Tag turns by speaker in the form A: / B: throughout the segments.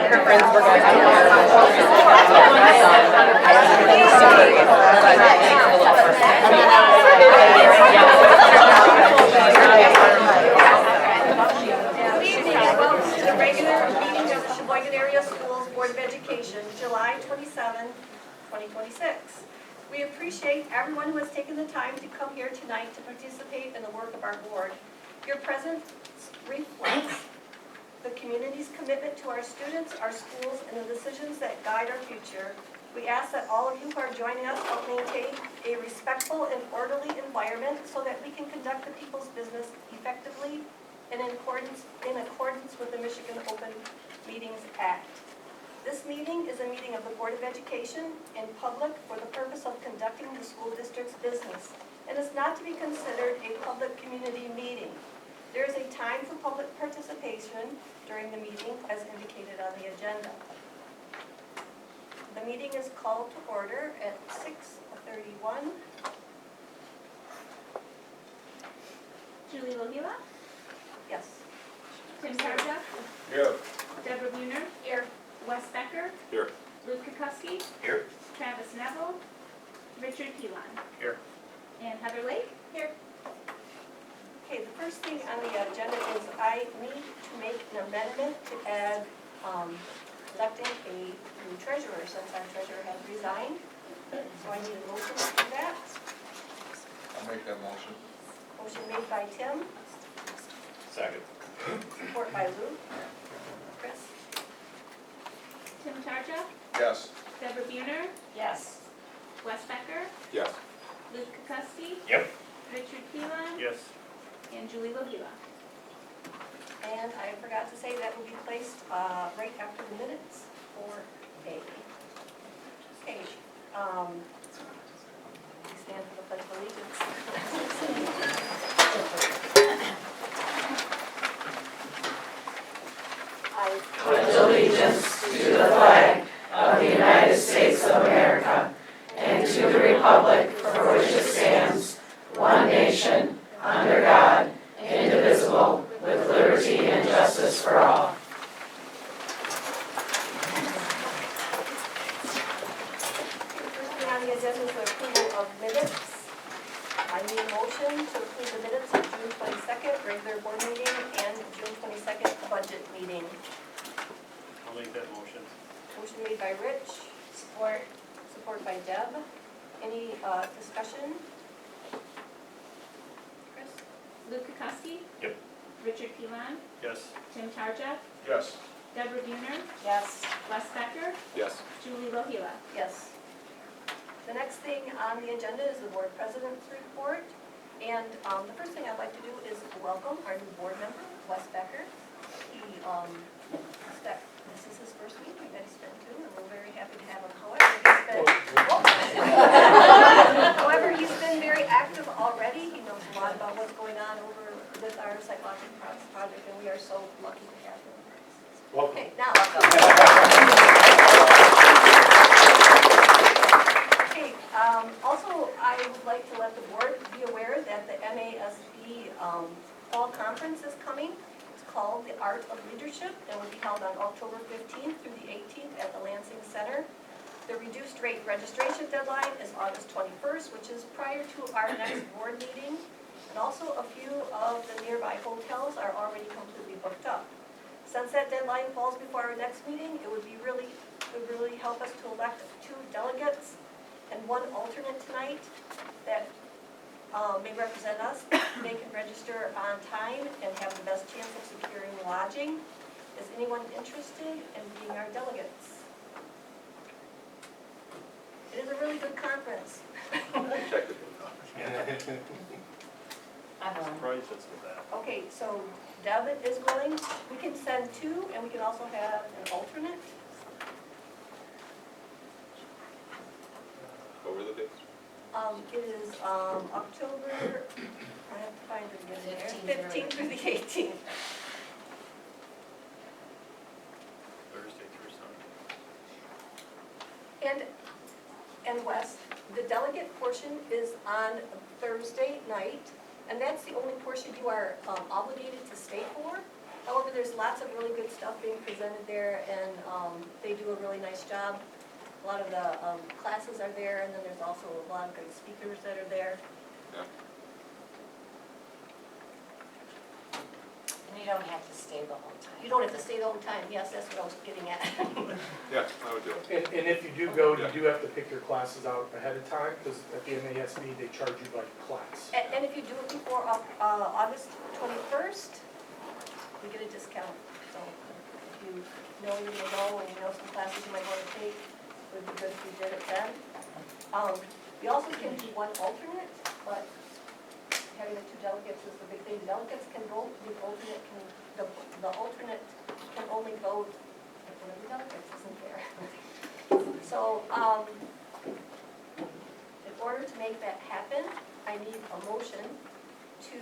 A: her friends were going
B: Good evening and welcome to the regular meeting of the Sheboygan Area Schools Board of Education, July 27, 2026. We appreciate everyone who has taken the time to come here tonight to participate in the work of our board. Your presence reflects the community's commitment to our students, our schools, and the decisions that guide our future. We ask that all of you who are joining us help maintain a respectful and orderly environment so that we can conduct the people's business effectively and in accordance with the Michigan Open Meetings Act. This meeting is a meeting of the Board of Education in public for the purpose of conducting the school district's business and is not to be considered a public community meeting. There is a time for public participation during the meeting as indicated on the agenda. The meeting is called to order at 6:31.
C: Julie Lohila,
B: Yes.
C: Tim Tarja,
D: Here.
C: Deborah Buhner,
B: Here.
C: Wes Becker,
D: Here.
C: Luke Kukuski,
D: Here.
C: Travis Neville, Richard Pilon,
D: Here.
C: and Heather Lake.
B: Here. Okay, the first thing on the agenda is I need to make an amendment to add electing a new treasurer since our treasurer has resigned. So I need a motion to do that.
D: I'll make that motion.
B: Motion made by Tim,
D: Second.
B: support by Luke. Chris?
C: Tim Tarja,
D: Yes.
C: Deborah Buhner,
B: Yes.
C: Wes Becker,
D: Yes.
C: Luke Kukuski,
D: Yep.
C: Richard Pilon,
D: Yes. and
C: Julie Lohila.
B: And I forgot to say that will be placed right after the minutes for A. Okay, we stand for the Pledge of Allegiance. I
E: pledge allegiance to the flag of the United States of America and to the republic for which it stands, one nation, under God, indivisible, with liberty and justice for all.
B: First thing on the agenda is the approval of minutes. I need a motion to approve the minutes of June 22nd, regular board meeting, and June 22nd, budget meeting.
F: I'll make that motion.
B: Motion made by Rich, support by Deb. Any discussion? Chris?
C: Luke Kukuski,
F: Yep.
C: Richard Pilon,
F: Yes.
C: Tim Tarja,
D: Yes.
C: Deborah Buhner,
B: Yes.
C: Wes Becker,
D: Yes.
C: Julie Lohila.
B: Yes. The next thing on the agenda is the board president's report. And the first thing I'd like to do is welcome our new board member, Wes Becker. This is his first meeting that he's been to, and we're very happy to have him. However, he's been very active already. He knows a lot about what's going on over with our psychological project, and we are so lucky to have him.
D: Welcome.
B: Okay, now. Okay, also, I would like to let the board be aware that the MASB Fall Conference is coming. It's called The Art of Leadership and will be held on October 15th through the 18th at the Lansing Center. The reduced rate registration deadline is August 21st, which is prior to our next board meeting. And also a few of the nearby hotels are already completely booked up. Since that deadline falls before our next meeting, it would really help us to elect 2 delegates and 1 alternate tonight that may represent us. They can register on time and have the best chance of securing lodging. Is anyone interested in being our delegates? It is a really good conference.
F: I'm surprised that's with that.
B: Okay, so Deb is willing. We can send 2 and we can also have an alternate.
D: What were the dates?
B: It is October, I have to find it again there, 15th through the 18th.
F: Thursday through Sunday.
B: And Wes, the delegate portion is on Thursday night, and that's the only portion you are obligated to stay for. However, there's lots of really good stuff being presented there, and they do a really nice job. A lot of the classes are there, and then there's also a lot of good speakers that are there.
E: And you don't have to stay the whole time.
B: You don't have to stay the whole time. Yes, that's what I was getting at.
D: Yeah, I would do it.
A: And if you do go, you do have to pick your classes out ahead of time, because at the MASB, they charge you by class.
B: And if you do it before August 21st, we get a discount. So if you know you're going to go and you know some classes you might want to take, it would be good if you did it then. We also can do one alternate, but having the 2 delegates is the big thing. The delegates can vote, the alternate can only vote if one of the delegates isn't there. So, in order to make that happen, I need a motion to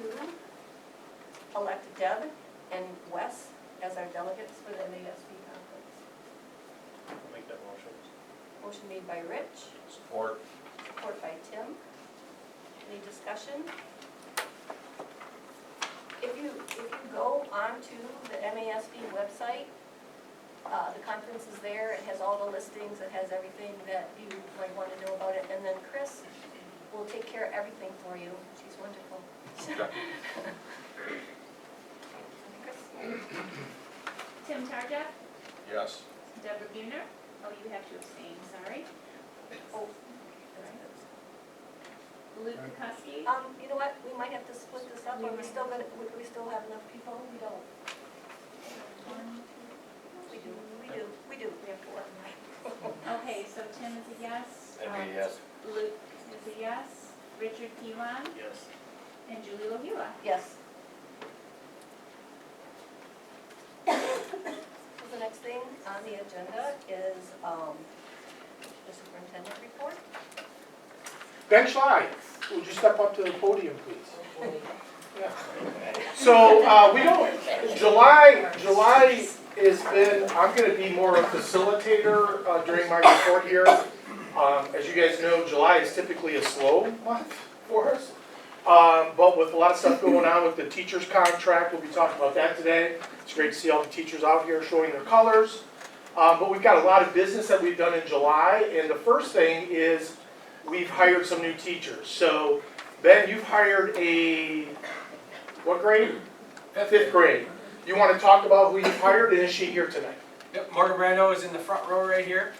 B: elect Deb and Wes as our delegates for the MASB conference.
F: I'll make that motion.
B: Motion made by Rich,
D: Support.
B: support by Tim. Any discussion? If you go onto the MASB website, the conference is there, it has all the listings, it has everything that you might want to know about it, and then Chris will take care of everything for you. She's wonderful. Chris?
C: Tim Tarjak,
D: Yes.
C: Deborah Buhner. Oh, you have to abstain, sorry.
B: Oh,
C: Luke Kuski.
B: you know what, we might have to split this up, are we still gonna, we still have enough people? We don't. We do, we have 4.
C: Okay, so Tim is a yes.
D: yes.
C: Luke is a yes. Richard Kiwan
F: Yes.
C: and Julie Lohila.
B: Yes. So the next thing on the agenda is the superintendent report.
A: Ben Schley, would you step up to the podium, please? Yeah. So, we don't, July has been, I'm gonna be more a facilitator during my report here. As you guys know, July is typically a slow month for us. But with a lot of stuff going on with the teacher's contract, we'll be talking about that today. It's great to see all the teachers out here showing their colors. But we've got a lot of business that we've done in July, and the first thing is we've hired some new teachers. So, Ben, you've hired a, what grade? 5th grade. You want to talk about who you've hired, and is she here tonight?
G: Yep, Morgan Brando is in the front row right here.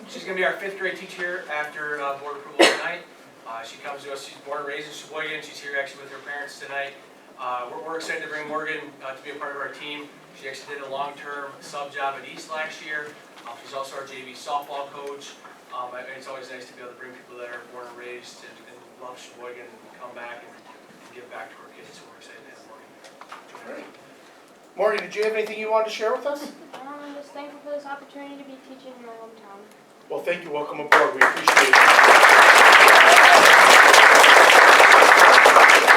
G: She's going to be our 5th grade teacher after board approval tonight. She comes to us, she's born and raised in Sheboygan. She's here actually with her parents tonight. We're excited to bring Morgan to be a part of our team. She actually did a long-term sub job at East last year. She's also our JV softball coach. And it's always nice to be able to bring people that are born and raised and love Sheboygan and come back and give back to our kids. So we're excited to have Morgan join our team.
A: Morgan, did you have anything you wanted to share with us?
H: I'm just thankful for this opportunity to be teaching in my hometown.
A: Well, thank you. Welcome aboard. We appreciate it.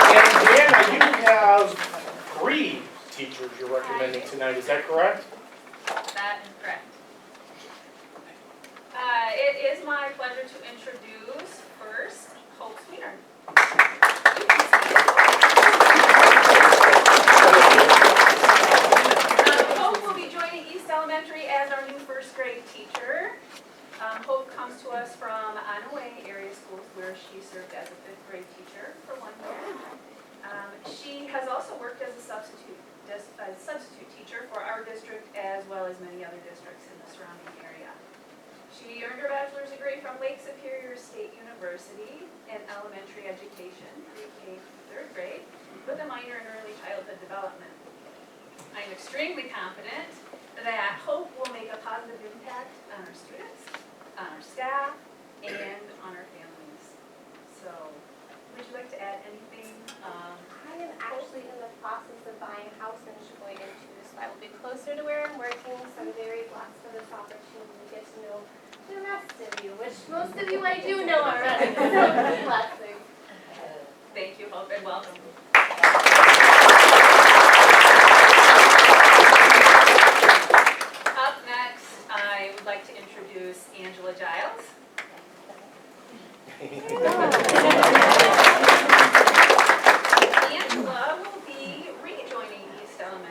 A: And Deanna, you have 3 teachers you're recommending tonight. Is that correct?
I: That is correct. It is my pleasure to introduce first Hope Sweeter. Hope will be joining East Elementary as our new 1st grade teacher. Hope comes to us from Onaway Area Schools, where she served as a 5th grade teacher for 1 year. She has also worked as a substitute teacher for our district as well as many other districts in the surrounding area. She earned her bachelor's degree from Lake Superior State University in elementary education, pre-K through 3rd grade, with a minor in early childhood development. I am extremely confident that Hope will make a positive impact on our students, on our staff, and on our families. So, would you like to add anything?
H: I am actually in the process of buying a house in Sheboygan too, so I will be closer to where I'm working, so I'm very blessed for this opportunity to get to know the rest of you, which most of you I do know already, so it's a blessing.
I: Thank you, Hope, and welcome. Up next, I would like to introduce Angela Giles. Angela will be rejoining East Elementary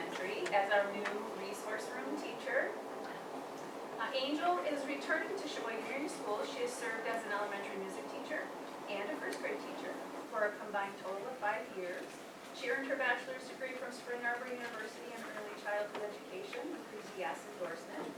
I: Angel is returning to Sheboygan Area Schools. She has served as an elementary music teacher and a first grade teacher for a combined total of 5 years. She earned her bachelor's degree from Spring Arbor University in early childhood education with the CAS endorsement.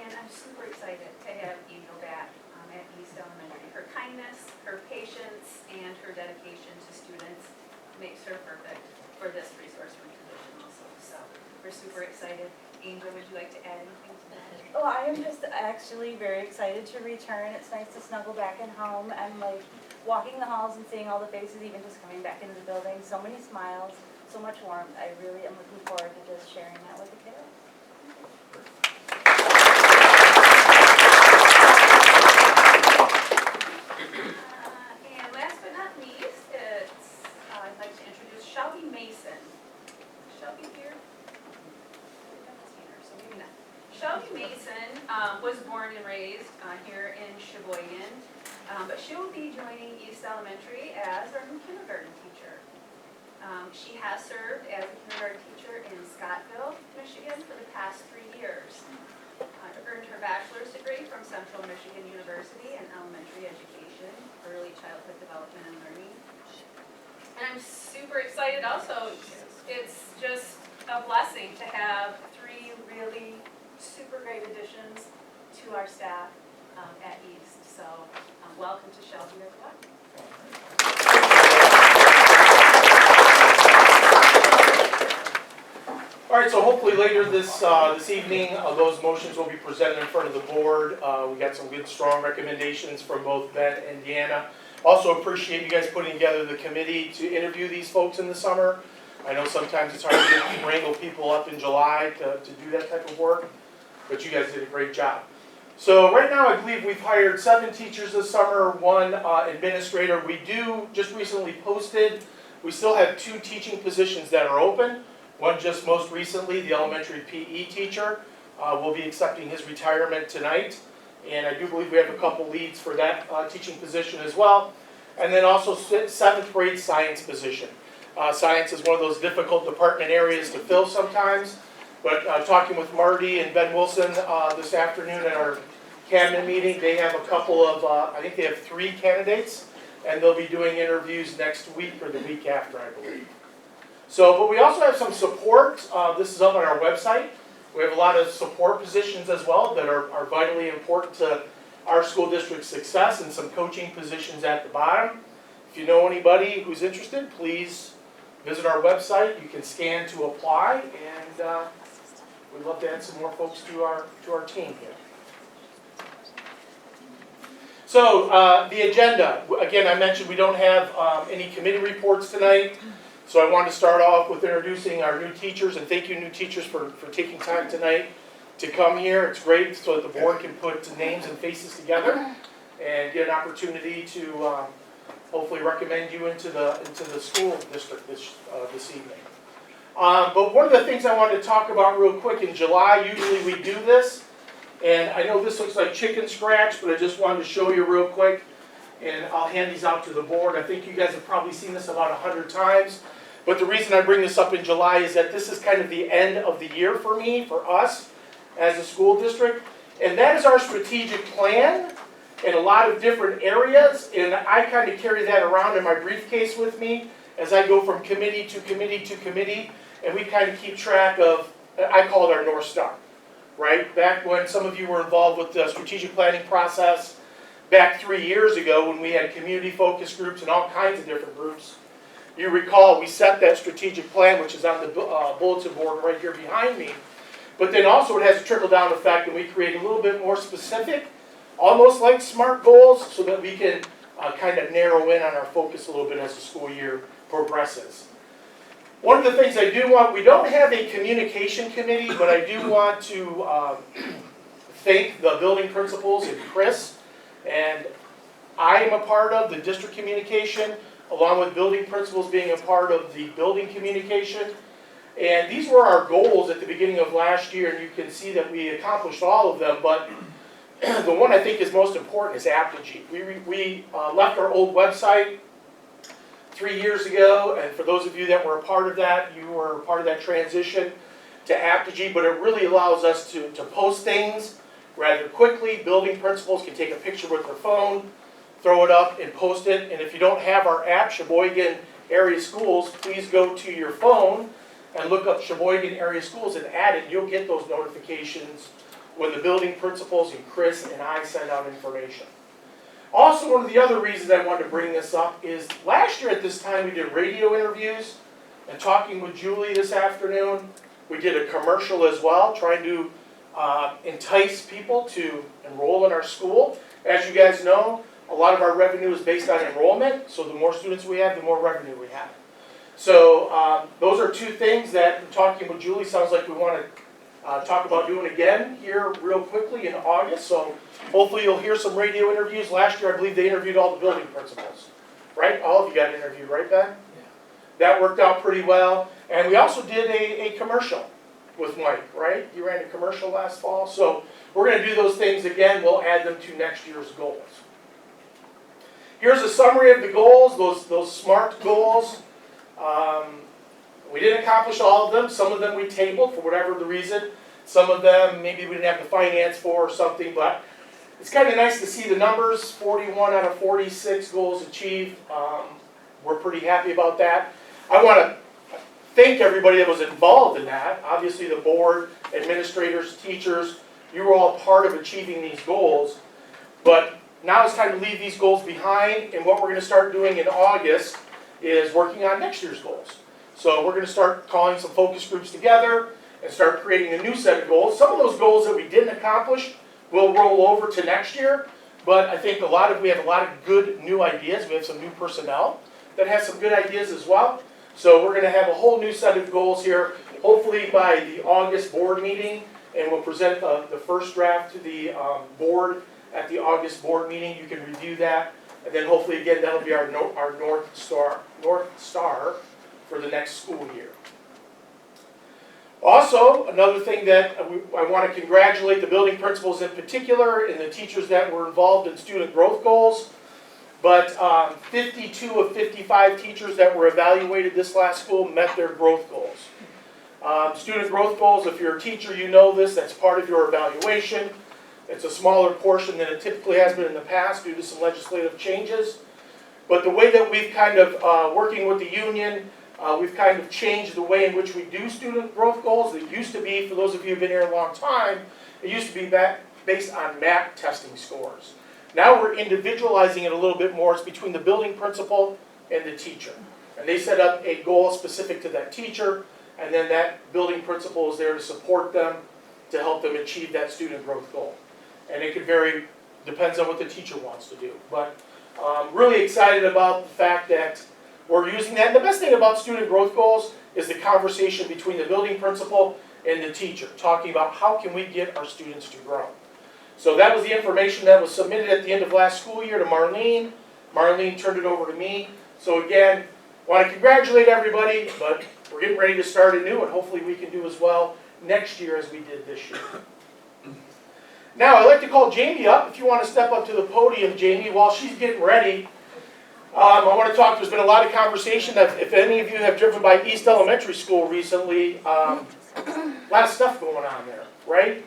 I: And I'm super excited to have Angel back at East Elementary. Her kindness, her patience, and her dedication to students makes her perfect for this resource room position also. So we're super excited. Angel, would you like to add anything to that?
J: Oh, I am just actually very excited to return. It's nice to snuggle back in home and like walking the halls and seeing all the faces, even just coming back into the building. So many smiles, so much warmth. I really am looking forward to just sharing that with the kiddos.
I: And last but not least, I'd like to introduce Shelby Mason. Shelby here? So maybe not. Shelby Mason was born and raised here in Sheboygan, but she will be joining East Elementary as our new kindergarten teacher. She has served as a kindergarten teacher in Scottville, Michigan for the past 3 years. Earned her bachelor's degree from Central Michigan University in elementary education, early childhood development and learning. And I'm super excited also. It's just a blessing to have 3 really super great additions to our staff at East. So welcome to Shelby as well.
A: All right, so hopefully later this evening, those motions will be presented in front of the board. We got some good, strong recommendations from both Ben and Deanna. Also appreciate you guys putting together the committee to interview these folks in the summer. I know sometimes it's hard to wrangle people up in July to do that type of work, but you guys did a great job. So right now, I believe we've hired 7 teachers this summer, 1 administrator. We do just recently posted. We still have 2 teaching positions that are open. One just most recently, the elementary PE teacher, will be accepting his retirement tonight. And I do believe we have a couple leads for that teaching position as well. And then also 7th grade science position. Science is one of those difficult department areas to fill sometimes. But talking with Marty and Ben Wilson this afternoon at our cabinet meeting, they have a couple of, I think they have 3 candidates. And they'll be doing interviews next week or the week after, I believe. So, but we also have some support. This is up on our website. We have a lot of support positions as well that are vitally important to our school district's success, and some coaching positions at the bottom. If you know anybody who's interested, please visit our website. You can scan to apply, and we'd love to add some more folks to our team here. So, the agenda. Again, I mentioned we don't have any committee reports tonight. So I wanted to start off with introducing our new teachers, and thank you new teachers for taking time tonight to come here. It's great so that the board can put names and faces together and get an opportunity to hopefully recommend you into the school district this evening. But one of the things I wanted to talk about real quick, in July, usually we do this, and I know this looks like chicken scratch, but I just wanted to show you real quick, and I'll hand these out to the board. I think you guys have probably seen this about 100 times. But the reason I bring this up in July is that this is kind of the end of the year for me, for us, as a school district. And that is our strategic plan in a lot of different areas. And I kind of carry that around in my briefcase with me as I go from committee to committee to committee. And we kind of keep track of, I call it our North Star, right? Back when some of you were involved with the strategic planning process, back 3 years ago when we had community focus groups and all kinds of different groups, you recall we set that strategic plan, which is on the bulletin board right here behind me. But then also it has a trickle-down effect, and we create a little bit more specific, almost like SMART goals, so that we can kind of narrow in on our focus a little bit as the school year progresses. One of the things I do want, we don't have a communication committee, but I do want to thank the building principals and Chris. And I am a part of the district communication, along with building principals being a part of the building communication. And these were our goals at the beginning of last year, and you can see that we accomplished all of them, but the one I think is most important is Apogee. We left our old website 3 years ago, and for those of you that were a part of that, you were a part of that transition to Apogee, but it really allows us to post things rather quickly. Building principals can take a picture with their phone, throw it up and post it. And if you don't have our app, Sheboygan Area Schools, please go to your phone and look up Sheboygan Area Schools and add it. You'll get those notifications when the building principals and Chris and I send out information. Also, one of the other reasons I wanted to bring this up is last year at this time we did radio interviews, and talking with Julie this afternoon, we did a commercial as well, trying to entice people to enroll in our school. As you guys know, a lot of our revenue is based on enrollment, so the more students we have, the more revenue we have. So those are two things that, talking with Julie, sounds like we want to talk about doing again here real quickly in August. So hopefully you'll hear some radio interviews. Last year I believe they interviewed all the building principals, right? All of you got interviewed, right, Ben? Yeah. That worked out pretty well. And we also did a commercial with Mike, right? You ran a commercial last fall. So we're going to do those things again. We'll add them to next year's goals. Here's a summary of the goals, those SMART goals. We didn't accomplish all of them. Some of them we tabled for whatever the reason. Some of them maybe we didn't have the finance for or something, but it's kind of nice to see the numbers. 41 out of 46 goals achieved. We're pretty happy about that. I want to thank everybody that was involved in that. Obviously the board, administrators, teachers, you were all part of achieving these goals. But now it's time to leave these goals behind, and what we're going to start doing in August is working on next year's goals. So we're going to start calling some focus groups together and start creating a new set of goals. Some of those goals that we didn't accomplish will roll over to next year, but I think we have a lot of good new ideas. We have some new personnel that has some good ideas as well. So we're going to have a whole new set of goals here, hopefully by the August board meeting, and we'll present the first draft to the board at the August board meeting. You can review that, and then hopefully again that'll be our North Star for the next school year. Also, another thing that I want to congratulate the building principals in particular and the teachers that were involved in student growth goals. But 52 of 55 teachers that were evaluated this last school met their growth goals. Student growth goals, if you're a teacher, you know this, that's part of your evaluation. It's a smaller portion than it typically has been in the past due to some legislative changes. But the way that we've kind of, working with the union, we've kind of changed the way in which we do student growth goals. It used to be, for those of you who've been here a long time, it used to be based on MAP testing scores. Now we're individualizing it a little bit more. It's between the building principal and the teacher. And they set up a goal specific to that teacher, and then that building principal is there to support them, to help them achieve that student growth goal. And it could vary, depends on what the teacher wants to do. But really excited about the fact that we're using that. And the best thing about student growth goals is the conversation between the building principal and the teacher, talking about how can we get our students to grow. So that was the information that was submitted at the end of last school year to Marlene. Marlene turned it over to me. So again, want to congratulate everybody, but we're getting ready to start anew, and hopefully we can do as well next year as we did this year. Now, I'd like to call Jamie up. If you want to step up to the podium, Jamie, while she's getting ready. I want to talk, there's been a lot of conversation that if any of you have driven by East Elementary School recently, a lot of stuff going on there, right?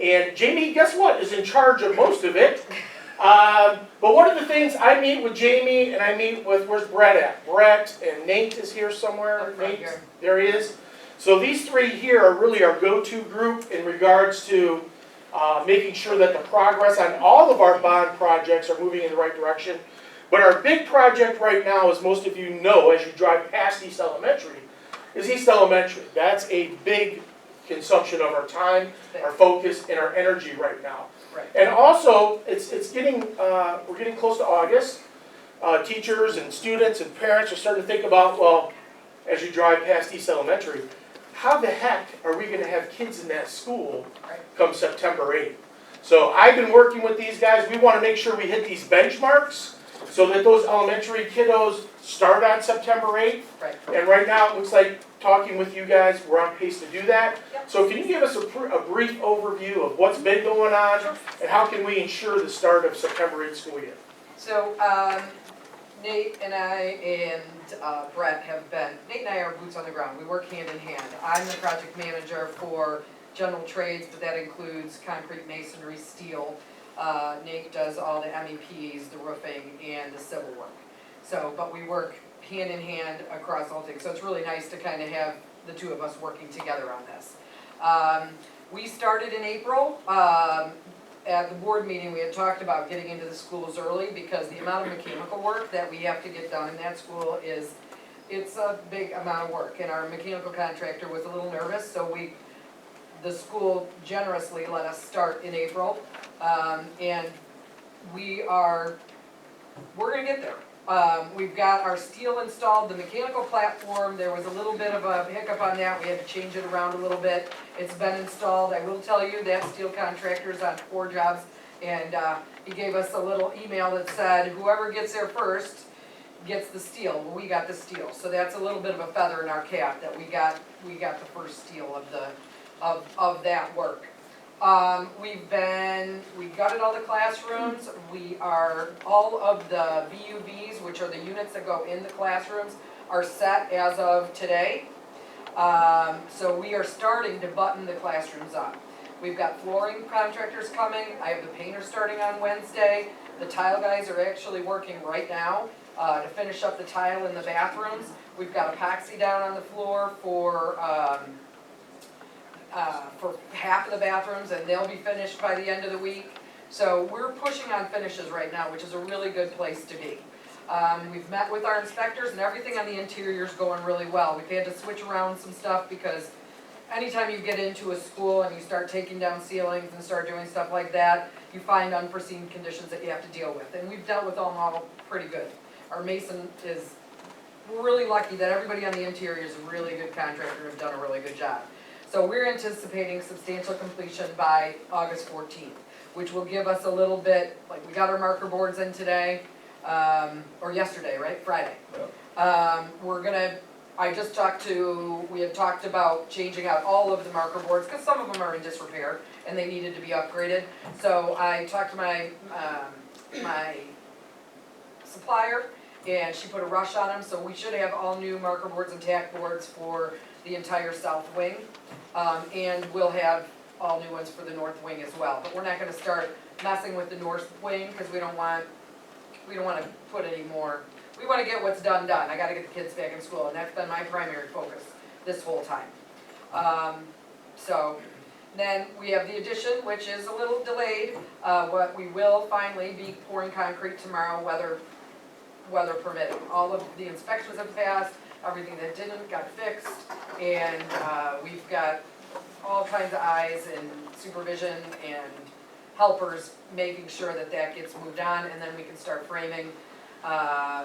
A: And Jamie, guess what, is in charge of most of it. But one of the things, I meet with Jamie and I meet with, where's Brett at? Brett and Nate is here somewhere. Nate, there he is. So these three here are really our go-to group in regards to making sure that the progress on all of our bond projects are moving in the right direction. But our big project right now, as most of you know, as you drive past East Elementary, is East Elementary. That's a big consumption of our time, our focus, and our energy right now.
E: Right.
A: And also, it's getting we're getting close to August. Teachers and students and parents are starting to think about, well, as you drive past East Elementary, how the heck are we going to have kids in that school come September 8th? So I've been working with these guys. We want to make sure we hit these benchmarks so that those elementary kiddos start on September 8th.
E: Right.
A: And right now, it looks like, talking with you guys, we're on pace to do that.
B: Yep.
A: So can you give us a brief overview of what's been going on and how can we ensure the start of September 8th school year?
E: So Nate and I and Brett have been, Nate and I are boots on the ground. We work hand in hand. I'm the project manager for general trades, but that includes concrete, masonry, steel. Nate does all the MEPs, the roofing, and the civil work. So, but we work hand in hand across all things, so it's really nice to kind of have the two of us working together on this. We started in April. At the board meeting, we had talked about getting into the schools early because the amount of mechanical work that we have to get done in that school it's a big amount of work. And our mechanical contractor was a little nervous, so the school generously let us start in April. And we're gonna get there. We've got our steel installed, the mechanical platform, there was a little bit of a hiccup on that, we had to change it around a little bit. It's been installed. I will tell you that steel contractor's on 4 jobs, and he gave us a little email that said, whoever gets there first gets the steel. Well, we got the steel, so that's a little bit of a feather in our cap that we got the first steel of that work. We gutted all the classrooms. All of the VUVs, which are the units that go in the classrooms, are set as of today. So we are starting to button the classrooms up. We've got flooring contractors coming. I have the painter starting on Wednesday. The tile guys are actually working right now to finish up the tile in the bathrooms. We've got epoxy down on the floor for half of the bathrooms, and they'll be finished by the end of the week. So we're pushing on finishes right now, which is a really good place to be. We've met with our inspectors, and everything on the interior is going really well. We've had to switch around some stuff because anytime you get into a school and you start taking down ceilings and start doing stuff like that, you find unforeseen conditions that you have to deal with. And we've dealt with them all pretty good. Our mason is really lucky that everybody on the interior is a really good contractor and have done a really good job. So we're anticipating substantial completion by August 14th, which will give us a little bit, like we got our marker boards in today, or yesterday, right, Friday. Yep. We had talked about changing out all of the marker boards, because some of them are in disrepair, and they needed to be upgraded. So I talked to my supplier, and she put a rush on them, so we should have all new marker boards and tack boards for the entire south wing. And we'll have all new ones for the north wing as well. But we're not gonna start messing with the north wing, because we don't want to put any more. We want to get what's done. I gotta get the kids back in school, and that's been my primary focus this whole time. So then we have the addition, which is a little delayed, but we will finally be pouring concrete tomorrow, weather permitting. All of the inspections have passed, everything that didn't got fixed, and we've got all kinds of eyes and supervision and helpers making sure that gets moved on, and then we can start framing.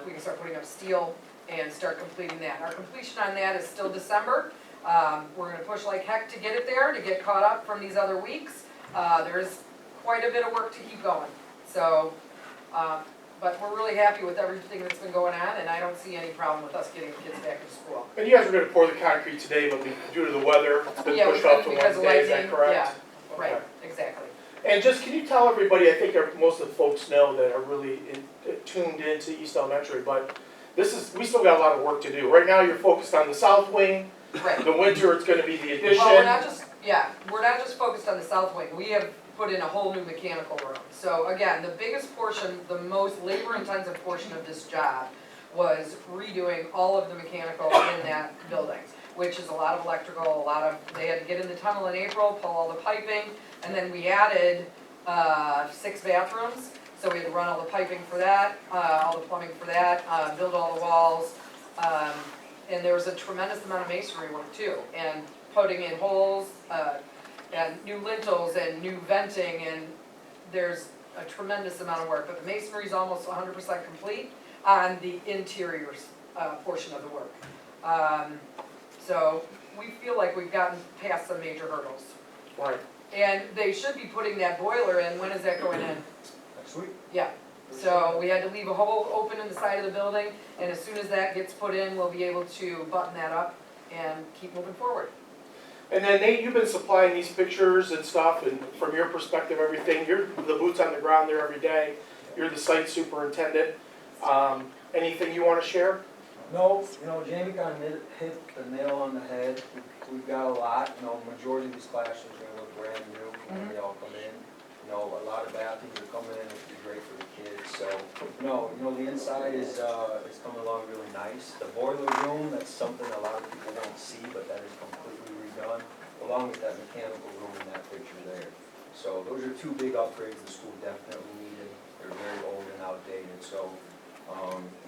E: We can start putting up steel and start completing that. Our completion on that is still December. We're going to push like heck to get it there, to get caught up from these other weeks. There's quite a bit of work to keep going. So, but we're really happy with everything that's been going on, and I don't see any problem with us getting the kids back to school.
A: And you guys were gonna pour the concrete today, but due to the weather, it's been pushed off to Wednesday, is that correct?
E: Yeah, right, exactly.
A: And just, can you tell everybody, I think most of the folks know that are really tuned into East Elementary, but we still got a lot of work to do. Right now, you're focused on the south wing.
E: Right.
A: The winter, it's gonna be the addition.
E: Well, we're not just focused on the south wing. We have put in a whole new mechanical room. So again, the biggest portion, the most labor-intensive portion of this job was redoing all of the mechanical in that building, which is a lot of electrical, they had to get in the tunnel in April, pull all the piping, and then we added 6 bathrooms. So we had to run all the piping for that, all the plumbing for that, build all the walls. And there was a tremendous amount of masonry work too, and putting in holes, and new lintels and new venting, and there's a tremendous amount of work. But the masonry is almost 100% complete on the interiors portion of the work. So we feel like we've gotten past some major hurdles.
A: Right.
E: And they should be putting that boiler in. When is that going in?
D: Next week.
E: Yeah. So we had to leave a hole open in the side of the building, and as soon as that gets put in, we'll be able to button that up and keep moving forward.
A: And then Nate, you've been supplying these pictures and stuff, and from your perspective, everything, you're the boots on the ground there every day. You're the site superintendent. Anything you want to share?
K: No, Jamie kind of hit the nail on the head. we've got a lot, majority of these classrooms are gonna look brand new when they all come in. A lot of bathrooms are coming in, which is great for the kids, so, the inside is coming along really nice. The boiler room, that's something a lot of people don't see, but that is completely redone, along with that mechanical room in that picture there. So those are two big upgrades the school definitely needed. They're very old and outdated, so,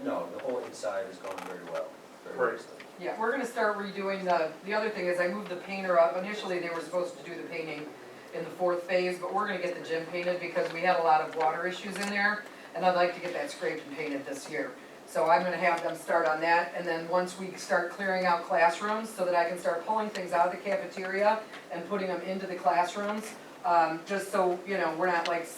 K: the whole inside has gone very well. Very nicely.
E: Yeah, we're gonna start redoing the other thing is I moved the painter up. Initially, they were supposed to do the painting in the 4th phase, but we're gonna get the gym painted because we had a lot of water issues in there, and I'd like to get that scraped and painted this year. So I'm gonna have them start on that, and then once we start clearing out classrooms, so that I can start pulling things out of the cafeteria and putting them into the classrooms, just so, we're not like,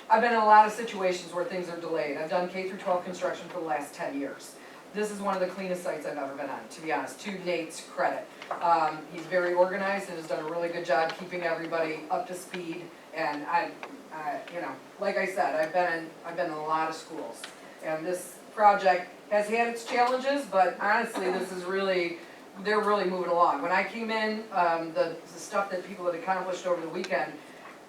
E: I've been in a lot of situations where things are delayed. I've done K through 12 construction for the last 10 years. This is one of the cleanest sites I've ever been on, to be honest, to Nate's credit. He's very organized and has done a really good job keeping everybody up to speed. And like I said, I've been in a lot of schools. And this project has had its challenges, but honestly, they're really moving along. When I came in, the stuff that people had accomplished over the weekend,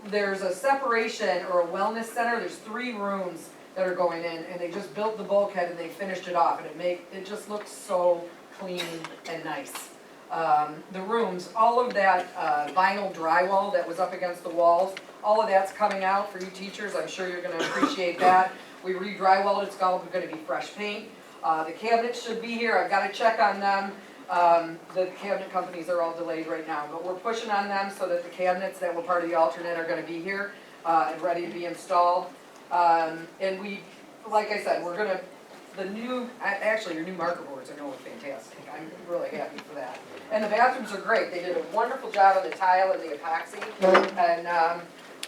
E: there's a separation or a wellness center, there's 3 rooms that are going in, and they just built the bulkhead and they finished it off, and it just looks so clean and nice. The rooms, all of that vinyl drywall that was up against the walls, all of that's coming out for you teachers. I'm sure you're gonna appreciate that. We re-drywalled, it's all gonna be fresh paint. The cabinets should be here, I've gotta check on them. The cabinet companies are all delayed right now, but we're pushing on them so that the cabinets that were part of the alternate are gonna be here and ready to be installed. And we, like I said, your new marker boards are going fantastic. I'm really happy for that. And the bathrooms are great. They did a wonderful job on the tile and the epoxy. And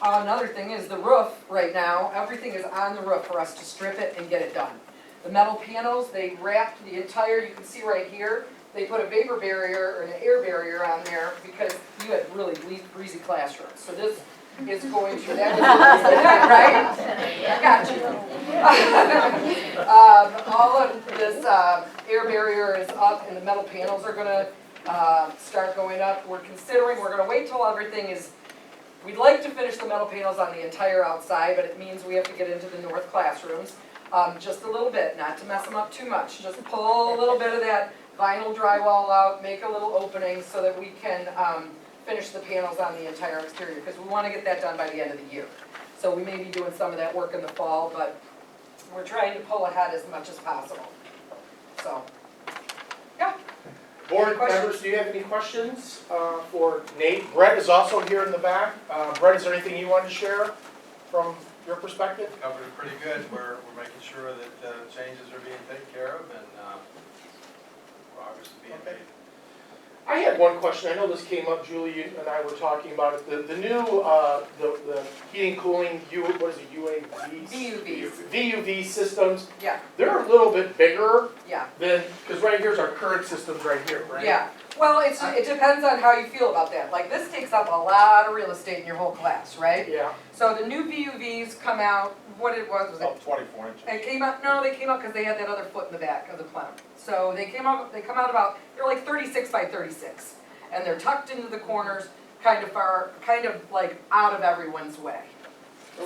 E: another thing is the roof right now, everything is on the roof for us to strip it and get it done. The metal panels, they wrapped the entire, you can see right here, they put a vapor barrier or an air barrier on there because you had really breezy classrooms. So this is going through that, right? I got you. All of this air barrier is up and the metal panels are gonna start going up. We're gonna wait till everything is, we'd like to finish the metal panels on the entire outside, but it means we have to get into the north classrooms. Just a little bit, not to mess them up too much. Just pull a little bit of that vinyl drywall out, make a little opening so that we can finish the panels on the entire exterior, because we want to get that done by the end of the year. So we may be doing some of that work in the fall, but we're trying to pull ahead as much as possible. So, yeah.
A: Board members, do you have any questions for Nate? Brett is also here in the back. Brett, is there anything you want to share from your perspective?
D: Covered it pretty good. We're making sure that changes are being taken care of and progress is being made.
A: I had one question. I know this came up, Julie, you and I were talking about it. The new, the heating, cooling, what is it, UAVs? VUV systems.
E: Yeah.
A: They're a little bit bigger
E: Yeah.
A: than, because right here's our current systems right here, right?
E: Yeah. Well, it depends on how you feel about that. Like, this takes up a lot of real estate in your whole class, right?
A: Yeah.
E: So the new VUVs come out, was it?
D: About 24 inches.
E: They came out because they had that other foot in the back of the plenum. So they come out about, they're like 36 by 36. And they're tucked into the corners, kind of like out of everyone's way.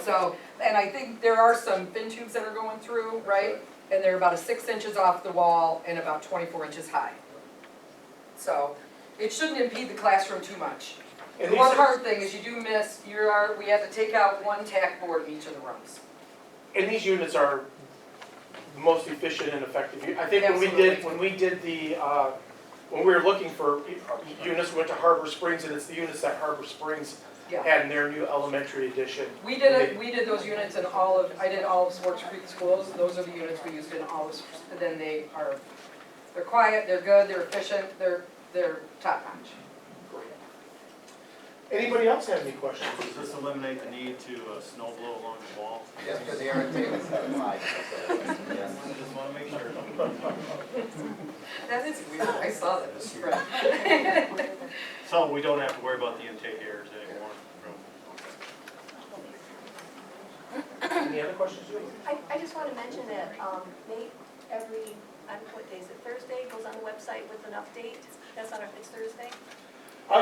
E: So, and I think there are some fin tubes that are going through, right? And they're about 6 inches off the wall and about 24 inches high. So it shouldn't impede the classroom too much.
A: And
E: The one hard thing is you do miss, we had to take out one tack board in each of the rooms.
A: And these units are the most efficient and effective. I think when we were looking for units, we went to Harbor Springs, and it's the units that Harbor Springs had in their new elementary edition.
E: We did those units in I did all of Swartz Creek schools. Those are the units we used in all of, and then they're quiet, they're good, they're efficient, they're top notch.
A: Great. Anybody else have any questions?
F: Does this eliminate the need to snow blow along the wall?
L: Yes, because the air tables have a mic.
F: I just want to make sure.
E: That is weird, I saw that.
F: So we don't have to worry about the intake errors anymore.
A: Any other questions, Julie?
B: I just want to mention that Nate, on what day is it, Thursday, goes on the website with an update That's on, it's Thursday?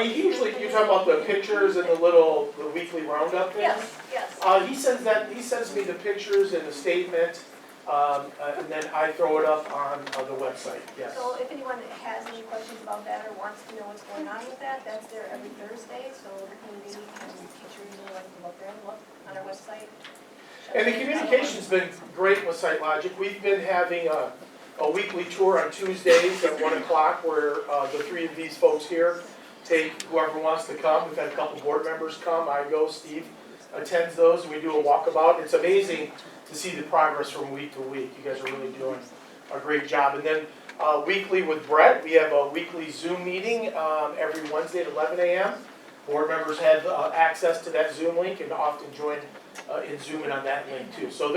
A: He usually, you're talking about the pictures and the weekly roundup thing?
B: Yes, yes.
A: He sends me the pictures and the statement, and then I throw it up on the website, yes.
B: So if anyone has any questions about that or wants to know what's going on with that, that's there every Thursday, so the community and teachers will like to look there and look on our website.
A: And the communication's been great with SiteLogic. We've been having a weekly tour on Tuesdays at 1 o'clock where the three of these folks here take whoever wants to come. We've had a couple board members come. I go, Steve attends those, and we do a walkabout. It's amazing to see the progress from week to week. You guys are really doing a great job. And then weekly with Brett, we have a weekly Zoom meeting every Wednesday at 11 a.m. Board members have access to that Zoom link and often join in Zooming on that link too. So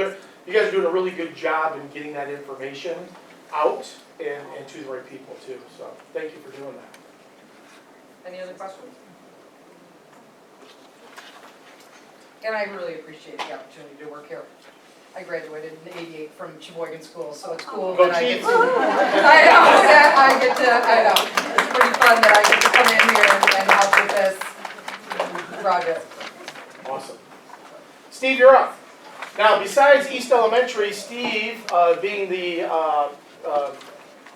A: you guys are doing a really good job in getting that information out and to the right people too. So thank you for doing that.
E: Any other questions? And I really appreciate the opportunity to work here. I graduated in '88 from Sheboygan School, so it's cool
A: Go
E: that I get
A: Chiefs.
E: to, I know. It's pretty fun that I get to come in here and help with this project.
A: Awesome. Steve, you're up. Now, besides East Elementary, Steve, being the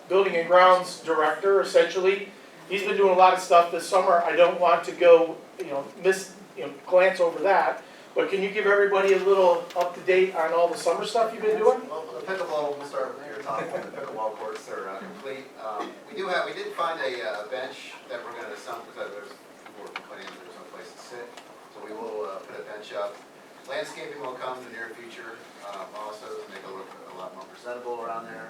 A: Building and Grounds Director, essentially, he's been doing a lot of stuff this summer. I don't want to go, glance over that. But can you give everybody a little up-to-date on all the summer stuff you've been doing?
L: Well, the pickleball, we'll start with your top one, the pickleball courts are complete. We did find a bench that we're gonna assemble, because there's people were complaining that there's no place to sit. So we will put a bench up. Landscaping will come in the near future, also to make it look a lot more presentable around there.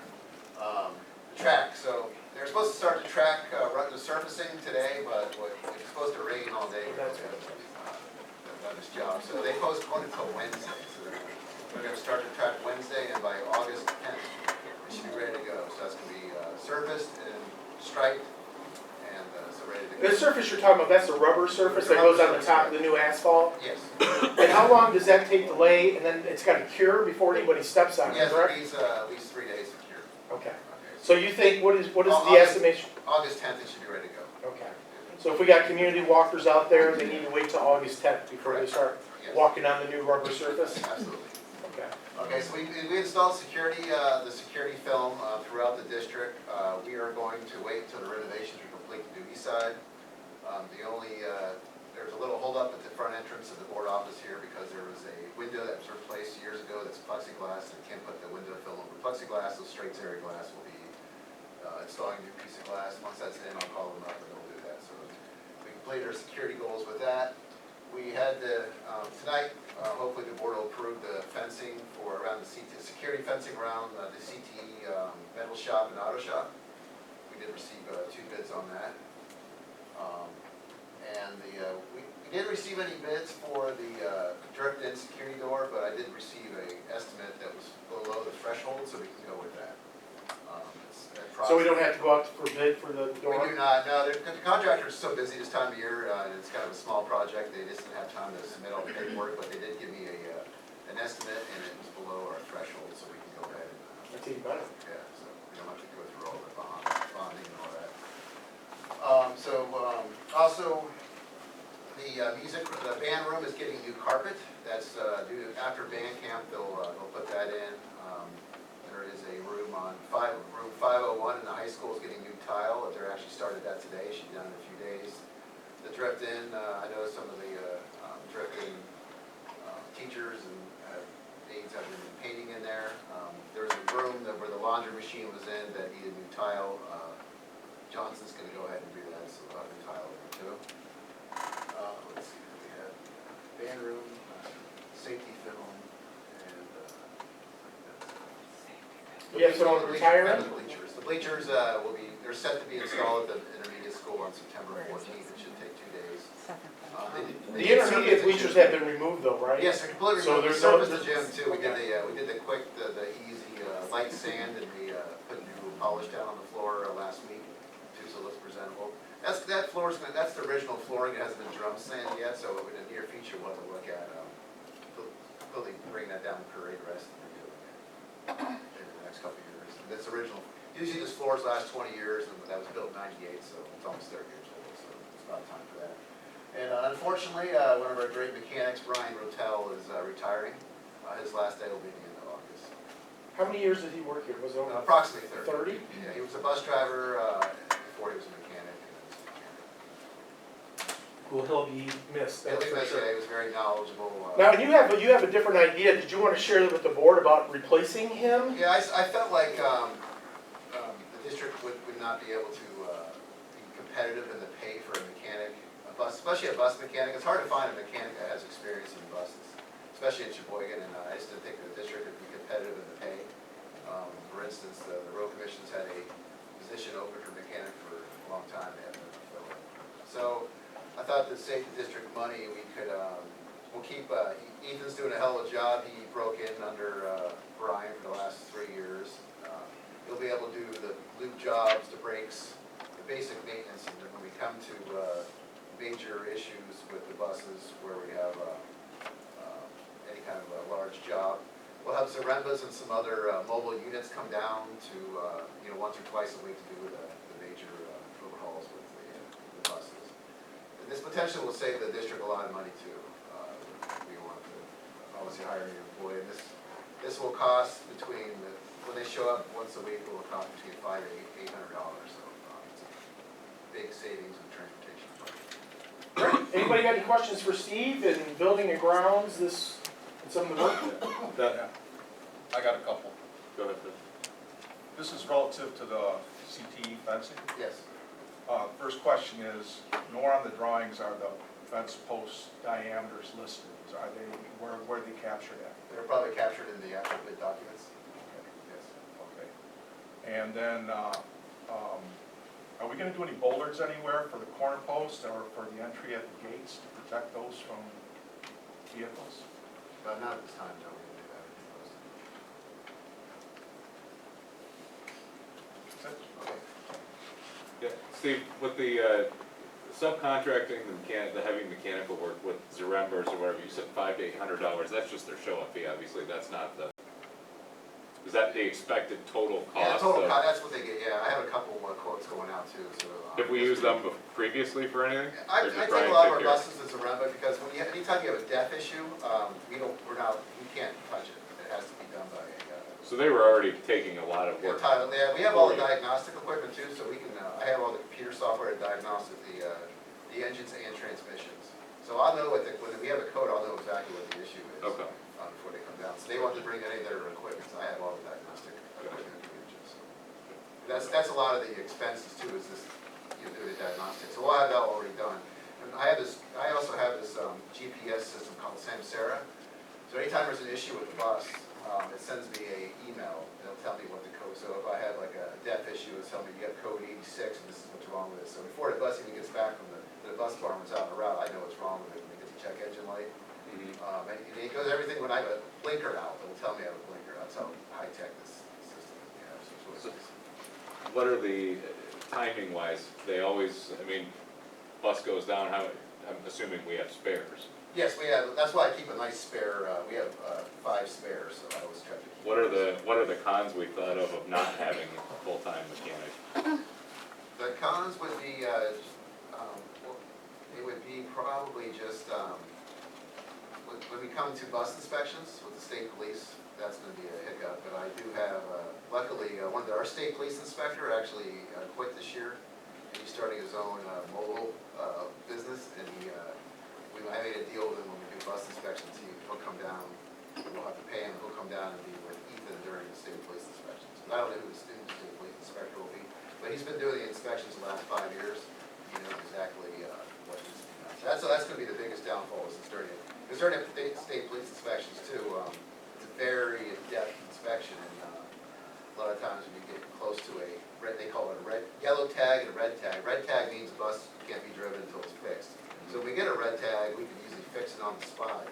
L: The track, so they're supposed to start the track, run the surfacing today, but it's supposed to rain all day. Done this job, so they postponed it until Wednesday. So they're going to start the track Wednesday, and by August 10th, it should be ready to go. So that's going to be surfaced and striped, and so ready to go.
A: The surface you're talking about, that's the rubber surface that goes on the top of the new asphalt?
L: Yes.
A: And how long does that take to lay, and then it's got to cure before anybody steps on it,
L: Yes,
A: correct?
L: it needs at least 3 days to cure.
A: Okay. So you think, what is the estimation?
L: August 10th, it should be ready to go.
A: Okay. So if we got community walkers out there, they need to wait till August 10th before they start
L: Yes.
A: walking on the new rubber surface?
L: Absolutely.
A: Okay.
L: Okay, so we installed the security film throughout the district. We are going to wait until the renovations are complete to do east side. There's a little holdup at the front entrance of the board office here because there was a window that was replaced years ago that's plexiglass, and can't put the window film over plexiglass, so straight area glass will be installing a new piece of glass. Once that's in, I'll call them up and they'll do that. So we completed our security goals with that. We had tonight, hopefully the board will approve the fencing for around the security fencing around the CTE metal shop and auto shop. We did receive 2 bids on that. We didn't receive any bids for the drift-in security door, but I did receive an estimate that was below the threshold, so we can go with that.
A: So we don't have to go out for bid for the door?
L: We do not, no, the contractor is so busy this time of year, it's kind of a small project, they just didn't have time to submit all the paperwork, but they did give me an estimate, and it was below our threshold, so we can go ahead and.
A: That's even better.
L: Yeah, so we don't have to go through all the bonding and all that. Also, the band room is getting new carpet, that's due to, after band camp, they'll put that in. There is a room on room 501 in the high school is getting new tile. They're actually started that today. She's done in a few days. The drift-in, I know some of the drift-in teachers and aides have been painting in there. There's a room where the laundry machine was in that needed new tile. Johnson's going to go ahead and do that, so we'll have new tile there too. Let's see what we have. Band room, safety film, and
A: Yeah, so on the retirement?
L: The bleachers they're set to be installed at the intermediate school on September 14th. It should take 2 days.
A: The intermediate bleachers have been removed though, right?
L: Yes, they're completely
A: So
L: removed. We
A: there's
L: surfaced the gym too. We did the easy light sand, and we put new polish down on the floor last week too, so it looks presentable. That's the original flooring. It hasn't been drum sanded yet, so in the near future we'll have to look at bring that down to parade rest and redo it in the next couple of years. That's original. Usually this floor's last 20 years, and that was built in '98, so it's almost 30 years old, so it's about time for that. And unfortunately, one of our great mechanics, Brian Rotel, is retiring. His last day will be the end of August.
A: How many years did he work here? Was it over
L: Approximately 30.
A: 30?
L: Yeah, he was a bus driver before he was a mechanic.
A: Well, he'll be missed,
L: He
A: that's for sure.
L: was very knowledgeable.
A: Now, you have a different idea. Did you want to share with the board about replacing him?
L: Yeah, I felt like the district would not be able to be competitive in the pay for a mechanic, especially a bus mechanic. It's hard to find a mechanic that has experience in buses, especially in Sheboygan, and I just didn't think the district would be competitive in the pay. For instance, the road commissions had a position open for mechanic for a long time, they haven't filled it. So I thought to save the district money, we could, we'll keep, Ethan's doing a hell of a job. He broke in under Brian for the last 3 years. He'll be able to do the lube jobs, the brakes, the basic maintenance, and then when we come to major issues with the buses where we have any kind of a large job, we'll have Zarembas and some other mobile units come down to, once or twice a week to do the major overhauls with the buses. And this potentially will save the district a lot of money too. We want to obviously hire a new employee. This will cost between, when they show up once a week, it will cost between $500 to $800. So it's a big savings in transportation.
A: Great. Anybody got any questions for Steve in building and grounds, this, and some of the work?
F: Yeah. I got a couple. Go ahead, Chris. This is relative to the CTE fencing.
L: Yes.
F: First question is, nor on the drawings are the fence post diameters listed. Are they, where are they captured at?
L: They're probably captured in the actual bid documents. Yes.
F: Okay. And then, are we gonna do any bollards anywhere for the corner posts or for the entry at the gates to protect those from vehicles?
L: But not at this time, no, we didn't do that.
F: That's it.
L: Okay.
M: Yeah, Steve, with the subcontracting the heavy mechanical work with Zarembers or whatever, you said $500 to $800, that's just their show-up fee, obviously, that's not the, is that the expected total cost?
L: Yeah, total cost, that's what they get, yeah, I have a couple more quotes going out too, so.
M: Have we used them previously for anything?
L: I
M: Or did
L: take
M: Brian
L: a lot of our
M: take care?
L: buses as a Zaremba because anytime you have a def issue, we can't touch it. It has to be done by
M: So they were already taking a lot of work.
L: yeah, we have all the diagnostic equipment too, so we can, I have all the computer software to diagnose the engines and transmissions. So I'll know when we have a code, I'll know exactly what the issue is.
M: Okay.
L: Before they come down. So they want to bring any of their equipment, so I have all the diagnostic equipment and the engines. So that's a lot of the expenses too, is this, do the diagnostics. So we'll have that already done. And I also have this GPS system called Samsara. So anytime there's an issue with the bus, it sends me an email. It'll tell me what the code. So if I have like a def issue, it'll tell me you have code 86 and this is what's wrong with it. So before the bus even gets back from the bus department's out on the route, I know what's wrong with it when it gets a check engine light. And it goes everything. When I have a blinker out, it'll tell me I have a blinker. That's how high tech this system is. Yeah, so
M: What are the timing wise? They always, I mean, bus goes down, I'm assuming we have spares.
L: yes, we have. That's why I keep a nice spare. We have 5 spares, so I always try to keep.
M: What are the cons we thought of not having a full-time mechanic?
L: The cons would be, it would be probably just, when we come to bus inspections with the state police, that's going to be a hiccup. But I do have, luckily, our state police inspector actually quit this year. And he's starting his own mobile business, and I made a deal with him when we do bus inspections. He'll come down, we'll have to pay him, he'll come down and be with Ethan during the state police inspections. But I don't know who the state police inspector will be, but he's been doing the inspections the last 5 years. He knows exactly what needs to be done. So that's going to be the biggest downfall is during the state police inspections too. It's a very in-depth inspection, and a lot of times when you get close to they call it a yellow tag and a red tag. Red tag means the bus can't be driven until it's fixed. So if we get a red tag, we can usually fix it on the spot.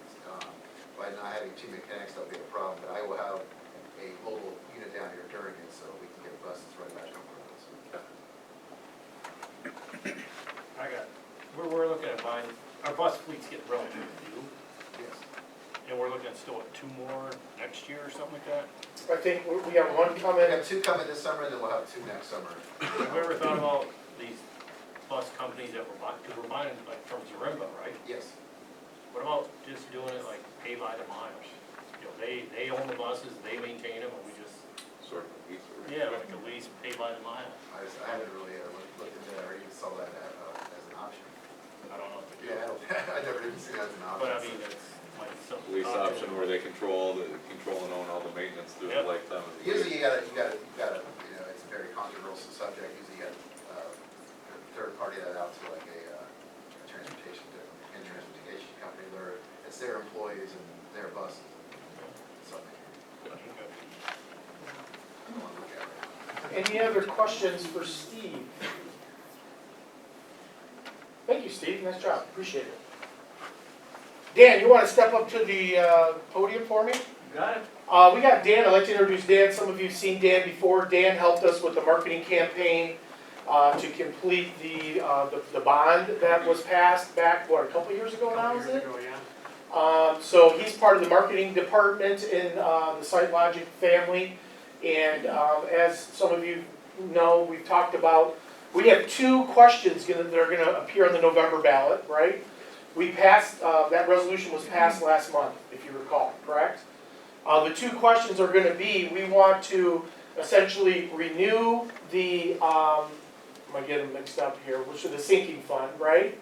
L: By not having 2 mechanics, that'll be a problem. But I will have a mobile unit down here during it, so we can get buses right back on roads.
N: We're looking at buying, our bus fleet's getting relatively new.
L: Yes.
N: And we're looking at still at 2 more next year or something like that?
A: I think we got one
L: We
A: coming.
L: have 2 coming this summer, and then we'll have 2 next summer.
N: Have we ever thought about these bus companies that we're buying, because we're buying like from Zarimba, right?
L: Yes.
N: What about just doing it like pay by the miles? You know, they own the buses, they maintain them, and we just,
M: Sort of lease or-
N: yeah, like a lease, pay by the mile.
L: I haven't really looked into that or even saw that as an option.
N: I don't know if they do.
L: Yeah, I never even seen that as an option.
N: But I mean, it's like something.
M: Lease option where they control and own all the maintenance through the
N: Yep.
M: lifetime of the.
L: Usually you gotta, you know, it's a very controversial subject, usually you gotta, third party that out to like a transportation company where it's their employees and their buses and something. I don't wanna look at it.
A: Any other questions for Steve? Thank you, Steve, nice job, appreciate it. Dan, you wanna step up to the podium for me?
G: Got it.
A: We got Dan, I'd like to introduce Dan, some of you have seen Dan before. Dan helped us with the marketing campaign to complete the bond that was passed back, what, a couple years ago now, is it? So he's part of the marketing department in the SiteLogic family. And as some of you know, we've talked about, we have 2 questions that are gonna appear on the November ballot, right? We passed, that resolution was passed last month, if you recall, correct? The 2 questions are gonna be, we want to essentially renew the, I might get them mixed up here, which is the sinking fund, right?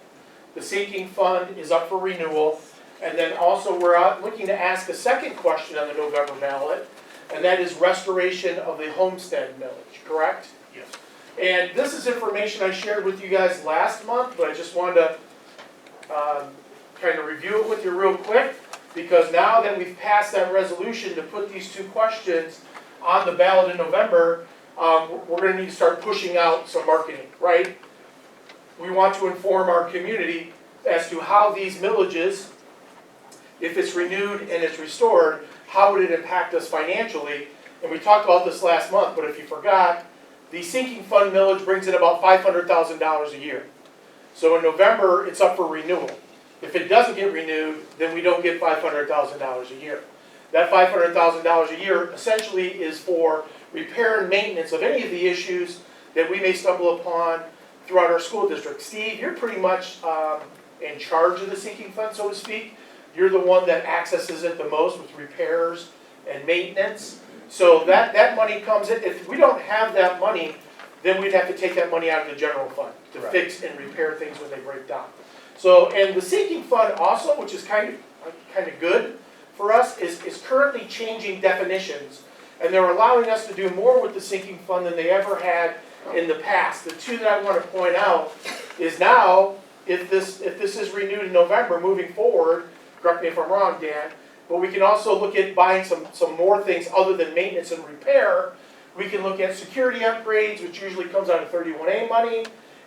A: The sinking fund is up for renewal. And then also we're out looking to ask a second question on the November ballot, and that is restoration of the homestead millage, correct?
N: Yes.
A: And this is information I shared with you guys last month, but I just wanted to kind of review it with you real quick, because now that we've passed that resolution to put these 2 questions on the ballot in November, we're going to need to start pushing out some marketing, right? We want to inform our community as to how these millages, if it's renewed and it's restored, how would it impact us financially? And we talked about this last month, but if you forgot, the sinking fund millage brings in about $500,000 a year. So in November, it's up for renewal. If it doesn't get renewed, then we don't get $500,000 a year. That $500,000 a year essentially is for repair and maintenance of any of the issues that we may stumble upon throughout our school district. Steve, you're pretty much in charge of the sinking fund, so to speak. You're the one that accesses it the most with repairs and maintenance. So that money comes in. If we don't have that money, then we'd have to take that money out of the general fund to fix and repair things when they break down. So, and the sinking fund also, which is kind of good for us, is currently changing definitions. And they're allowing us to do more with the sinking fund than they ever had in the past. The 2 that I want to point out is now, if this is renewed in November, moving forward, correct me if I'm wrong, Dan, but we can also look at buying some more things other than maintenance and repair. We can look at security upgrades, which usually comes out of 31A money,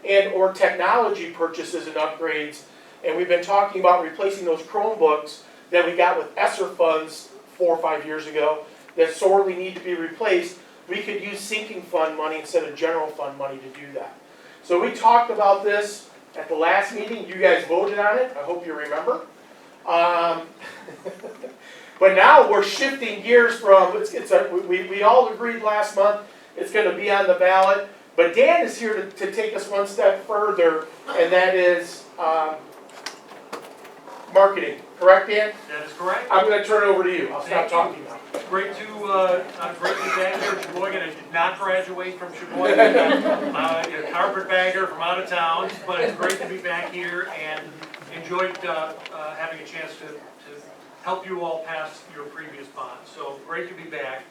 A: and or technology purchases and upgrades. And we've been talking about replacing those Chromebooks that we got with ESSER funds 4 or 5 years ago that sorely need to be replaced. We could use sinking fund money instead of general fund money to do that. So we talked about this at the last meeting. You guys voted on it. I hope you remember. But now we're shifting gears from, we all agreed last month it's going to be on the ballot. But Dan is here to take us one step further, and that is marketing. Correct, Dan?
G: That is correct.
A: I'm going to turn it over to you. I'll stop talking now.
G: Great to be back here in Sheboygan. I did not graduate from Sheboygan. A carpetbagger from out of town, but it's great to be back here and enjoyed having a chance to help you all pass your previous bond. So great to be back.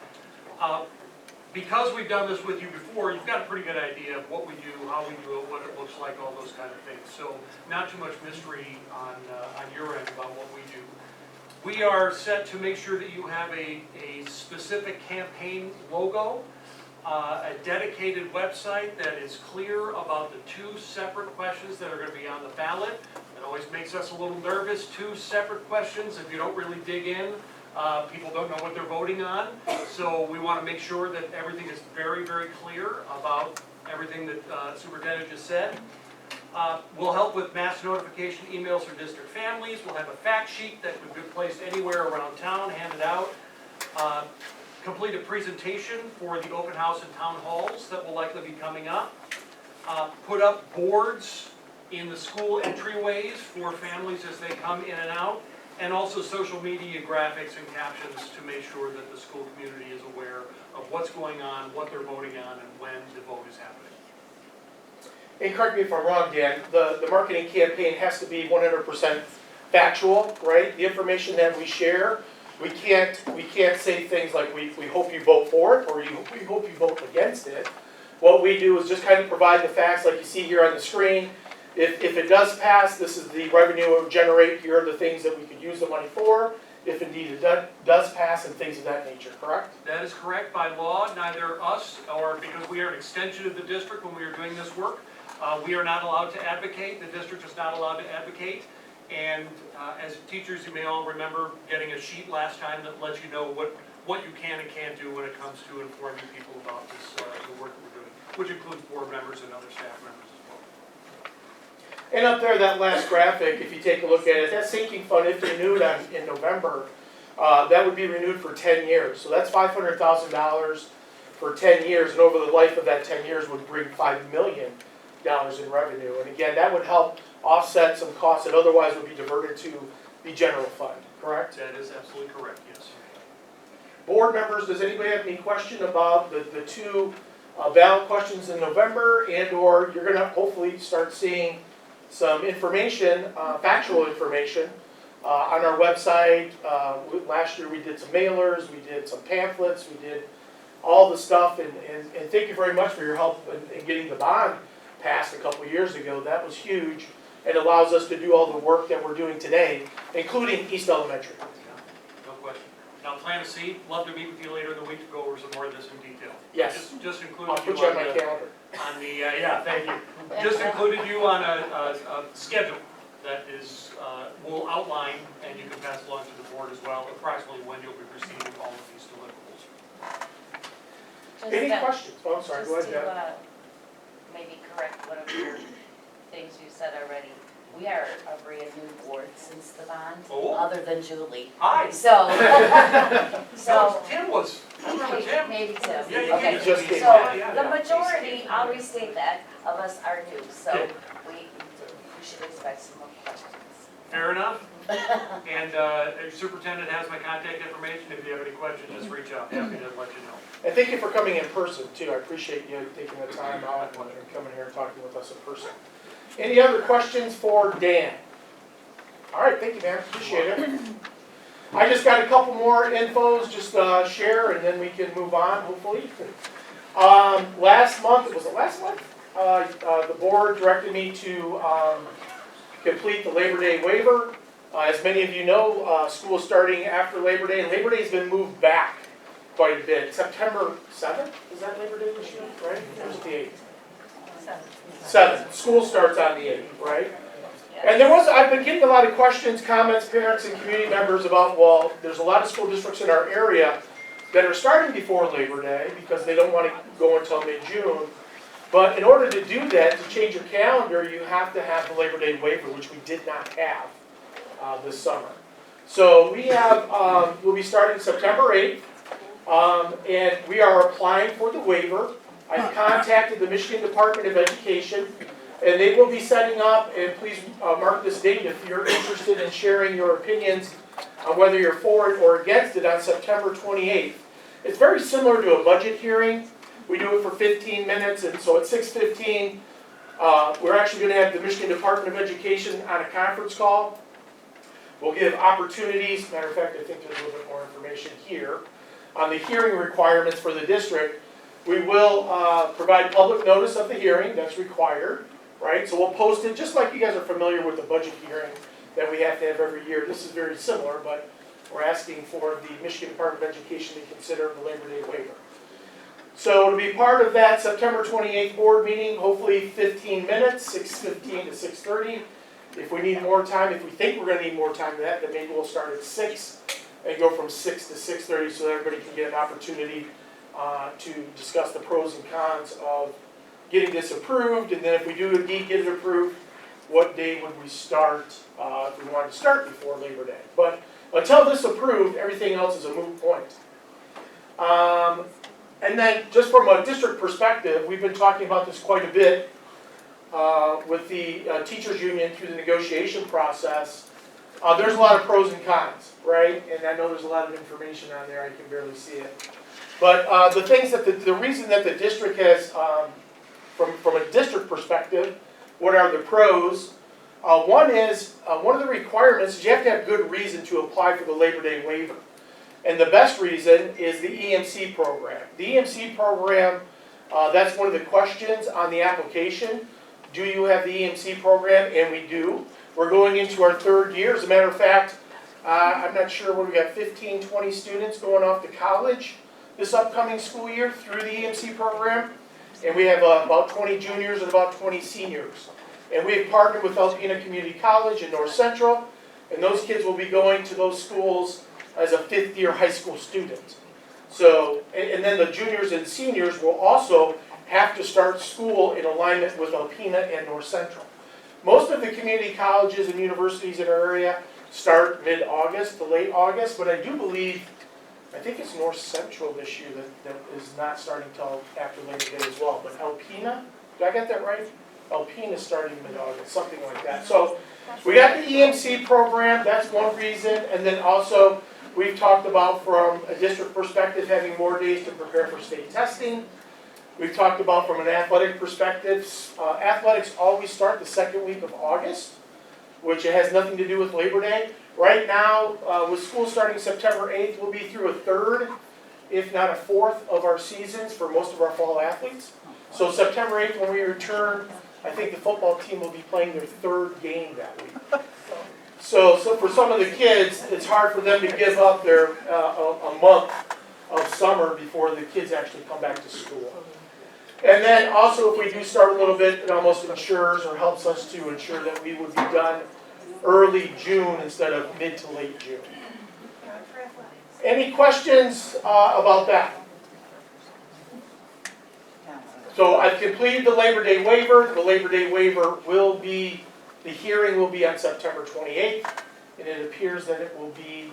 G: Because we've done this with you before, you've got a pretty good idea of what we do, how we do it, what it looks like, all those kind of things. So not too much mystery on your end about what we do. We are set to make sure that you have a specific campaign logo, a dedicated website that is clear about the 2 separate questions that are going to be on the ballot. It always makes us a little nervous, 2 separate questions. If you don't really dig in, people don't know what they're voting on. So we want to make sure that everything is very, very clear about everything that Superintendent just said.
O: We'll help with mass notification emails for district families. We'll have a fact sheet that would be placed anywhere around town, handed out. Complete a presentation for the open house and town halls that will likely be coming up. Put up boards in the school entryways for families as they come in and out, and also social media graphics and captions to make sure that the school community is aware of what's going on, what they're voting on, and when the vote is happening.
A: And correct me if I'm wrong, Dan, the marketing campaign has to be 100% factual, right? The information that we share, we can't say things like we hope you vote for it or we hope you vote against it. What we do is just kind of provide the facts like you see here on the screen. If it does pass, this is the revenue it will generate. Here are the things that we could use the money for. If indeed it does pass and things of that nature, correct?
O: That is correct by law. Neither us or because we are an extension of the district when we are doing this work, we are not allowed to advocate. The district is not allowed to advocate. And as teachers, you may all remember getting a sheet last time that lets you know what you can and can't do when it comes to informing people about this, the work that we're doing, which includes board members and other staff members as well.
A: And up there, that last graphic, if you take a look at it, that sinking fund, if renewed in November, that would be renewed for 10 years. So that's $500,000 for 10 years, and over the life of that 10 years would bring $5 million in revenue. And again, that would help offset some costs that otherwise would be diverted to the general fund, correct?
O: That is absolutely correct, yes.
A: Board members, does anybody have any question about the two ballot questions in November, and or you're gonna hopefully start seeing some information, factual information, on our website. Last year we did some mailers, we did some pamphlets, we did all the stuff, and thank you very much for your help in getting the bond passed a couple years ago. That was huge, and allows us to do all the work that we're doing today, including East Elementary.
O: No question. Now, plan to see. Love to meet with you later in the week to go over some more of this in detail.
A: Yes.
O: Just included
A: I'll
O: you
A: put you on
O: on
A: my
O: the,
A: calendar.
O: yeah, thank you. Just included you on a schedule that is, will outline, and you can pass along to the board as well, approximately when you'll be receiving all of these deliverables.
A: Any questions? Oh, I'm sorry, go ahead, Deb.
E: Just to maybe correct one of your things you said already. We are a brand new board since the bond,
O: Oh.
E: other than Julie.
O: Hi.
E: So,
O: No, Tim was. I remember Tim.
E: maybe Tim.
O: Yeah, you
E: Okay.
A: just came
E: So
A: back,
E: the majority, I'll restate that, of us are new, so
O: Okay.
E: we should expect some more questions.
O: Fair enough. And the superintendent has my contact information. If you have any questions, just reach out. Happy to let you know.
A: And thank you for coming in person too. I appreciate you taking the time out and coming here and talking with us in person. Any other questions for Dan? All right, thank you, man. Appreciate it. I just got a couple more infos, just share, and then we can move on, hopefully. Last month, was it last month? The board directed me to complete the Labor Day waiver. As many of you know, school is starting after Labor Day, and Labor Day has been moved back quite a bit. September 7th, is that Labor Day this year, right? Or is it the 8th? 7th. School starts on the 8th, right? And I've been getting a lot of questions, comments, parents and community members about, well, there's a lot of school districts in our area that are starting before Labor Day because they don't want to go until mid-June. But in order to do that, to change your calendar, you have to have the Labor Day waiver, which we did not have this summer. So we have, we'll be starting September 8th, and we are applying for the waiver. I've contacted the Michigan Department of Education, and they will be setting up, and please mark this date if you're interested in sharing your opinions on whether you're for it or against it on September 28th. It's very similar to a budget hearing. We do it for 15 minutes, and so at 6:15, we're actually going to have the Michigan Department of Education on a conference call. We'll give opportunities, matter of fact, I think there's a little bit more information here, on the hearing requirements for the district. We will provide public notice of the hearing, that's required, right? So we'll post it, just like you guys are familiar with the budget hearing that we have to have every year. This is very similar, but we're asking for the Michigan Department of Education to consider the Labor Day waiver. So it'll be part of that September 28th board meeting, hopefully 15 minutes, 6:15 to 6:30. If we need more time, if we think we're going to need more time than that, then maybe we'll start at 6 and go from 6 to 6:30 so that everybody can get an opportunity to discuss the pros and cons of getting this approved. And then if we do indeed get it approved, what day would we start, if we wanted to start before Labor Day. But until this approved, everything else is a moot point. And then, just from a district perspective, we've been talking about this quite a bit with the teachers union through the negotiation process. There's a lot of pros and cons, right? And I know there's a lot of information on there, I can barely see it. But the things that the reason that the district has, from a district perspective, what are the pros? One is, one of the requirements is you have to have good reason to apply for the Labor Day waiver. And the best reason is the EMC program. The EMC program, that's one of the questions on the application. Do you have the EMC program? And we do. We're going into our 3rd year. As a matter of fact, I'm not sure where we got 15, 20 students going off to college this upcoming school year through the EMC program. And we have about 20 juniors and about 20 seniors. And we've partnered with Alpena Community College in North Central, and those kids will be going to those schools as a 5th-year high school student. So, and then the juniors and seniors will also have to start school in alignment with Alpena and North Central. Most of the community colleges and universities in our area start mid-August to late August, but I do believe, I think it's North Central this year that is not starting till after Labor Day as well. But Alpena, did I get that right? Alpena is starting mid-August, something like that. So we got the EMC program, that's one reason. And then also, we've talked about from a district perspective having more days to prepare for state testing. We've talked about from an athletic perspective, athletics always start the 2nd week of August, which has nothing to do with Labor Day. Right now, with school starting September 8th, we'll be through a 3rd, if not a 4th of our seasons for most of our fall athletes. So September 8th, when we return, I think the football team will be playing their 3rd game that week. So for some of the kids, it's hard for them to give up their a month of summer before the kids actually come back to school. And then also, if we do start a little bit, it almost ensures or helps us to ensure that we would be done early June instead of mid to late June. Any questions about that? So I've completed the Labor Day waiver. The Labor Day waiver will be, the hearing will be on September 28th, and it appears that it will be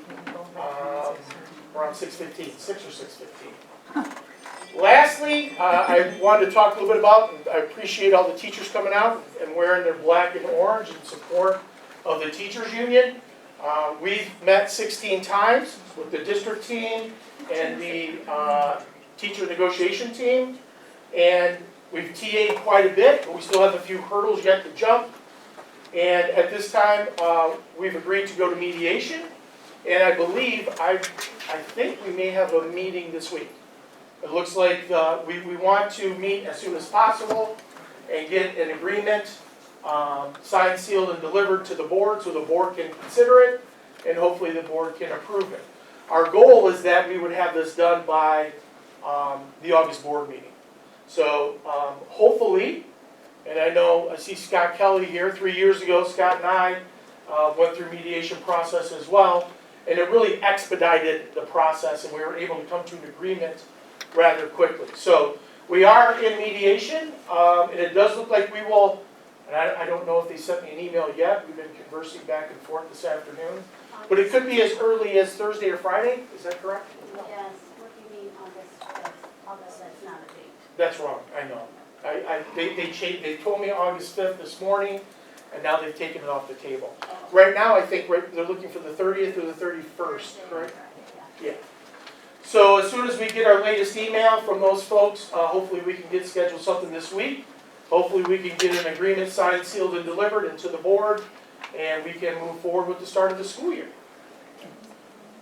A: around 6:15, 6 or 6:15. Lastly, I wanted to talk a little bit about, I appreciate all the teachers coming out and wearing their black and orange in support of the teachers union. We've met 16 times with the district team and the teacher negotiation team, and we've TA'd quite a bit, but we still have a few hurdles yet to jump. And at this time, we've agreed to go to mediation, and I believe, I think we may have a meeting this week. It looks like we want to meet as soon as possible and get an agreement signed, sealed, and delivered to the board so the board can consider it and hopefully the board can approve it. Our goal is that we would have this done by the August board meeting. So hopefully, and I see Scott Kelly here, 3 years ago Scott and I went through mediation process as well, and it really expedited the process and we were able to come to an agreement rather quickly. So we are in mediation, and it does look like we will, and I don't know if they sent me an email yet, we've been conversing back and forth this afternoon, but it could be as early as Thursday or Friday, is that correct?
J: Yes, what do you mean August 5th? August, that's not a date.
A: That's wrong, I know. They told me August 5th this morning, and now they've taken it off the table. Right now, I think they're looking for the 30th or the 31st, correct? Yeah. So as soon as we get our latest email from those folks, hopefully we can get scheduled something this week. Hopefully we can get an agreement signed, sealed, and delivered into the board, and we can move forward with the start of the school year.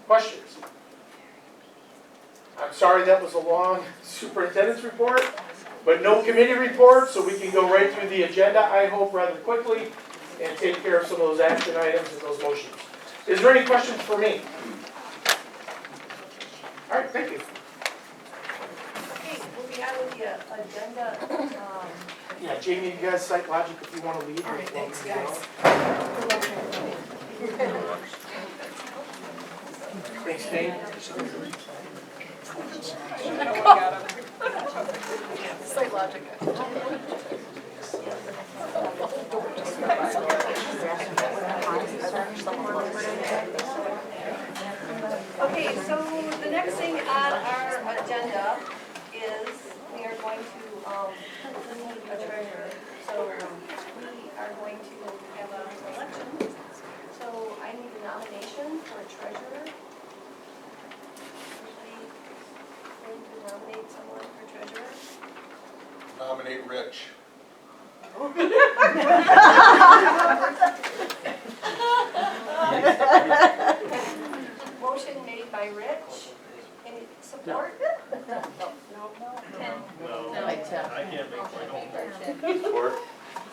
A: Questions? I'm sorry that was a long superintendent's report, but no committee report, so we can go right through the agenda, I hope, rather quickly, and take care of some of those action items and those motions. Is there any questions for me? All right, thank you.
B: Okay, moving on with the agenda.
A: Yeah, Jamie, you guys cite logic if you want to leave.
B: All right, thanks, guys.
A: Thanks, Dave.
B: Site logic. Okay, so the next thing on our agenda is we are going to, need a treasurer. So we are going to have an election. So I need a nomination for a treasurer. Anybody going to nominate someone for treasurer?
F: Nominate Rich.
B: Motion made by Rich. Any support? No. Tim.
N: No,
E: No.
N: I can't make my own motion.
M: Support.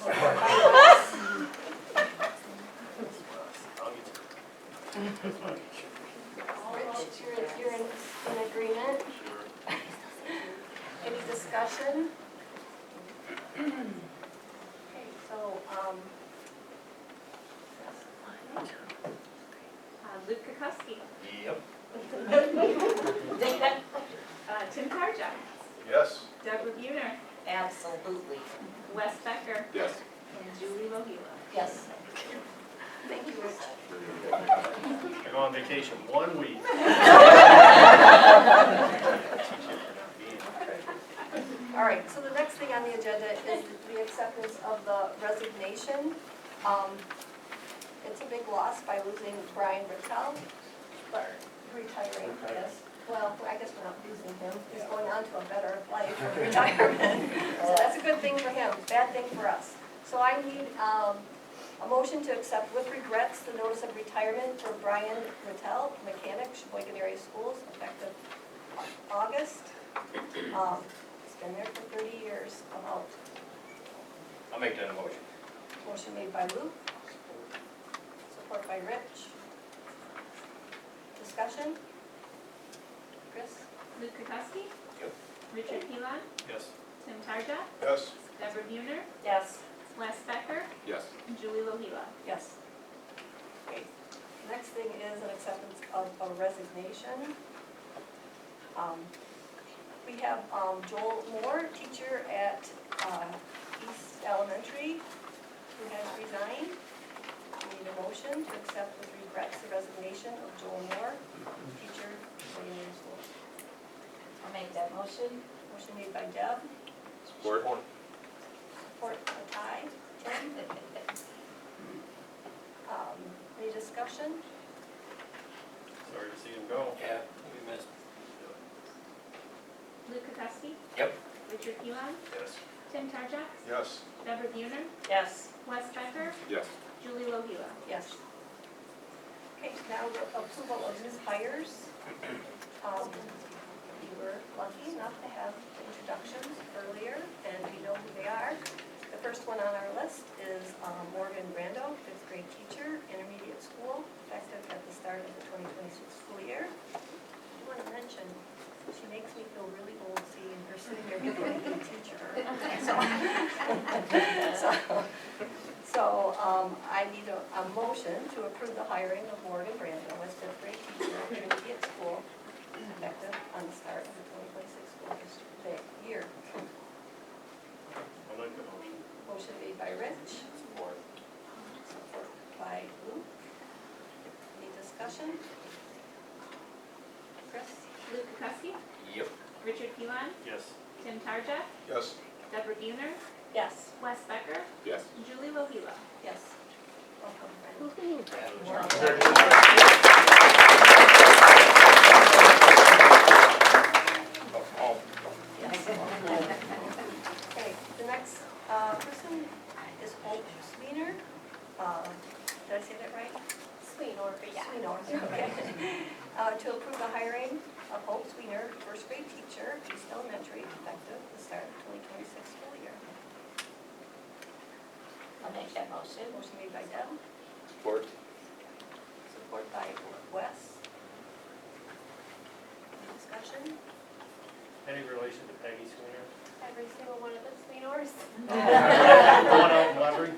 B: Support by Wes.
N: I'll get
B: Rich, you're in agreement? Any discussion? Okay, so,
C: Luke Kukuski.
N: Yep.
C: Tim Tarja.
F: Yes.
C: Deborah Buhner.
E: Absolutely.
C: Wes Becker.
M: Yes.
C: And Julie Lohila.
E: Yes.
B: thank you, Rich.
N: I go on vacation 1 week.
B: All right, so the next thing on the agenda is the acceptance of the resignation. It's a big loss by losing Brian Rittel, but retiring, yes. Well, I guess we're not losing him, he's going on to a better life in retirement. So that's a good thing for him, bad thing for us. So I need a motion to accept with regrets the notice of retirement for Brian Rittel, mechanic, Sheboygan Area Schools, effective August. He's been there for 30 years, about.
N: I'll make that a motion.
B: Motion made by Luke. Support by Rich. Discussion? Chris?
C: Luke Kukuski.
N: Yep.
C: Richard Pilon.
N: Yes.
C: Tim Tarja.
F: Yes.
C: Deborah Buhner.
E: Yes.
C: Wes Becker.
M: Yes.
C: And Julie Lohila.
B: Yes. Okay. Next thing is an acceptance of a resignation. We have Joel Moore, teacher at East Elementary, who has resigned. We need a motion to accept with regrets the resignation of Joel Moore, teacher at Sheboygan Schools.
E: I'll make that motion.
B: Motion made by Deb,
M: Support.
B: support by Ty. Tim? Any discussion?
N: Sorry to see him go. Yeah, we missed.
C: Luke Kukuski.
N: Yep.
C: Richard Pilon.
N: Yes.
C: Tim Tarja.
F: Yes.
C: Deborah Buhner.
E: Yes.
C: Wes Becker.
M: Yes.
C: Julie Lohila.
B: Yes. Okay, now the approval of new hires. We were lucky enough to have introductions earlier, and we know who they are. The first one on our list is Morgan Brando, 5th grade teacher, intermediate school, effective at the start of the 2026 school year. I want to mention, she makes me feel really old seeing her sitting there being a teacher. So I need a motion to approve the hiring of Morgan Brando as 5th grade teacher at intermediate school, effective on the start of the 2026 school year.
N: I'll make the motion.
B: Motion made by Rich. Support by Luke. Any discussion? Chris?
C: Luke Kukuski.
N: Yep.
C: Richard Pilon.
N: Yes.
C: Tim Tarja.
F: Yes.
C: Deborah Buhner.
B: Yes.
C: Wes Becker.
M: Yes.
C: And Julie Lohila.
B: Yes. Welcome, friend. Okay, the next person is Hope Sweener. Did I say that right?
H: Sweenor, yeah.
B: Sweenor, okay. To approve the hiring of Hope Sweener, 1st grade teacher, East Elementary, effective the start of 2026 school year.
E: I'll make that motion.
B: Motion made by Deb,
M: Support.
B: support by Wes. Any discussion?
N: Any relation to Peggy Sweener?
H: Every single one of the Sweenors.
N: One out in Lebanon?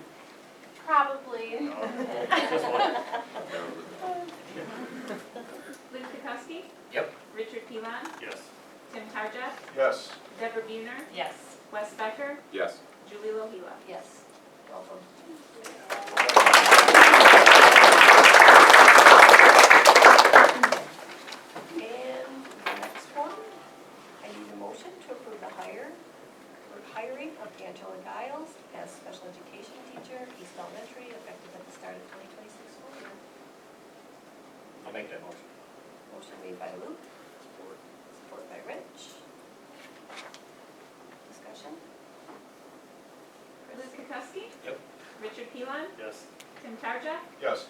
H: Probably.
N: Just one.
C: Luke Kukuski.
N: Yep.
C: Richard Pilon.
N: Yes.
C: Tim Tarja.
F: Yes.
C: Deborah Buhner.
E: Yes.
C: Wes Becker.
M: Yes.
C: Julie Lohila.
B: Yes. Welcome. And the next one, I need a motion to approve the hiring of Angela Giles as special education teacher, East Elementary, effective at the start of 2026 school year.
N: I'll make that motion.
B: Motion made by Luke. Support by Rich. Discussion?
C: Luke Kukoski?
N: Yep.
C: Richard Pilon?
N: Yes.
C: Tim Tarja?
F: Yes.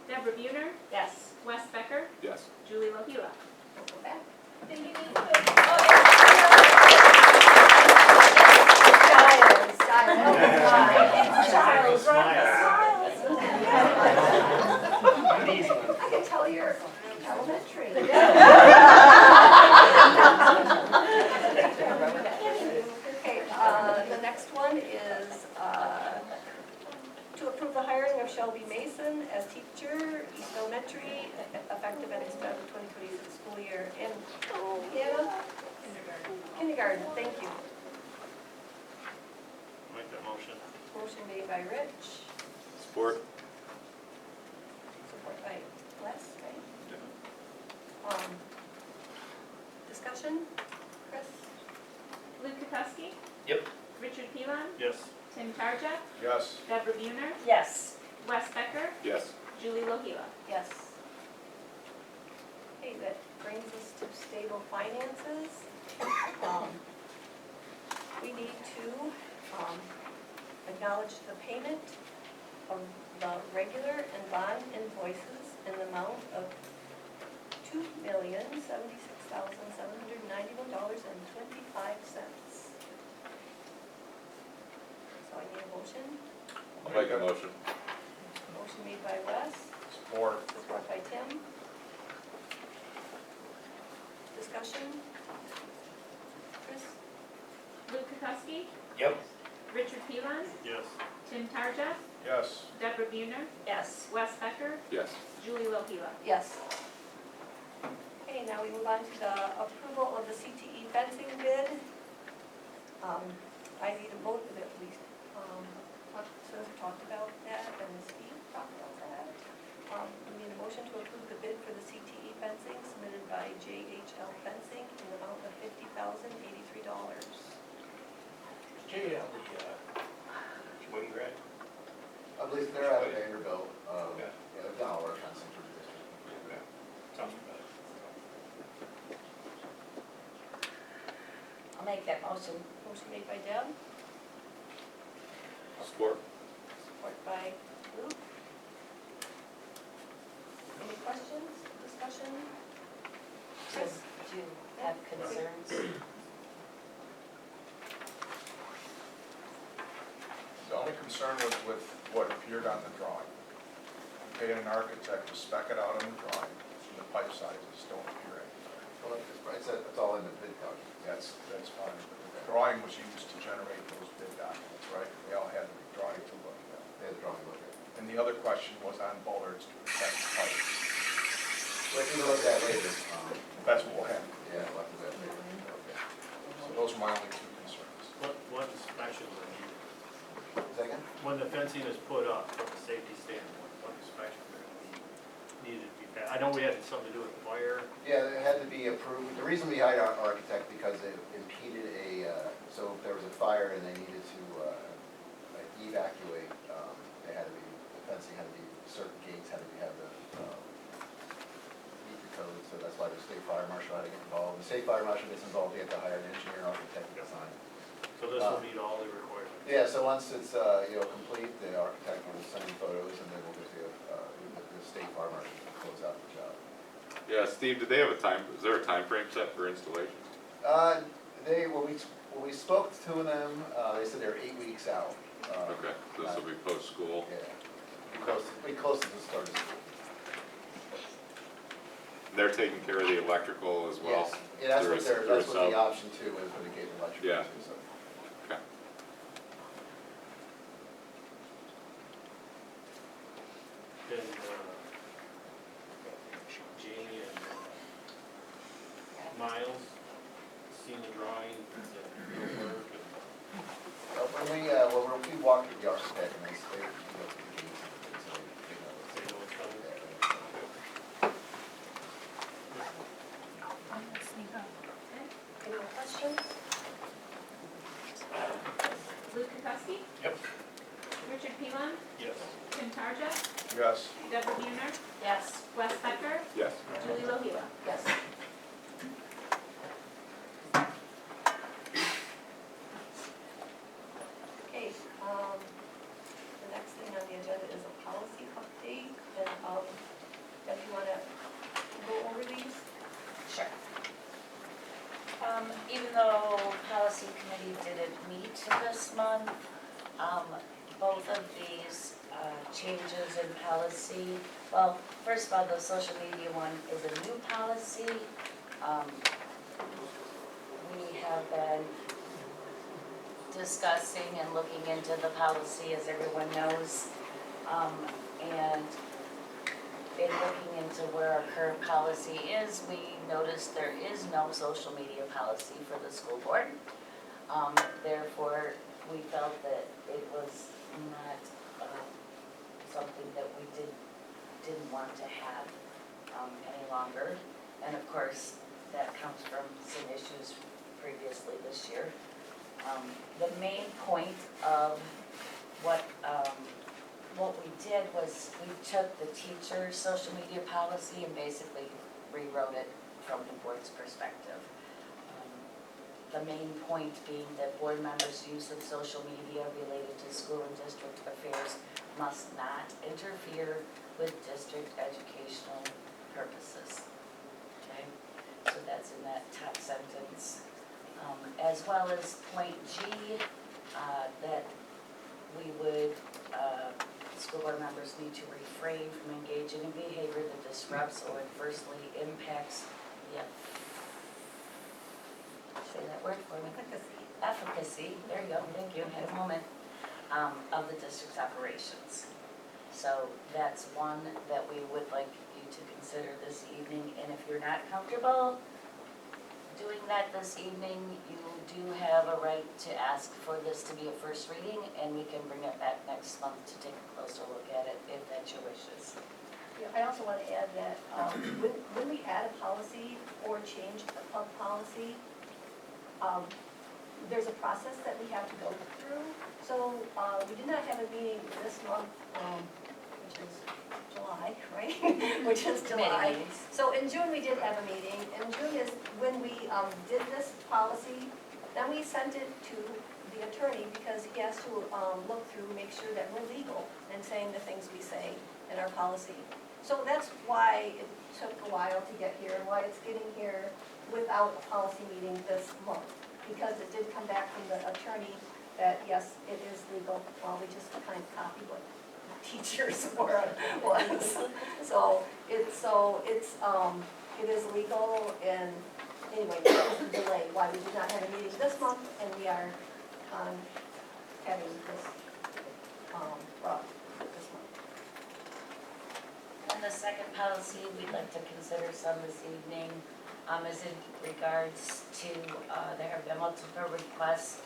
C: Deborah Buhner?
J: Yes.
C: Wes Becker?
M: Yes.
C: Julie Lohila?
B: Welcome back.
H: Thank you.
J: Giles, right?
B: I can tell you're elementary. Okay, the next one is to approve the hiring of Shelby Mason as teacher, East Elementary, effective at the start of the 2026 school year. And Hannah? Kindergarten, thank you.
N: Make that motion.
B: Motion made by Rich,
M: Support?
B: support by Wes, right? Discussion? Chris?
C: Luke Kukoski?
N: Yep.
C: Richard Pilon?
N: Yes.
C: Tim Tarja?
F: Yes.
C: Deborah Buhner?
J: Yes.
C: Wes Becker?
M: Yes.
C: Julie Lohila?
B: Yes. Okay, that brings us to stable finances. We need to acknowledge the payment of the regular and bond invoices in the amount of $2,076,791.25. So I need a motion.
M: I'll make a motion.
B: Motion made by Wes,
F: Support.
B: support by Tim. Discussion? Chris?
C: Luke Kukoski?
N: Yep.
C: Richard Pilon?
N: Yes.
C: Tim Tarja?
F: Yes.
C: Deborah Buhner?
J: Yes.
C: Wes Becker?
M: Yes.
C: Julie Lohila?
B: Yes. Okay, now we move on to the approval of the CTE fencing bid. I need a vote that we, talked about that, and Steve talked about that. We need a motion to approve the bid for the CTE fencing submitted by JHL Fencing in the amount of $50,083.
N: JL, swing grad.
L: I believe they're out of Vanderbilt.
N: Okay.
L: Yeah, they've done all our fencing for the district.
N: Yeah. Sounds better.
J: I'll make that motion.
B: Motion made by Deb,
M: Support?
B: support by Luke. Any questions, discussion? Chris?
J: Do you have concerns?
F: The only concern was with what appeared on the drawing. We paid an architect to spec it out on the drawing, and the pipe sizes don't appear anywhere.
L: Well, it's all in the bid document.
F: That's fine, but the drawing was used to generate those bid documents, right? They all had the drawing to look at.
L: They had the drawing look at.
F: And the other question was on bollards to protect the pipes.
L: Let me look at that later.
F: That's what will happen.
L: Yeah, we'll have to do that later.
F: Okay. So those are my only two concerns.
N: What inspections are needed?
L: Second?
N: When the fencing is put up from a safety standpoint, what inspections are needed to be passed? I know we had something to do with fire.
L: Yeah, it had to be approved. The reason we hired our architect, because it impeded so if there was a fire and they needed to evacuate, they had to be, the fencing had to be, certain gates had to have the, meet the code, so that's why the state fire marshal had to get involved. The state fire marshal gets involved, they have to hire an engineer, architect to design.
N: So this will meet all the requirements.
L: Yeah, so once it's, complete, the architect will send you photos, and then we'll get the state fire marshal to close out the job.
M: Yeah, Steve, did they have a time, is there a time frame set for installation?
L: When we spoke to them, they said they're 8 weeks out.
M: Okay, so this will be post-school.
L: Yeah, we close to the start of school.
M: They're taking care of the electrical as well?
L: Yes, yeah, that's
M: Through
L: what
M: a-
L: they're,
M: through a
L: that's what the
M: sub?
L: option two is, for the gate electrical.
M: Yeah.
L: too, so.
M: Okay.
N: Then, Jamie and Miles, seen the drawing, the work, and
L: when we walk through the architect, and they say, you know, the gates and things, so they know what's
N: They know what's coming.
B: Any more questions?
C: Luke Kukowski?
F: Yep.
C: Richard Pilon?
N: Yes.
C: Tim Tarja?
F: Yes.
C: Deborah Buhner?
J: Yes.
C: Wes Becker?
M: Yes.
C: Julie Lohiwa?
J: Yes.
B: Okay, the next thing on the agenda is a policy update, and, if you wanna go over these?
E: Sure. Even though policy committee didn't meet this month, both of these changes in policy, well, first of all, the social media one is a new policy. We have been discussing and looking into the policy, as everyone knows, and in looking into where our current policy is, we noticed there is no social media policy for the school board. Therefore, we felt that it was not something that we didn't want to have any longer. And of course, that comes from some issues previously this year. The main point of what we did was we took the teacher's social media policy and basically rewrote it from the board's perspective. The main point being that board members' use of social media related to school and district affairs must not interfere with district educational purposes. Okay, so that's in that top sentence. As well as point G, that we would, school board members need to refrain from engaging in behavior that disrupts or adversely impacts the, say that word for me. Efficacy, there you go, thank you, had a moment, of the district's operations. So that's one that we would like you to consider this evening, and if you're not comfortable doing that this evening, you do have a right to ask for this to be a first reading, and we can bring it back next month to take a closer look at it, if that's your wishes.
B: Yeah, I also want to add that when we add a policy or change a policy, there's a process that we have to go through. So we did not have a meeting this month, which is July, right? Which is July.
E: Committee meetings.
B: So in June, we did have a meeting, and June is when we did this policy. Then we sent it to the attorney because he has to look through, make sure that we're legal and saying the things we say in our policy. So that's why it took a while to get here, and why it's getting here without a policy meeting this month. Because it did come back from the attorney that, yes, it is legal. Well, we just kind of copied what teachers were, was. So it is legal, and anyway, that was the delay, why we did not have a meeting this month, and we are having this, this month.
E: And the second policy we'd like to consider some this evening is in regards to, there have been multiple requests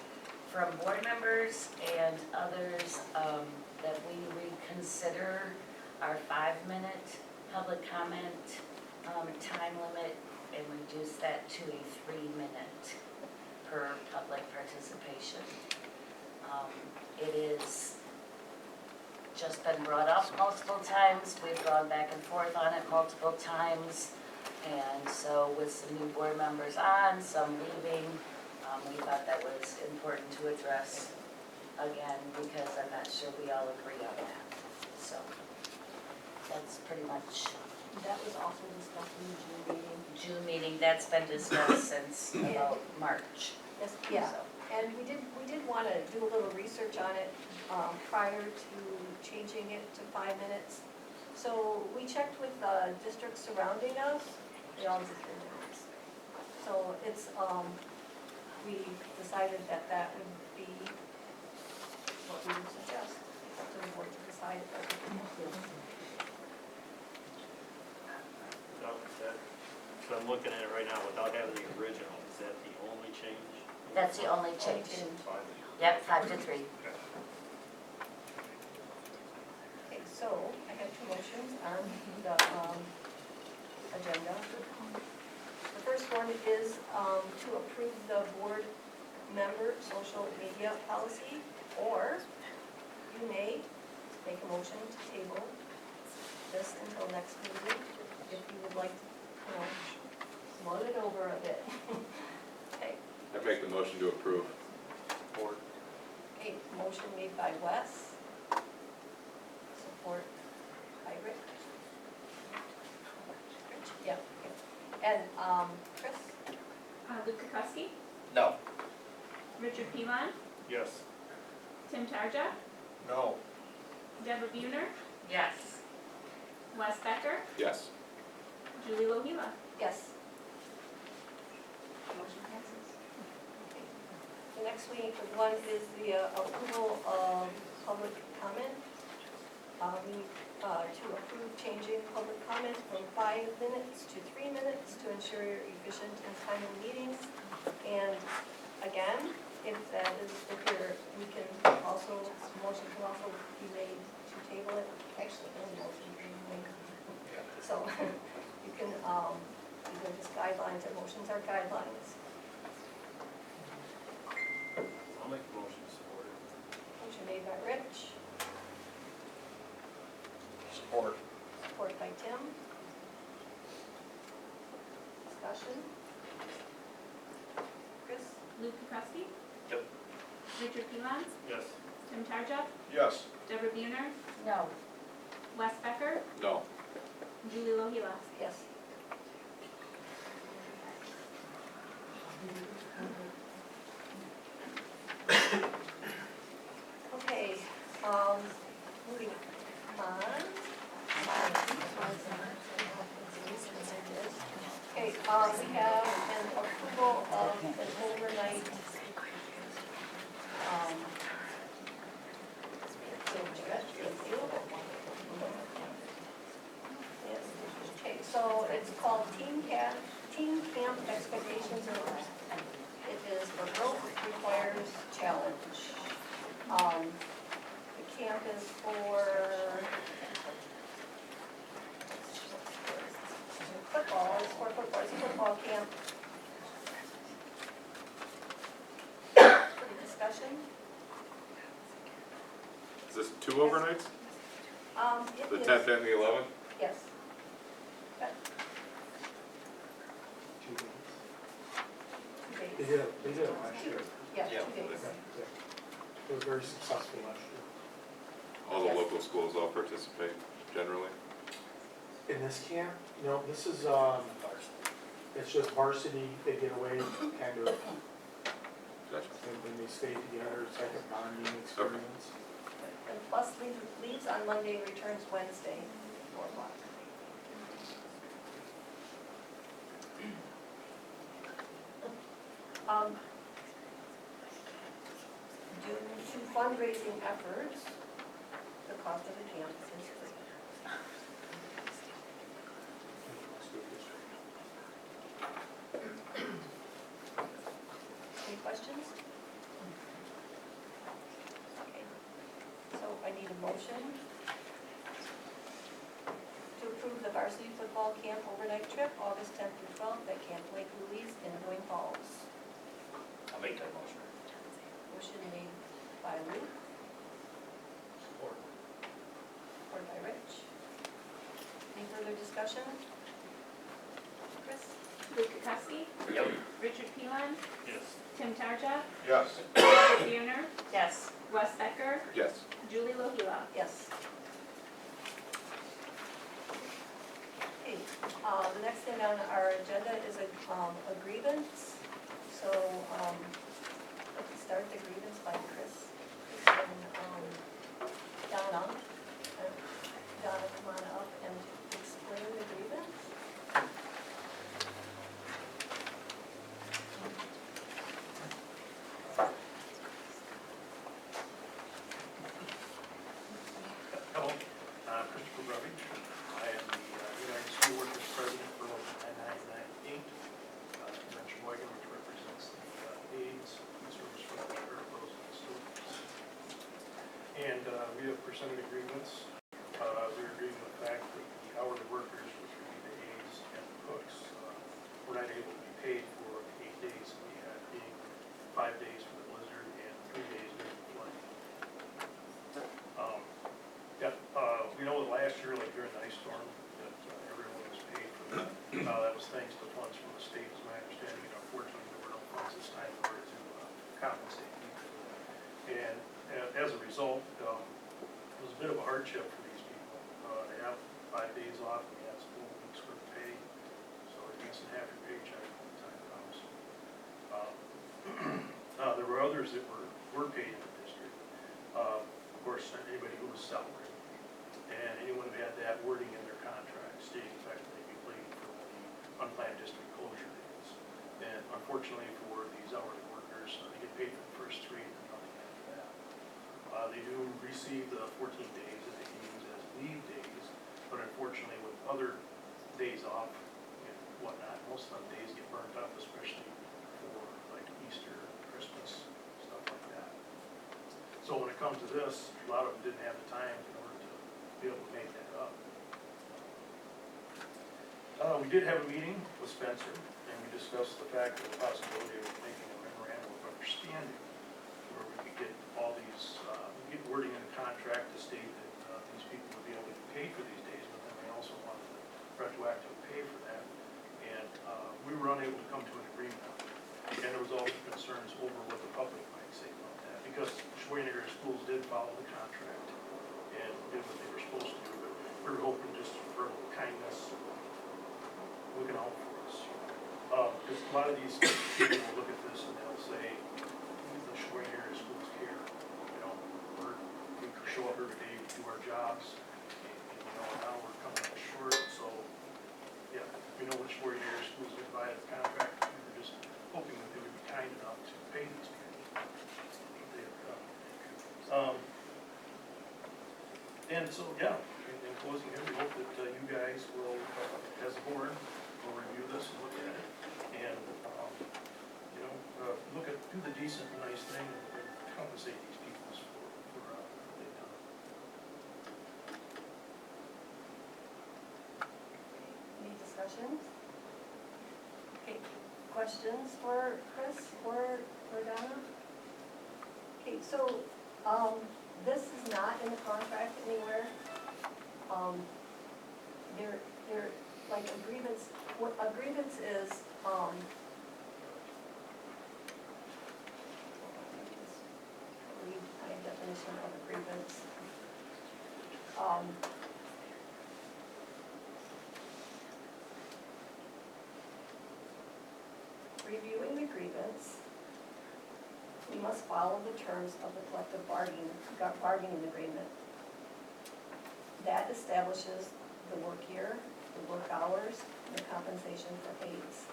E: from board members and others that we reconsider our 5-minute public comment time limit and reduce that to a 3-minute per public participation. It is just been brought up multiple times. We've gone back and forth on it multiple times. And so with some new board members on, some leaving, we thought that was important to address again, because I'm not sure we all agree on that. So that's pretty much.
B: That was also discussed in the June meeting.
E: June meeting, that's been discussed since about March.
B: Yes, yeah,
E: So,
B: and we did want to do a little research on it prior to changing it to 5 minutes. So we checked with districts surrounding us, they all did 3 minutes. So it's, we decided that that would be what we would suggest, it's up to the board to decide if that's what we want.
N: So I'm looking at it right now, without having the original, is that the only change in
E: That's the only change.
B: change.
E: Yep, 5-3.
B: Okay, so I have two motions on the agenda. The first one is to approve the board member social media policy, or you may make a motion to table this until next meeting if you would like to, mull it over a bit. Okay,
M: I make the motion to approve.
O: Support.
B: okay, motion made by Wes. Support by Rick. Yeah, okay. And, Chris?
C: Luke Kukowski,
N: No.
C: Richard Pilon,
N: Yes.
C: Tim Tarja,
F: No.
C: Deborah Buhner,
E: Yes.
C: Wes Becker,
M: Yes.
C: Julie Lohila.
B: Yes. Motion passes. Okay. The next one is the approval of public comment. To approve changing public comment from 5 minutes to 3 minutes to ensure efficient and timely meetings. And again, if that is, we can also, motion can also be made to table it. Actually, any motion can be made. So you can, either just guidelines or motions are guidelines.
N: I'll make the motion to support it.
B: Motion made by Rich,
F: Support.
B: support by Tim. Discussion. Chris?
C: Luke Kukowski.
N: Yep.
C: Richard Pilon,
N: Yes.
C: Tim Tarja,
F: Yes.
C: Deborah Buhner,
E: No.
C: Wes Becker,
M: No.
C: Julie Lohila.
B: Yes. Okay, moving on. Okay, we have an approval of an overnight, yes, okay, so it's called Team Camp Expectations and Rules. It is a Growth Requires Challenge. The camp is for football, it's a football camp. Any discussion?
M: Is this 2 overnights?
B: It
M: The
B: is-
M: 10th and the 11th?
B: Yes. Okay.
A: 2 days.
B: 2 days.
A: They did it last year.
B: Yeah,
N: Yeah.
B: 2 days.
A: Yeah. It was very successful last year.
M: All the
B: Yes.
M: local schools all participate generally?
A: In this camp, no, this is, it's just varsity, they get away, kind of,
M: Gotcha.
A: and they stay together, it's like a bonding experience.
B: And plus leaves on Monday, returns Wednesday, 4 o'clock. Due to fundraising efforts, the cost of the camp is free. Any questions? Okay, so I need a motion to approve the varsity football camp overnight trip, August 10th through 12th at Camp Lake Louise in Boyne Falls.
N: I'll make that motion.
B: Motion made by Luke,
N: Support.
B: supported by Rich. Any further discussion? Chris?
C: Luke Kukowski,
N: Yep.
C: Richard Pilon,
N: Yes.
C: Tim Tarja,
F: Yes.
C: Deborah Buhner,
E: Yes.
C: Wes Becker,
M: Yes.
C: Julie Lohila.
B: Yes. Okay, the next thing on our agenda is a grievance. So, let's start the grievance by Chris. And, Donna. Donna, come on up and explain the grievance.
O: Hello, Christopher Ruby. I am the United Steelworkers President for Local 9998 in Sheboygan, which represents the aides
A: be a percentage agreements. We're agreeing with the fact that the hourly workers, which would be the aides and the cooks, were not able to be paid for 8 days we had, being 5 days for the blizzard and 3 days during the flood. We know that last year, like during the ice storm, that everyone was paid for that. That was thanks to funds from the state, is my understanding, and unfortunately, there were no funds this time in order to compensate people for that. And as a result, it was a bit of a hardship for these people. They have 5 days off, and they have full week's worth of pay, so they're missing half your paycheck when the time comes. There were others that were paid in the district. Of course, anybody who was salaried, and anyone who had that wording in their contract stating the fact that they'd be paid for the unplanned district closure days. And unfortunately for these hourly workers, they get paid for the first 3 and then nothing after that. They do receive the 14 days that they can use as leave days, but unfortunately with other days off and whatnot, most of them days get burnt up, especially for like Easter, Christmas, stuff like that. So when it comes to this, a lot of them didn't have the time in order to be able to make that up. We did have a meeting with Spencer, and we discussed the fact of the possibility of making a memorandum of understanding where we could get all these, get wording in the contract to state that these people would be able to get paid for these days, but then we also wanted to retroactive pay for that. And we were unable to come to an agreement on it. And there was also concerns over what the public might say about that, because Sheboygan area schools did follow the contract and did what they were supposed to do, but we were hoping just for kindness, looking out for us. Because a lot of these people will look at this and they'll say, the Sheboygan area schools care, you know, we show up every day, we do our jobs, and you know, now we're coming up short, so, yeah, we know what Sheboygan area schools did by the contract, we were just hoping that they would be kind enough to pay these people. They have come. And so, yeah, in closing here, we hope that you guys will, as a board, will review this and look at it, and, you know, do the decent and nice thing and compensate these people for what they've done.
B: Any discussions? Okay, questions for Chris or Donna? Okay, so, this is not in the contract anywhere. They're like agreements, what agreements is, read my definition of agreements. Reviewing agreements, we must follow the terms of the collective bargaining agreement. That establishes the work year, the work hours, and the compensation for aides.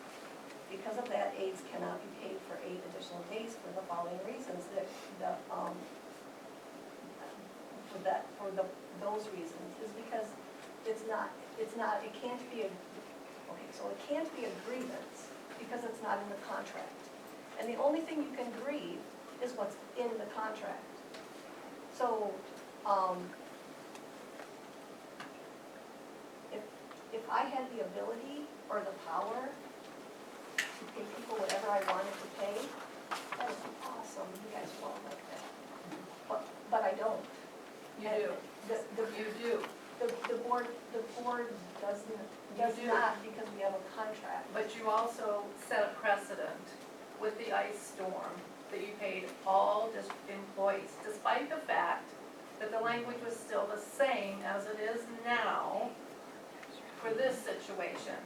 B: Because of that, aides cannot be paid for 8 additional days for the following reasons. Those reasons is because it can't be a grievance because it's not in the contract. And the only thing you can grieve is what's in the contract. So, if I had the ability or the power to pay people whatever I wanted to pay, that would be awesome. You guys will all like that. But I don't.
E: You
B: And
E: do. You do.
B: The board does not because we have a contract.
E: But you also set a precedent with the ice storm that you paid all district employees, despite the fact that the language was still the same as it is now for this situation.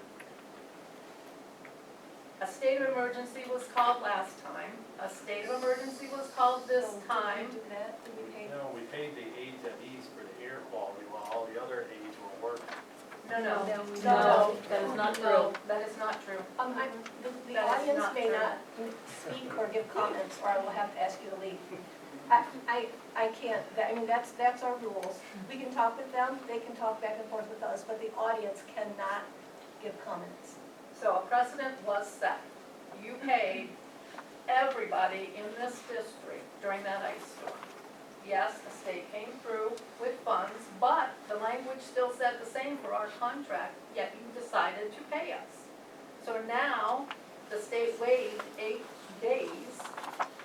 E: A state of emergency was called last time. A state of emergency was called this time.
B: Did we do that? Did we pay?
N: No, we paid the aides at ease for the air quality while all the other aides were working.
E: No,
J: that is not
E: no, that is not true.
B: The
E: That is
B: audience
E: not
B: may
E: true.
B: not speak or give comments, or I will have to ask you to leave. I can't, I mean, that's our rules. We can talk with them, they can talk back and forth with us, but the audience cannot give comments.
E: So a precedent was set. You paid everybody in this district during that ice storm. yes, the state came through with funds, but the language still said the same for our contract, yet you decided to pay us. So now, the state waived 8 days.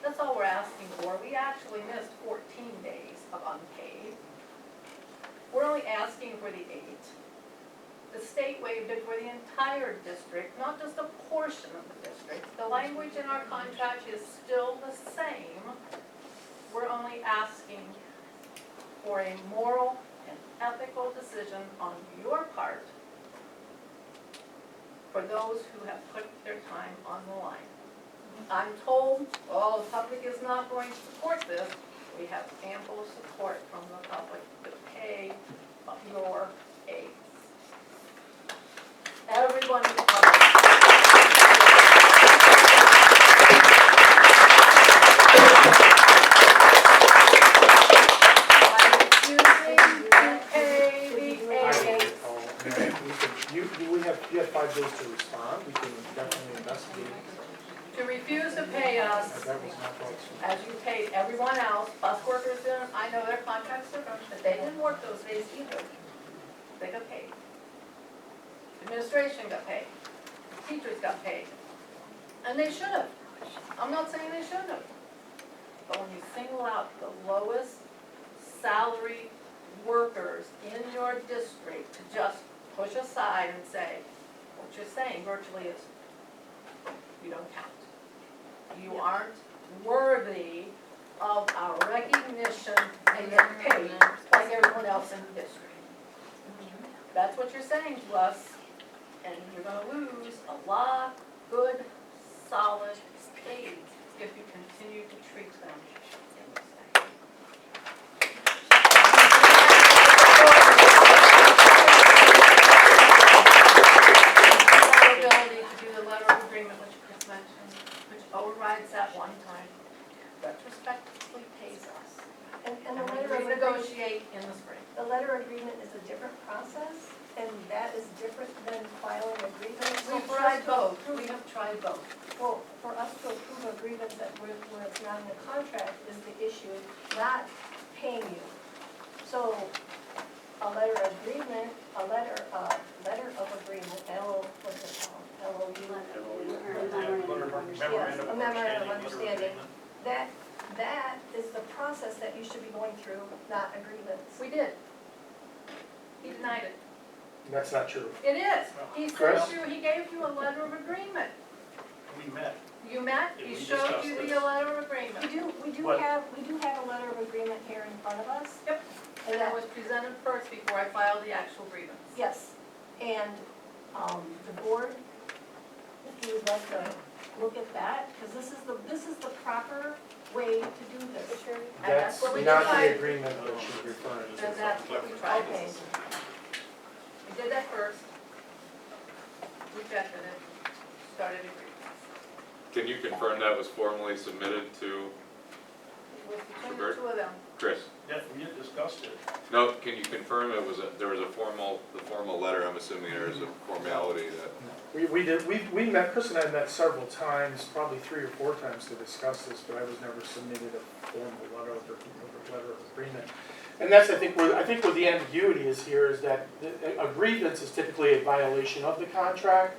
E: That's all we're asking for. We actually missed 14 days of unpaid. We're only asking for the 8. The state waived it for the entire district, not just a portion of the district. The language in our contract is still the same. We're only asking for a moral and ethical decision on your part for those who have put their time on the line. I'm told, oh, the public is not going to support this. We have ample support from the public to pay your aides. Everyone in the public. I'm refusing to pay the aides.
A: You have 5 days to respond, we can definitely investigate.
E: To refuse to pay us,
A: That was not what.
E: as you paid everyone else, bus workers didn't, I know their contract's different, but they didn't work those days either. They got paid. Administration got paid. Teachers got paid. And they should have. I'm not saying they shouldn't have. But when you single out the lowest salary workers in your district to just push aside and say, what you're saying virtually is, you don't count. You aren't worthy of our recognition and get paid like everyone else in the district. That's what you're saying to us, and you're gonna lose a lot of good, solid aides if you continue to treat them in this way. Our ability to do the letter of agreement, which Chris mentioned, which overrides that one time, retrospectively pays us.
B: And
E: And
B: the
E: we
B: letter of agreement,
E: renegotiate in the spring.
B: the letter agreement is a different process, and that is different than filing a grievance.
E: We've tried both, we have tried both.
B: Well, for us to approve a grievance that where it's not in the contract is the issue, not paying you. So, a letter of agreement, a letter of agreement, what's it called? Yes, a memorandum of understanding. That is the process that you should be going through, not a grievance.
E: We did. He denied it.
A: That's not true.
E: It is. He
A: Chris?
E: sent you, he gave you a letter of agreement.
N: We met.
E: You met,
N: Yeah,
E: he
N: we
E: showed
N: discussed
E: you
N: this.
E: the letter of agreement.
B: We do
N: What?
B: have a letter of agreement here in front of us.
E: Yep. And that was presented first before I filed the actual grievance.
B: Yes, and, the board, if you would like to look at that, because this is the proper way to do this.
E: And
A: That's
E: what we
A: not
E: tried.
A: the agreement that she's referring to.
E: And that's what we tried.
B: Okay.
E: We did that first. Rejected it, started a grievance.
M: Can you confirm that was formally submitted to
E: It was between
M: Bird?
E: the two of them.
M: Chris?
N: Yeah, we had discussed it.
M: No, can you confirm there was a formal letter, I'm assuming there is a formality that,
A: We met, Chris and I met several times, probably 3 or 4 times to discuss this, but I was never submitted a formal letter of agreement. And that's, I think where the ambiguity is here is that a grievance is typically a violation of the contract.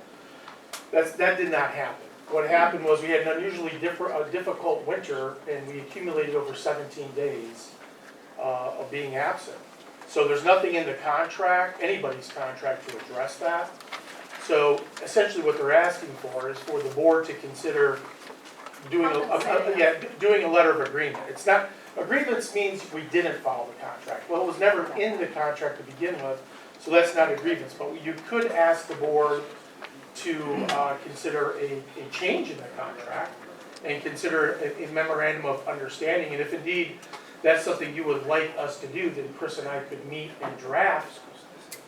A: That did not happen. What happened was we had an unusually difficult winter, and we accumulated over 17 days of being absent. So there's nothing in the contract, anybody's contract, to address that. So essentially what they're asking for is for the board to consider doing doing a letter of agreement. It's not, a grievance means we didn't follow the contract. Well, it was never in the contract to begin with, so that's not a grievance. But you could ask the board to consider a change in the contract and consider a memorandum of understanding. And if indeed that's something you would like us to do, then Chris and I could meet and draft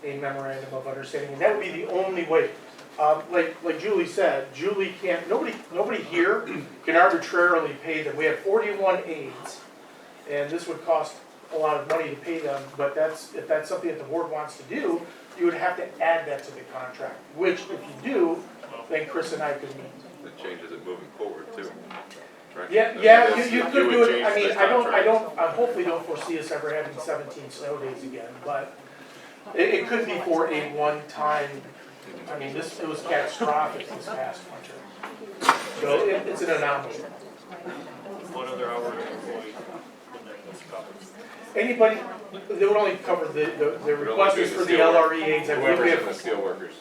A: a memorandum of understanding. And that would be the only way. Like Julie said, Julie can't, nobody here can arbitrarily pay them. We have 41 aides, and this would cost a lot of money to pay them, but if that's something that the board wants to do, you would have to add that to the contract, which if you do, then Chris and I could meet.
M: that changes it moving forward too. correct?
A: Yeah,
M: That's-
A: you could
M: would
A: do it,
M: change
A: I mean,
M: the
A: I
M: contract.
A: hopefully don't foresee us ever having 17 snow days again, but it could be for a one-time, I mean, it was catastrophic this past winter. So it's an anomaly.
N: What other hourly employee would that cover?
A: Anybody, they would only cover the
M: Would only
A: request
M: be
A: is
M: the
A: for the
M: steel work-
A: LRE aides, I believe we
M: Whoever's in the
A: have,
M: steel workers.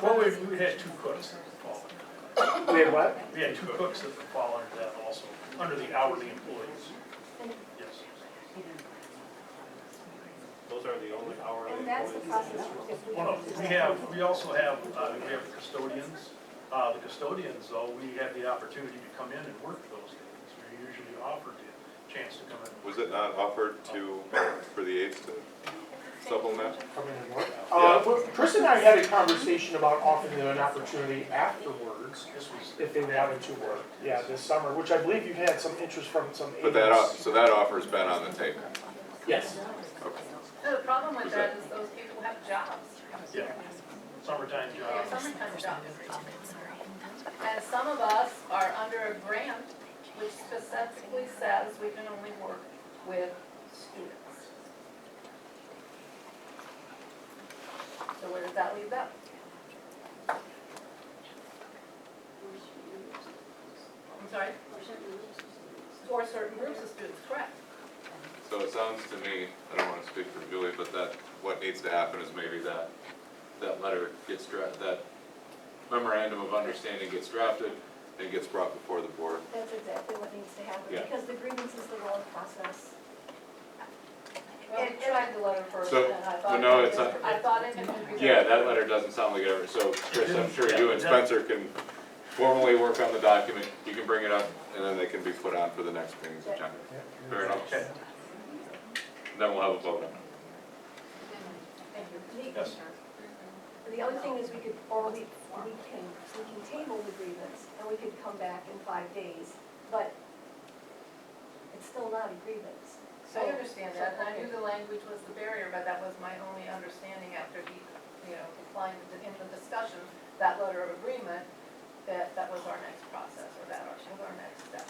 P: Well, we had 2 cooks that fall.
A: we have what?
P: We had 2 cooks that would fall under that also, under the hourly employees. Yes.
N: Those are the only hourly
B: And that's the
N: employees.
B: process if we.
P: Well, no, we also have, we have the custodians. The custodians, though, we have the opportunity to come in and work those days. We're usually offered the chance to come in.
M: Was it not offered for the aides to supplement?
A: Come in and work. Well, Chris and I had a conversation about offering them an opportunity afterwards,
P: This was,
A: if they wanted to work, this summer, which I believe you've had some interest from some
M: But
A: aides.
M: so that offer's been on the table.
A: Yes.
M: Okay.
I: No, the problem with that is those people have jobs.
P: yeah, summertime
I: They have
P: jobs.
I: summertime jobs. And some of us are under a grant which specifically says we can only work with students. So where does that leave them? I'm sorry? For certain groups of students, correct.
M: So it sounds to me, I don't want to speak for Julie, but that what needs to happen is maybe that letter gets that memorandum of understanding gets drafted and gets brought before the board.
B: That's exactly what needs to happen,
M: Yeah.
B: because the grievance is the long process.
I: Well, we tried the letter first,
M: So,
I: and I
M: well, no, it's
I: thought, I thought it had been presented.
M: Yeah, that letter doesn't sound like it ever, so Chris, I'm sure you and Spencer can formally work on the document, you can bring it up, and then they can be put on for the next meeting's agenda. Fair enough?
P: Okay.
M: Then we'll have a vote on it.
B: Thank you.
P: Yes.
B: The other thing is we can table the grievance, and we could come back in 5 days, but it's still not a grievance.
I: I understand that, and I knew the language was the barrier, but that was my only understanding after he, declined in the discussion, that letter of agreement, that was our next process, or that was our next step.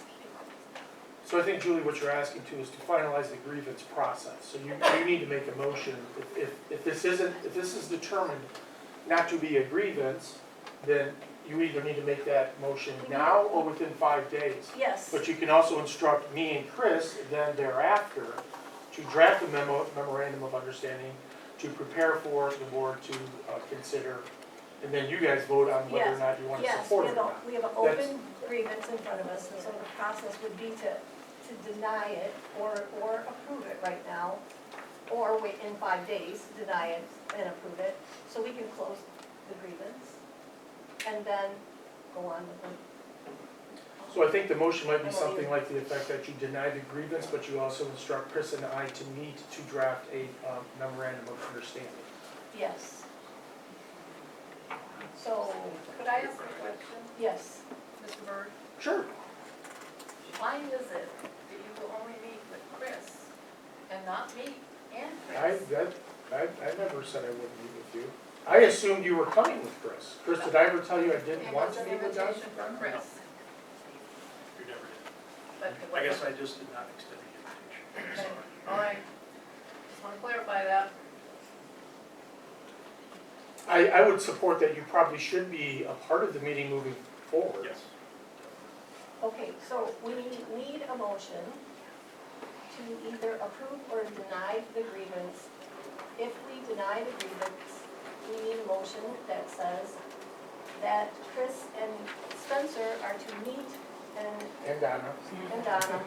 A: So I think, Julie, what you're asking to is to finalize the grievance process. So you need to make a motion. If this is determined not to be a grievance, then you either need to make that motion now or within 5 days.
B: Yes.
A: But you can also instruct me and Chris then thereafter to draft a memorandum of understanding to prepare for the board to consider, and then you guys vote on whether or not you want to support it or not.
B: Yes, we have an open grievance in front of us, and so the process would be to deny it or approve it right now, or wait in 5 days, deny it and approve it, so we can close the grievance, and then go on with them.
A: So I think the motion might be something like the effect that you deny the grievance, but you also instruct Chris and I to meet to draft a memorandum of understanding.
B: Yes. So,
I: Could I ask a question,
B: yes,
I: Mr. Byrd?
A: Sure.
I: Why is it that you will only meet with Chris and not me and
A: I
I: Chris?
A: never said I wouldn't meet with you. I assumed you were coming with Chris. Chris, did I ever tell you I didn't
I: It
A: want
I: was
A: to
I: an
A: meet with John?
I: invitation from Chris,
P: You never did.
I: but it
P: I guess
I: wasn't.
P: I just did not extend the invitation.
I: Okay,
P: Sorry.
I: all right. Just want to clarify that.
A: I would support that you probably should be a part of the meeting moving forward.
P: Yes.
B: okay, so we need a motion to either approve or deny the grievance. If we deny the grievance, we need a motion that says that Chris and Spencer are to meet
A: And Donna.
B: and Donna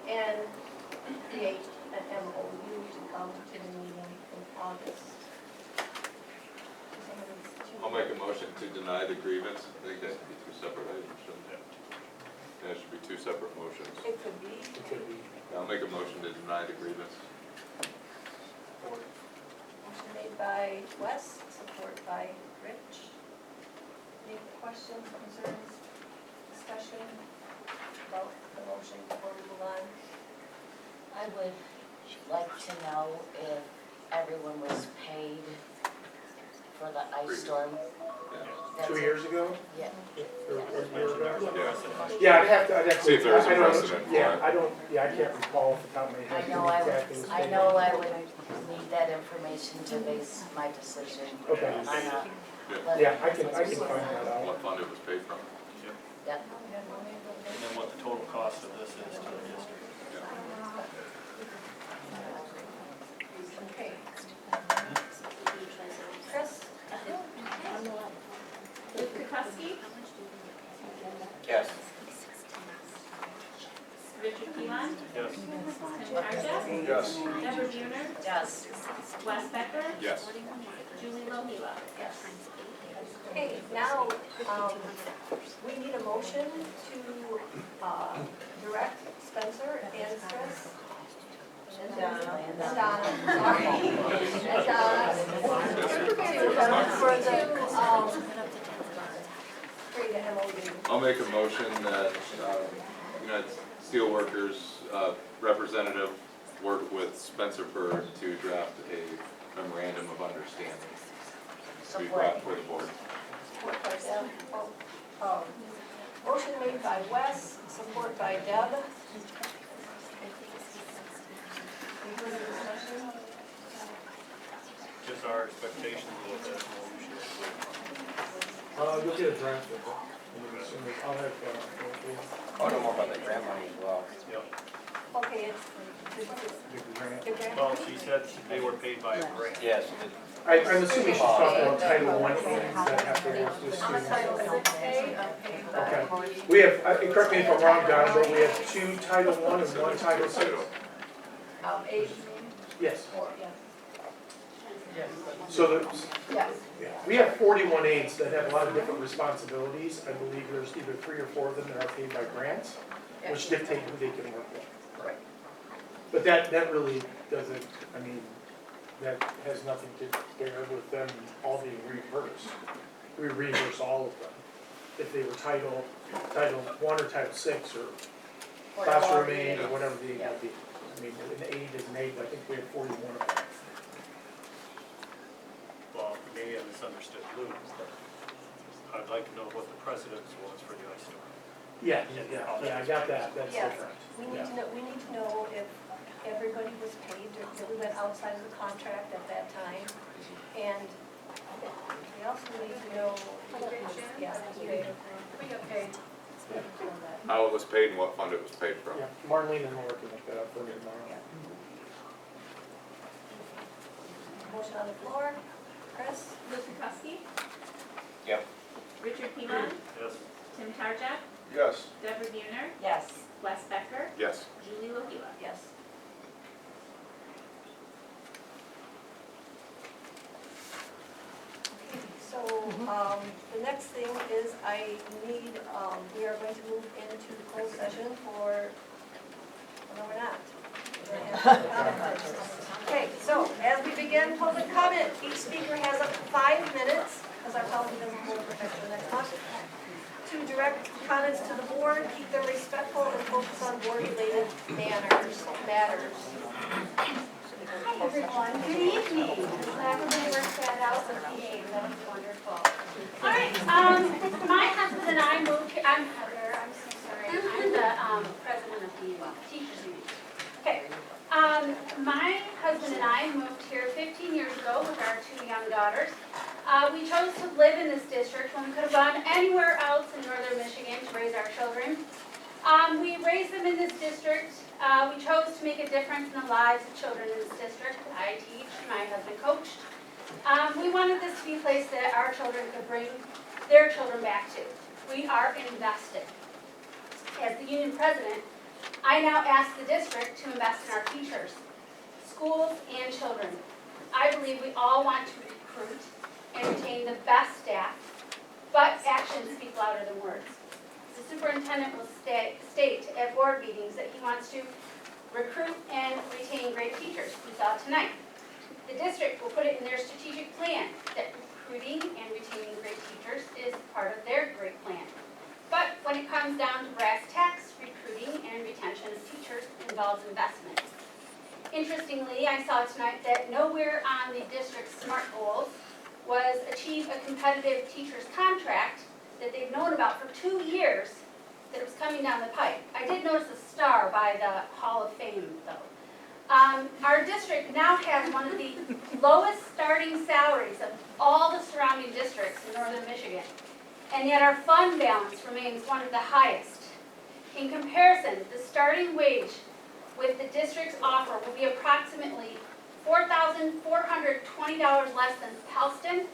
B: and create an MOU to come to the meeting in August.
M: I'll make a motion to deny the grievance. I think that should be 2 separate items, shouldn't it? Yeah, it should be 2 separate motions.
B: It could be.
A: It could be.
M: I'll make a motion to deny the grievance.
B: Motion made by Wes, support by Rich. Any questions, concerns, discussion about the motion before we move on?
E: I would like to know if everyone was paid for the ice storm.
M: Yeah.
E: That's
A: 2
E: it.
A: years ago?
E: Yeah.
A: Or a year ago?
N: of a precedent.
A: Yeah, I'd have to.
M: See if there's a
A: I don't know.
M: precedent for
A: Yeah,
M: it.
A: I can't recall off the top of my head.
E: I know I
A: exactly
E: would,
A: what's
E: I
A: going
E: know
A: on.
E: I would need that information to base my decision
A: Okay.
E: on a.
A: Yeah, I can find that out.
M: What fund it was paid from.
E: Yeah.
N: And then what the total cost of this is to the district.
B: Okay. Chris?
C: Luke Kukowski,
G: Yes.
C: Richard Pilon,
N: Yes.
C: Tim Tarjak,
F: Yes.
C: Deborah Buhner,
E: Yes.
C: Wes Becker,
M: Yes.
C: Julie Lohila.
B: Yes. Okay, now, we need a motion to, direct Spencer and Chris. And Donna, sorry. And Donna. For the, create a MOU.
M: I'll make a motion that United Steelworkers representative work with Spencer Bird to draft a memorandum of understanding to be brought before the board.
B: Support by Deb. Motion made by Wes, support by Deb. Any further discussion?
N: Just our expectations of what that motion should
A: You'll get a draft of it. As soon as- I'll have,
G: I know more about the grant money as well.
N: be. Yep.
B: Okay, it's
A: the grant.
B: the grant.
N: Well, she said they were paid by a grant.
G: Yes.
A: I'm assuming she's talking about Title I aids that have to work with
B: On
A: students.
B: Title 6A,
A: Okay. We have, correct me if I'm wrong, Don, but we have 2 Title I and 1 Title VI?
B: AIDS,
A: Yes.
B: or, yeah.
A: So the,
B: Yes.
A: yeah, we have 41 aides that have a lot of different responsibilities. I believe there's either 3 or 4 of them that are paid by grants, which dictate who they can work with.
B: Right.
A: But that really doesn't, I mean, that has nothing to bear with them all being reimbursed. We reimburse all of them. If they were Title I or Title VI or classroom aid or whatever the aid would be. I mean, an aid is an aid, but I think we have 41 of them.
N: Well, maybe I misunderstood Luke, but I'd like to know what the precedence was for the ice storm.
A: Yeah, I got that, that's
B: Yes.
A: different.
B: We need to know if everybody was paid, if we went outside of the contract at that time. And we also need to know, yeah, we got paid.
M: How it was paid and what fund it was paid from.
A: Yeah, Marlene and Laura can look that up for me tomorrow.
B: Motion on the floor. Chris?
C: Luke Kukowski,
G: Yep.
C: Richard Pilon,
N: Yes.
C: Tim Tarjak,
F: Yes.
C: Deborah Buhner,
E: Yes.
C: Wes Becker,
M: Yes.
C: Julie Lohila.
B: Yes. So, the next thing is I need, we are going to move into the closed session for, no, we're not. We're gonna have- Okay, so as we begin public comment, each speaker has up to 5 minutes, because our policy doesn't hold protection next month, to direct comments to the board, keep them respectful, and focus on board-related matters.
H: Hi everyone, good evening. Everybody worked that out with the aid, that was wonderful. All right, my husband and I moved here, I'm Heather, I'm so sorry, I'm the president of the teachers union. Okay, my husband and I moved here 15 years ago with our 2 young daughters. We chose to live in this district when we could have gone anywhere else in northern Michigan to raise our children. We raised them in this district. We chose to make a difference in the lives of children in this district. I teach, my husband coached. We wanted this to be a place that our children could bring their children back to. We are invested. As the union president, I now ask the district to invest in our teachers, schools, and children. I believe we all want to recruit and retain the best staff, but actions speak louder than words. The superintendent will state at board meetings that he wants to recruit and retain great teachers. We saw it tonight. The district will put it in their strategic plan that recruiting and retaining great teachers is part of their great plan. But when it comes down to brass tacks, recruiting and retention of teachers involves investment. Interestingly, I saw tonight that nowhere on the district's SMART goals was achieve a competitive teacher's contract that they've known about for 2 years
Q: that was coming down the pipe. I did notice a star by the Hall of Fame, though. Our district now has one of the lowest starting salaries of all the surrounding districts in northern Michigan, and yet our fund balance remains one of the highest. In comparison, the starting wage with the district's offer will be approximately $4,420 less than Pellston,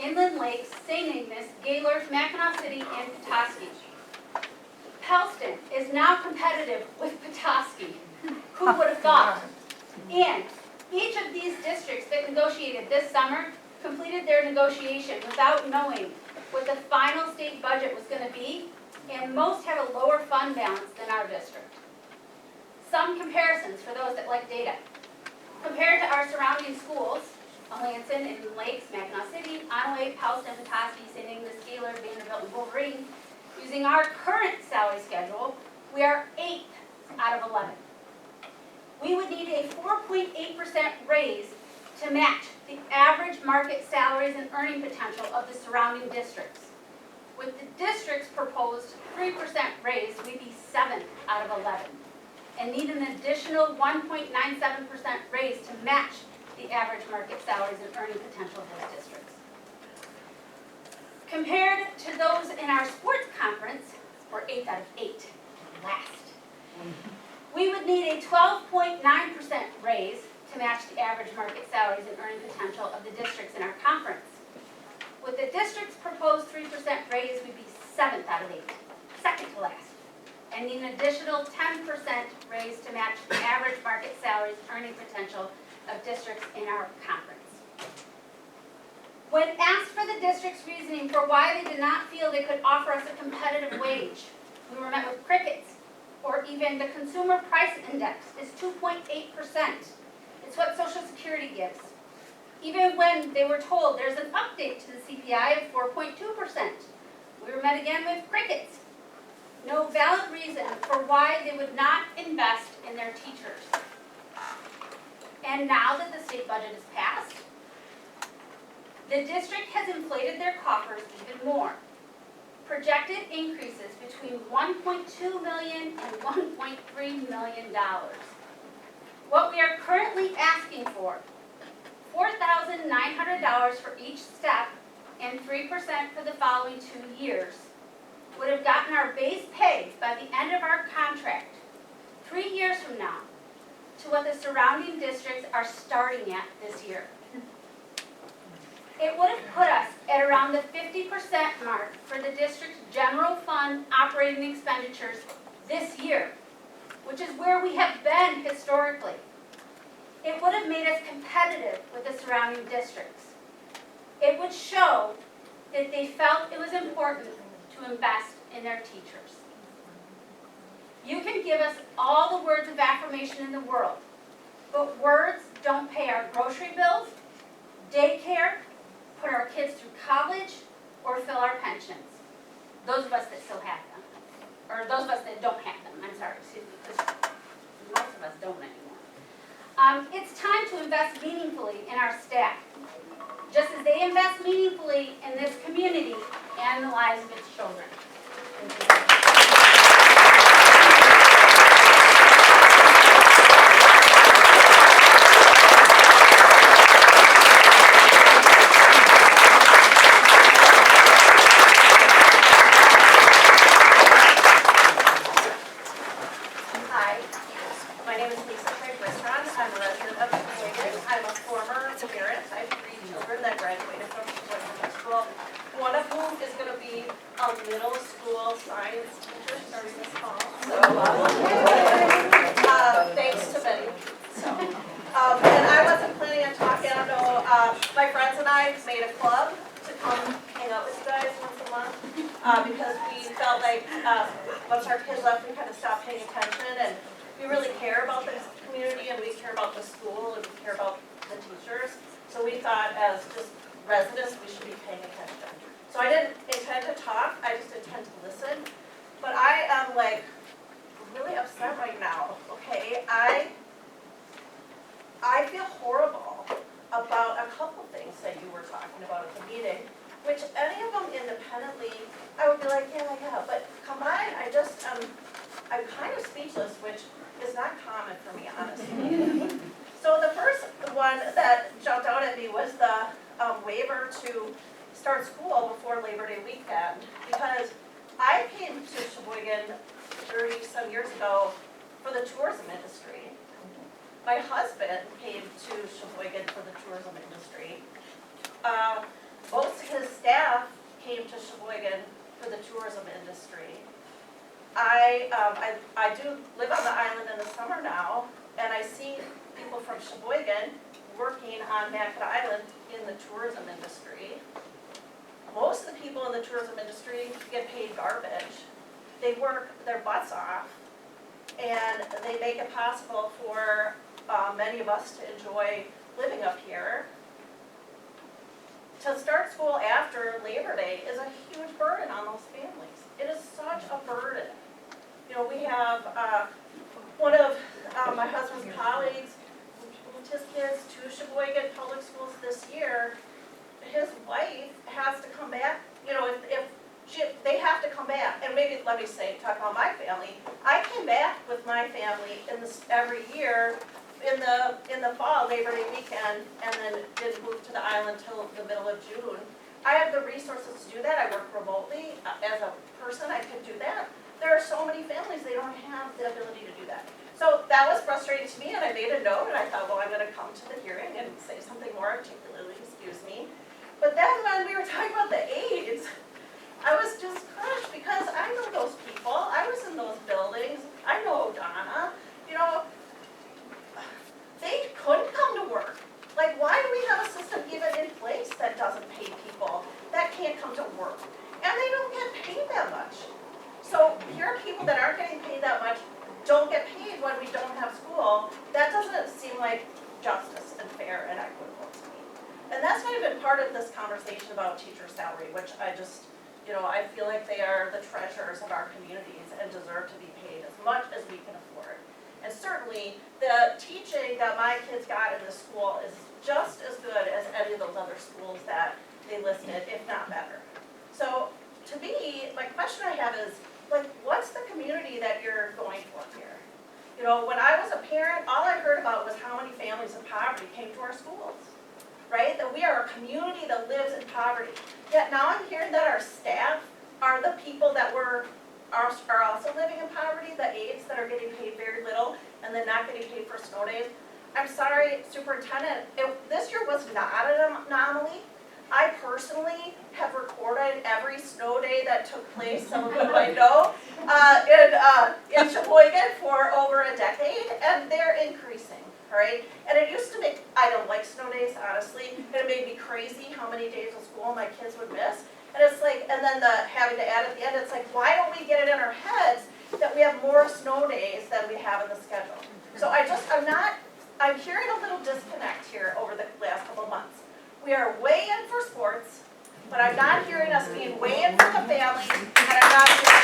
Q: Inland Lakes, St. Ignace, Gaylord, Mackinac City, and Petoskey. Pellston is now competitive with Petoskey. Who would have thought? And each of these districts that negotiated this summer completed their negotiation without knowing what the final state budget was going to be, and most have a lower fund balance than our district. Some comparisons for those that like data. Compared to our surrounding schools, Lansing, Inland Lakes, Mackinac City, Onaway, Pellston, Petoskey, St. Ignace, Gaylord, Vanderbilt, and Wolverine, using our current salary schedule, we are 8th out of 11. We would need a 4.8% raise to match the average market salaries and earning potential of the surrounding districts. With the district's proposed 3% raise, we'd be 7th out of 11, and need an additional 1.97% raise to match the average market salaries and earning potential of those districts. Compared to those in our sports conference, we're 8th out of 8, last. We would need a 12.9% raise to match the average market salaries and earning potential of the districts in our conference. With the district's proposed 3% raise, we'd be 7th out of 8, second to last, and need an additional 10% raise to match the average market salaries earning potential of districts in our conference. When asked for the district's reasoning for why they did not feel they could offer us a competitive wage, we were met with crickets, or even the consumer price index is 2.8%. It's what Social Security gives. Even when they were told there's an update to the CPI of 4.2%, we were met again with crickets. No valid reason for why they would not invest in their teachers. And now that the state budget is passed, the district has inflated their coffers even more. Projected increases between $1.2 million and $1.3 million. What we are currently asking for, $4,900 for each step and 3% for the following 2 years, would have gotten our base pay by the end of our contract, 3 years from now, to what the surrounding districts are starting at this year. It would have put us at around the 50% mark for the district's general fund operating expenditures this year, which is where we have been historically. It would have made us competitive with the surrounding districts. It would show that they felt it was important to invest in their teachers. You can give us all the words of affirmation in the world, but words don't pay our grocery bills, daycare, put our kids through college, or fill our pensions. Those of us that still have them. Or those of us that don't have them, I'm sorry, excuse me, because most of us don't anymore. It's time to invest meaningfully in our staff, just as they invest meaningfully in this community and the lives of its children.
B: Because we felt like once our kids left, we kind of stopped paying attention, and we really care about the community, and we care about the school, and we care about the teachers. So we thought as just residents, we should be paying attention. So I didn't intend to talk, I just intend to listen. But I am like really upset right now, okay? I feel horrible about a couple things that you were talking about at the meeting, which any of them independently, I would be like, yeah, but combined, I Sheboygan 30-some years ago for the tourism industry. My husband came to Sheboygan for the tourism industry. Most of his staff came to Sheboygan for the tourism industry. I do live on the island in the summer now, and I see people from Sheboygan working on Mackinac Island in the tourism industry. Most of the people in the tourism industry get paid garbage. They work their butts off, and they make it possible for many of us to enjoy living up here. To start school after Labor Day is a huge burden on those families. It is such a burden. You know, we have one of my husband's colleagues moved his kids to Sheboygan Public Schools this year. His wife has to come back, you know, they have to come back. And maybe, let me say, talk about my family. I came back with my family every year in the fall, Labor Day weekend, and then didn't move to the island till the middle of June. I have the resources to do that. I work remotely. As a person, I could do that. There are so many families, they don't have the ability to do that. So that was frustrating to me, and I made a note, and I thought, well, I'm going to come to the hearing and say something more articulately, excuse me. But then when we were talking about the aides, I was just crushed because I know those people. I was in those buildings. I know Donna. You know, they couldn't come to work. Like, why do we have a system even in place that doesn't pay people that can't come to work? And they don't get paid that much. So here are people that aren't getting paid that much, don't get paid when we don't have school. That doesn't seem like justice and fair and equitable to me. And that's kind of been part of this conversation about teacher salary, which I just, you know, I feel like they are the treasures of our communities and deserve to be paid as much as we can afford. And certainly, the teaching that my kids got in this school is just as good as any of those other schools that they listed, if not better. So, to me, my question I have is, like, what's the community that you're going for here? You know, when I was a parent, all I heard about was how many families in poverty came to our schools, right? That we are a community that lives in poverty. Yet now I'm hearing that our staff are the people that are also living in poverty, the aides that are getting paid very little and then not getting paid for snow days. I'm sorry, Superintendent, this year was not an anomaly. I personally have recorded every snow day that took place, some of you might know, in Sheboygan for over a decade, and they're increasing, all right? And it used to make, I don't like snow days, honestly, and it made me crazy how many days of school my kids would miss. And it's like, and then having to add at the end, it's like, why don't we get it in our heads that we have more snow days than we have in the schedule? So I'm hearing a little disconnect here over the last couple of months. We are way in for sports, but I'm not hearing us being way in for the families, and I'm not hearing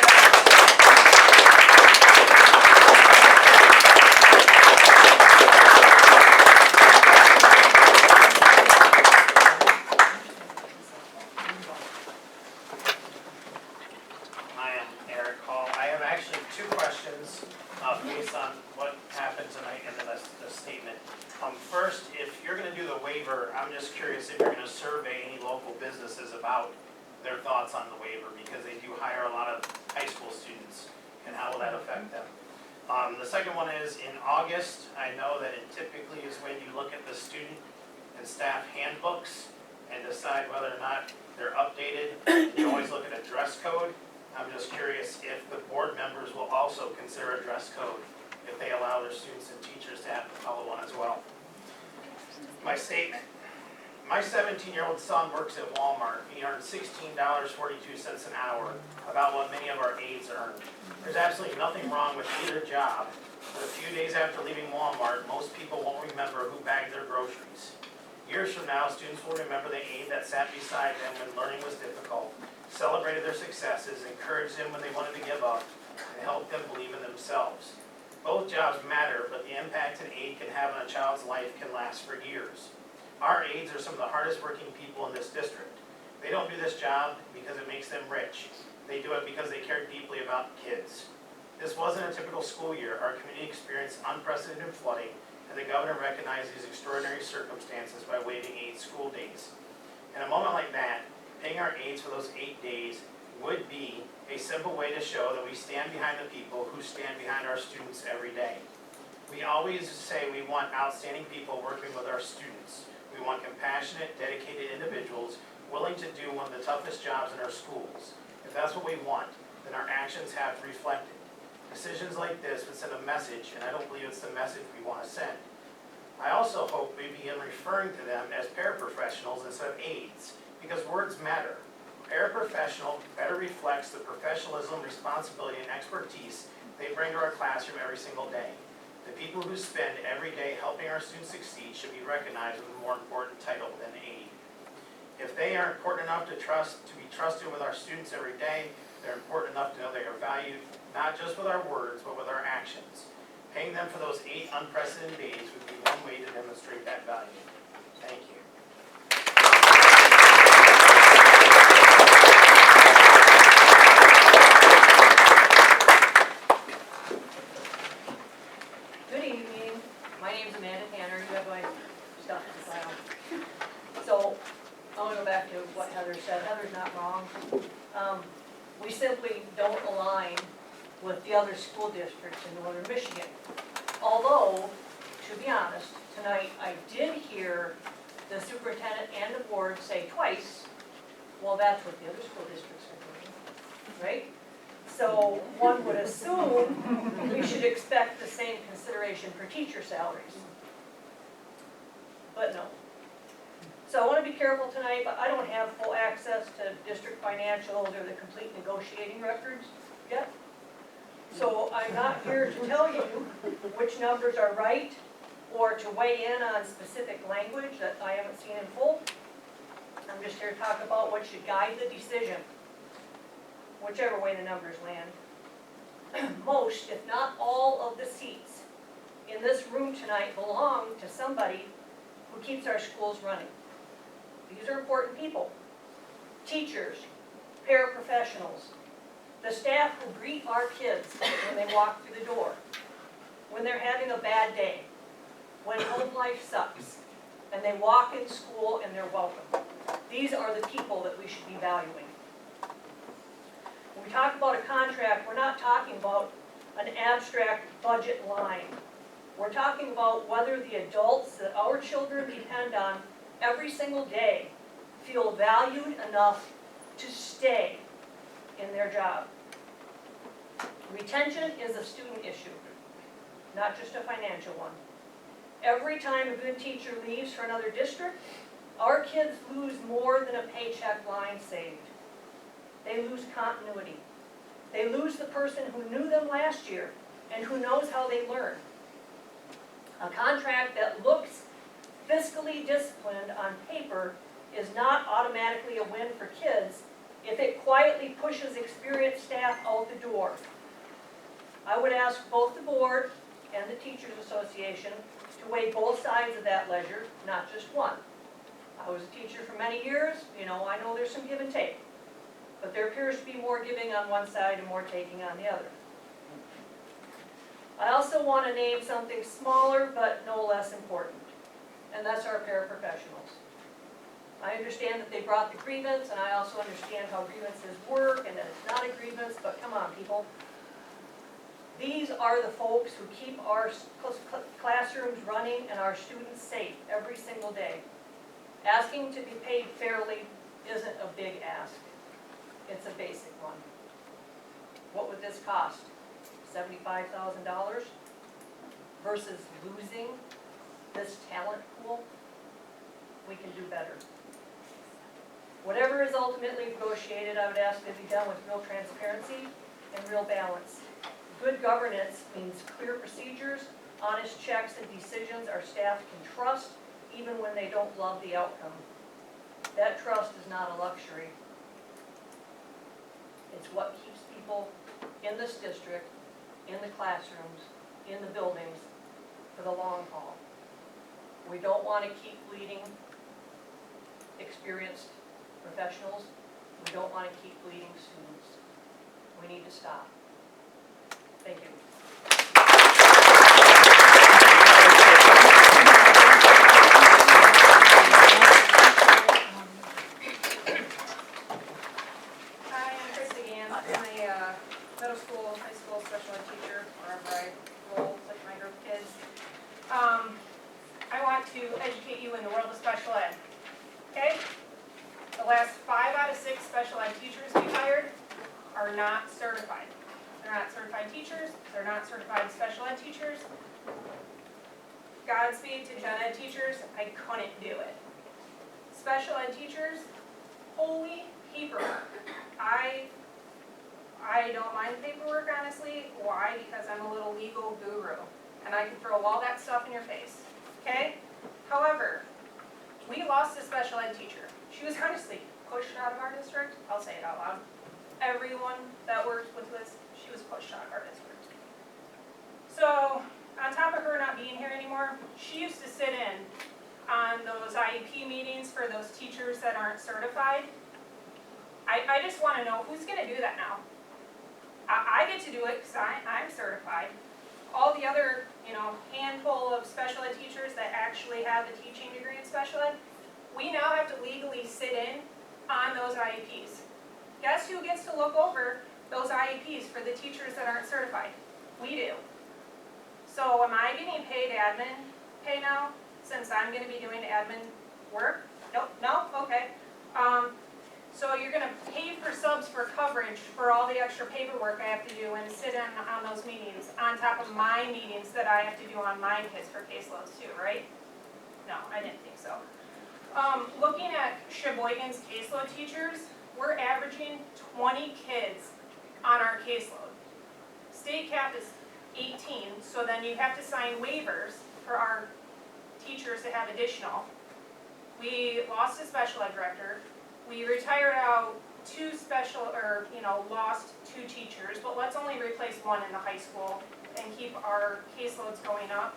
O: I am Eric Hall. I have actually two questions based on what happened tonight and then the statement. First, if you're going to do the waiver, I'm just curious if you're going to survey any local businesses about their thoughts on the waiver, because they do hire a lot of high school students, and how will that affect them? The second one is, in August, I know that it typically is when you look at the student and staff handbooks and decide whether or not they're updated. You always look at a dress code. I'm just curious if the board members will also consider a dress code if they allow their students and teachers to have to follow one as well. My statement. My 17-year-old son works at Walmart. He earns $16.42 an hour, about what many of our aides earn. There's absolutely nothing wrong with either job, but a few days after leaving Walmart, most people won't remember who bagged their groceries. Years from now, students will remember the aide that sat beside them when learning was difficult, celebrated their successes, encouraged them when they wanted to give up, and helped them believe in themselves. Both jobs matter, but the impact an aide can have on a child's life can last for years. Our aides are some of the hardest working people in this district. They don't do this job because it makes them rich. They do it because they care deeply about kids. This wasn't a typical school year. Our community experienced unprecedented flooding, and the governor recognized these extraordinary circumstances by waiving 8 school days. In a moment like that, paying our aides for those 8 days
R: would be a simple way to show that we stand behind the people who stand behind our students every day. We always say we want outstanding people working with our students. We want compassionate, dedicated individuals willing to do one of the toughest jobs in our schools. If that's what we want, then our actions have to reflect it. Decisions like this would send a message, and I don't believe it's the message we want to send. I also hope we begin referring to them as paraprofessionals instead of aides, because words matter. Paraprofessional better reflects the professionalism, responsibility, and expertise they bring to our classroom every single day. The people who spend every day helping our students succeed should be recognized with a more important title than aide. If they are important enough to be trusted with our students every day, they're important enough to know they are valued, not just with our words, but with our actions. Paying them for those 8 unprecedented days would be one way to demonstrate that value. Thank you.
S: Good evening. My name's Amanda Tanner. You have my stuff in the file. So I want to go back to what Heather said. Heather's not wrong. We simply don't align with the other school districts in northern Michigan. Although, to be honest, tonight I did hear the superintendent and the board say twice, well, that's what the other school districts are doing, right? So one would assume we should expect the same consideration for teacher salaries. But no. So I want to be careful tonight, but I don't have full access to district financials or the complete negotiating records yet. So I'm not here to tell you which numbers are right or to weigh in on specific language that I haven't seen in full. I'm just here to talk about what should guide the decision, whichever way the numbers land. Most, if not all, of the seats in this room tonight belong to somebody who keeps our schools running. These are important people. Teachers, paraprofessionals, the staff who greet our kids when they walk through the door, when they're having a bad day, when home life sucks, and they walk in school and they're welcome. These are the people that we should be valuing. When we talk about a contract, we're not talking about an abstract budget line. We're talking about whether the adults that our children depend on every single day feel valued enough to stay in their job. Retention is a student issue, not just a financial one. Every time a good teacher leaves for another district, our kids lose more than a paycheck line saved. They lose continuity. They lose the person who knew them last year and who knows how they learn. A contract that looks fiscally disciplined on paper is not automatically a win for kids if it quietly pushes experienced staff out the door. I would ask both the board and the Teachers Association to weigh both sides of that ledger, not just one. I was a teacher for many years, I know there's some give and take, but there appears to be more giving on one side and more taking on the other. I also want to name something smaller but no less important, and that's our paraprofessionals. I understand that they brought the grievance, and I also understand how grievances work and that it's not a grievance, but come on, people. These are the folks who keep our classrooms running and our students safe every single day. Asking to be paid fairly isn't a big ask. It's a basic one. What would this cost? $75,000 versus losing this talent pool? We can do better. Whatever is ultimately negotiated, I would ask that it be done with real transparency and real balance. Good governance means clear procedures, honest checks and decisions our staff can trust, even when they don't love the outcome. That trust is not a luxury. It's what keeps people in this district, in the classrooms, in the buildings, for the long haul. We don't want to keep bleeding experienced professionals. We don't want to keep bleeding students. We need to stop. Thank you.
I: Hi, I'm Christy middle school, high school special ed teacher, wherever I roll with my group of kids. I want to educate you in the world of special ed, okay? The last 5 out of 6 special ed teachers we hired are not certified. They're not certified teachers, they're not certified special ed teachers. Godspeed to gen ed teachers, I couldn't do it. Special ed teachers, holy paperwork. I don't mind paperwork, honestly. Why? Because I'm a little legal guru, and I can throw all that stuff in your face, okay? However, we lost a special ed teacher. She was honestly pushed out of our district. I'll say it out loud. Everyone that worked with us, she was pushed out of our district. So, on top of her not being here anymore, she used to sit in on those IEP meetings for those teachers that aren't certified. I just want to know who's going to do that now. I get to do it because I'm certified. All the other, handful of special ed teachers that actually have a teaching degree in special ed, we now have to legally sit in on those IEPs. Guess who gets to look over those IEPs for the teachers that aren't certified? We do. So am I getting paid admin pay now, since I'm going to be doing admin work? Nope, no? Okay. So you're going to pay for subs for coverage for all the extra paperwork I have to do and sit in on those meetings, on top of my meetings that I have to do on my kids for caseloads too, right? No, I didn't think so. Looking at Sheboygan's caseload teachers, we're averaging 20 kids on our caseload. State cap is 18, so then you have to sign waivers for our teachers to have additional. We lost a special ed director. We retired out lost 2 teachers, but let's only replace 1 in the high school and keep our caseloads going up.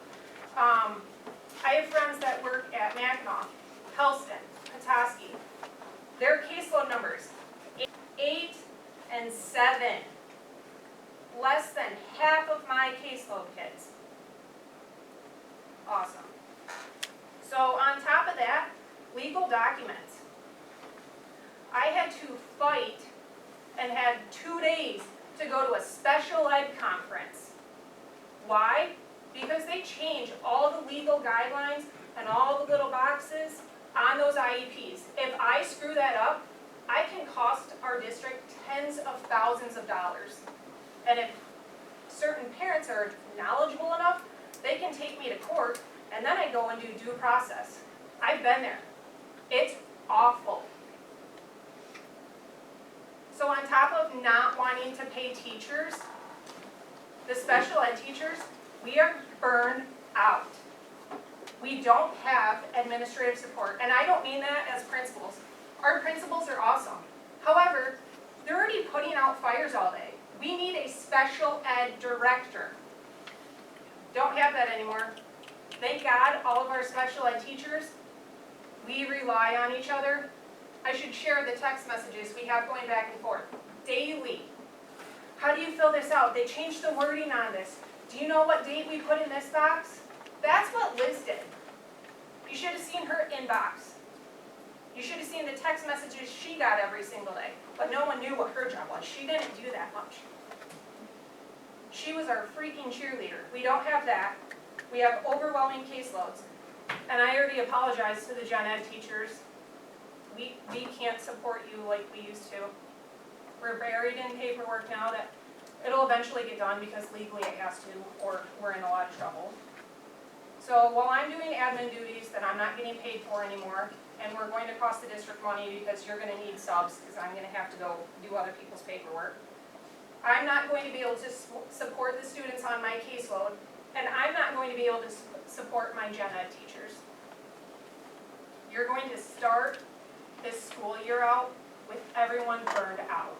I: I have friends that work at Mackinac, Helston, Petoskey. Their caseload numbers, 8 and 7. Less than half of my caseload kids. Awesome. So on top of that, legal documents. I had to fight and had 2 days to go to a special ed conference. Why? Because they change all the legal guidelines and all the little boxes on those IEPs. If I screw that up, I can cost our district tens of thousands of dollars. And if certain parents are knowledgeable enough, they can take me to court, and then I go and do due process. I've been there. It's awful. So on top of not wanting to pay teachers, the special ed teachers, we are burned out. We don't have administrative support, and I don't mean that as principals. Our principals are awesome. However, they're already putting out fires all day. We need a special ed director. Don't have that anymore. Thank God, all of our special ed teachers, we rely on each other. I should share the text messages we have going back and forth daily. How do you fill this out? They changed the wording on this. Do you know what date we put in this box? That's what Liz did. You should have seen her inbox. You should have seen the text messages she got every single day. But no one knew what her job was. She didn't do that much. She was our freaking cheerleader. We don't have that. We have overwhelming caseloads. And I already apologized to the gen ed teachers. We can't support you like we used to. We're buried in paperwork now that it'll eventually get done because legally it has to, or we're in a lot of trouble. So while I'm doing admin duties that I'm not getting paid for anymore, and we're going to cost the district money because you're going to need subs because I'm going to have to go do other people's paperwork, I'm not going to be able to support the students on my caseload, and I'm not going to be able to support my gen ed teachers. You're going to start this school year out with everyone burned out.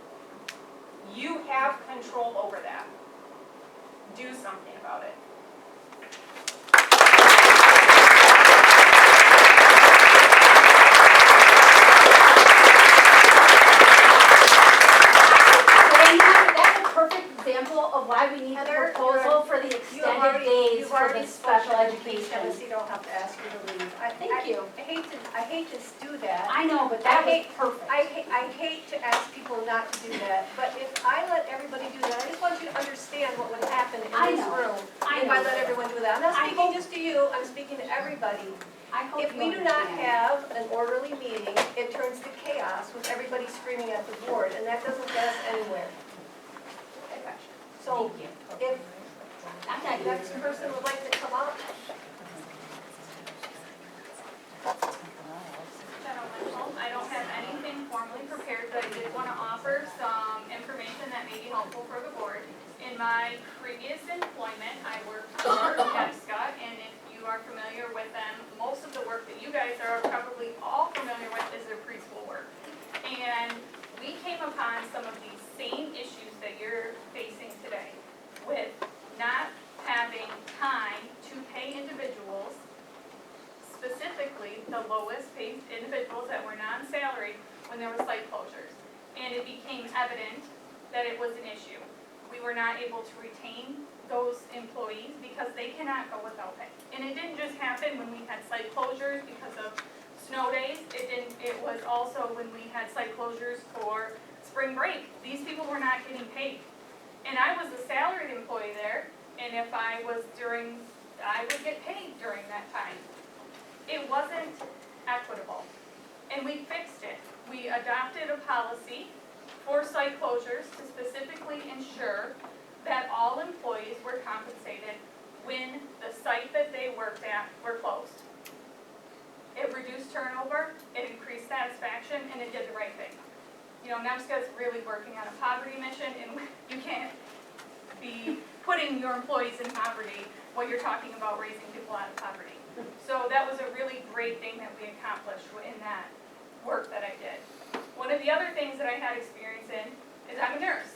I: You have control over that. Do something about it.
Q: That's a perfect example of why we need a proposal for the extended days for the special education.
B: So you don't have to ask you to leave.
Q: Thank you.
B: I hate to do that.
Q: I know, but that was perfect.
B: I hate to ask people not to do that, but if I let everybody do that, I just happen in
Q: I
B: this
Q: know.
B: room
Q: I
B: if I
Q: know.
B: let everyone do that. I'm not
Q: I
B: speaking
Q: hope-
B: just to you, I'm speaking to everybody.
Q: I hope
B: If
Q: you
B: we do not
Q: understand.
B: have an orderly meeting, it turns to chaos with everybody screaming at the board, and that doesn't get us anywhere. So
Q: Thank you.
B: if
Q: I'm
B: the
Q: not
B: next
Q: here.
B: person would like to come up,
I: Gentlemen, I don't have anything formally prepared, but I did want to offer some information that may be helpful for the board. In my previous employment, I worked for EBSCA, and if you are familiar with them, most of the work that you guys are probably all familiar with is their preschool work. And we came upon some of these same issues that you're facing today with not having time to pay individuals, specifically the lowest paid individuals that were non-salaried when there were site closures. And it became evident that it was an issue. We were not able to retain those employees because they cannot go without pay. And it didn't just happen when we had site closures because of snow days. It was also when we had site closures for spring break. These people were not getting paid. And I was a salaried employee there, and if I would get paid during that time. It wasn't equitable, and we fixed it. We adopted a policy for site closures to specifically ensure that all employees were compensated when the site that they worked at were closed. It reduced turnover, it increased satisfaction, and it did the right thing. You know, NEMSCA is really working on a poverty mission, and you can't be putting your employees in poverty while you're talking about raising people out of poverty. So that was a really great thing that we accomplished in that work that I did. One of the other things that I had experience in is I'm a nurse,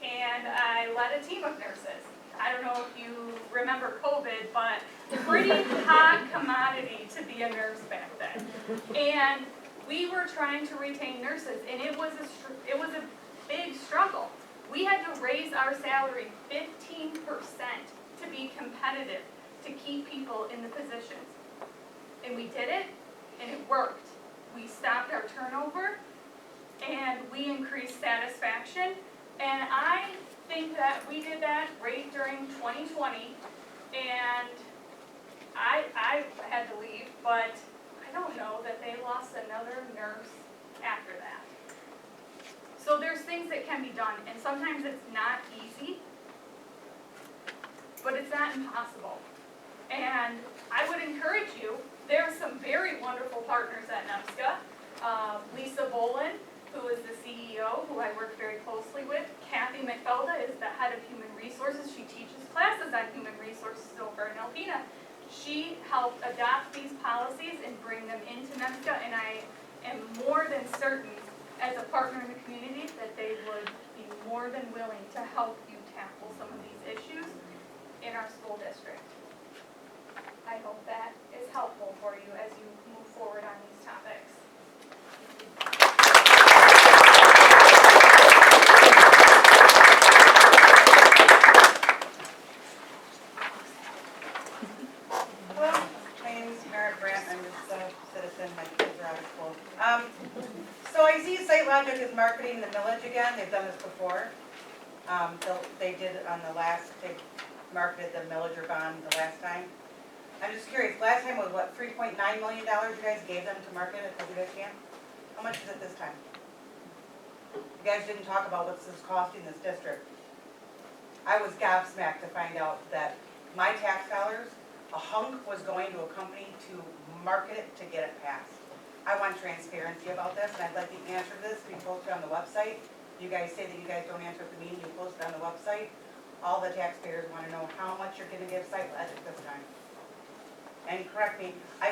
I: and I led a team of nurses. I don't know if you remember COVID, but pretty hot commodity to be a nurse back then. And we were trying to retain nurses, and it was a big struggle. We had to raise our salary 15% to be competitive, to keep people in the positions. And we did it, and it worked. We stopped our turnover, and we increased satisfaction. And I think that we did that right during 2020, and I had to leave, but I don't know that they lost another nurse after that. So there's things that can be done, and sometimes it's not easy, but it's not impossible. And I would encourage you, there are some very wonderful partners at NEMSCA. Lisa Bolin, who is the CEO, who I work very closely with. Kathy McFelda is the head of human resources. She teaches classes on human resources over in Alpena. She helped adopt these policies and bring them into NEMSCA, and I am more than certain, as a partner in the community, that they would be more than willing to help you tackle some of these issues in our school district. I hope that is helpful for you as you move forward on these topics.
T: Hello, my name is Merritt Grant, I'm just a citizen, my kids are out of school. So I see Site Logic is marketing the millage again, they've done this before. They did it on the last, they marketed the millager bond the last time. I'm just curious, last time was what, $3.9 million you guys gave them to market it because you guys can't? How much is it this time? You guys didn't talk about what's this costing this district. I was gobsmacked to find out that my tax dollars, a hunk was going to a company to market it to get it passed. I want transparency about this, and I'd like the answer to this to be posted on the website. You guys say that you guys don't answer at the meeting, you post it on the website. All the taxpayers want to know how much you're going to give Site Logic this time. And correct me, I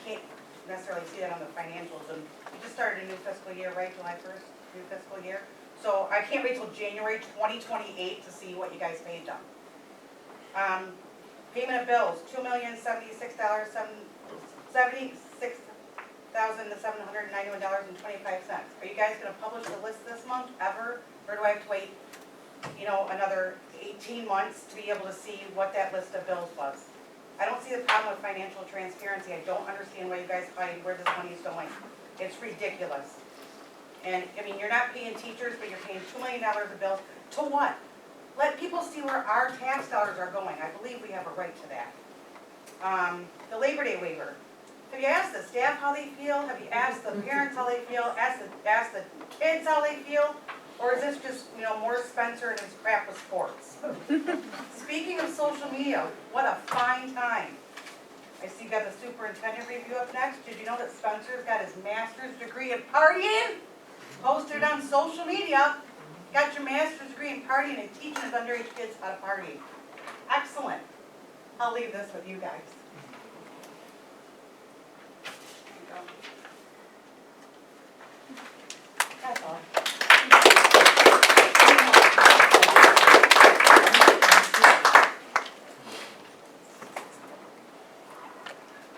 T: can't necessarily see that on the financials, and you just started a new fiscal year, right, July 1st, new fiscal year? So I can't wait till January 2028 to see what you guys paid them. Payment of bills, $2,076,791.25. Are you guys gonna publish the list this month, ever? Or do I have to wait, another 18 months to be able to see what that list of bills was? I don't see the problem with financial transparency. I don't understand why you guys hide where this money is going. It's ridiculous. And, you're not paying teachers, but you're paying $2 million of bills. To what? let people see where our tax dollars are going. I believe we have a right to that. The Labor Day waiver. Have you asked the staff how they feel? Have you asked the parents how they feel? Asked the kids how they feel? Or is this just, you know, more Spencer and his crap with sports? Speaking of social media, what a fine time. I see you got the superintendent review up next. Did you know that Spencer's got his master's degree in partying? Posted on social media. Got your master's degree in partying and teaching his underage kids how to party. Excellent. I'll leave this with you guys. That's all.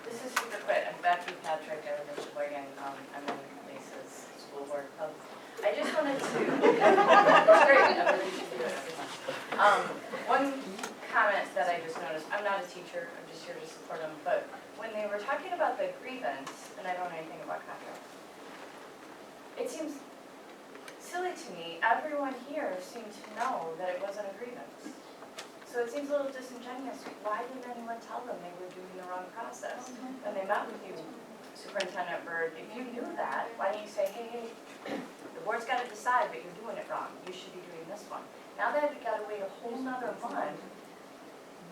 E: This is super quick. I'm Becky Patrick. I live in Sheboygan. I'm in Lisa's school board. I just wanted to, it's great. I really should do this. One comment that I just noticed, I'm not a teacher. I'm just here to support them. But when they were talking about the grievance, and I don't know anything about contracts, it seems silly to me. Everyone here seemed to know that it wasn't a grievance. So it seems a little disingenuous. Why didn't anyone tell them they were doing the wrong process? When they met with you, Superintendent Byrd, if you knew that, why didn't you say, hey, the board's got to decide, but you're doing it wrong. You should be doing this one. Now that we've got to wait a whole nother month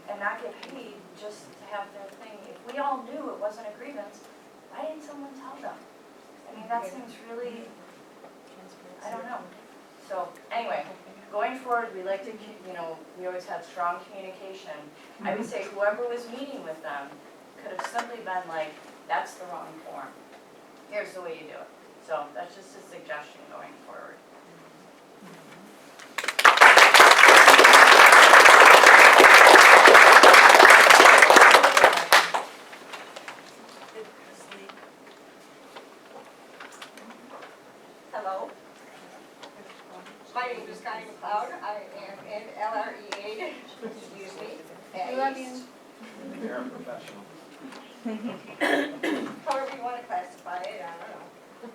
E: and not get paid just to have their thing, if we all knew it wasn't a grievance, why didn't someone tell them? I mean, that seems really, I don't know. So anyway, going forward, we like to, you know, we always have strong communication. I would say whoever was meeting with them could have simply been like, that's the wrong form. Here's the way you do it. So that's just a suggestion going forward.
S: Hello. My name is Connie McLeod. I am an LREA, excuse me, at East.
D: Paraprofessional.
S: However you want to classify it, I don't know.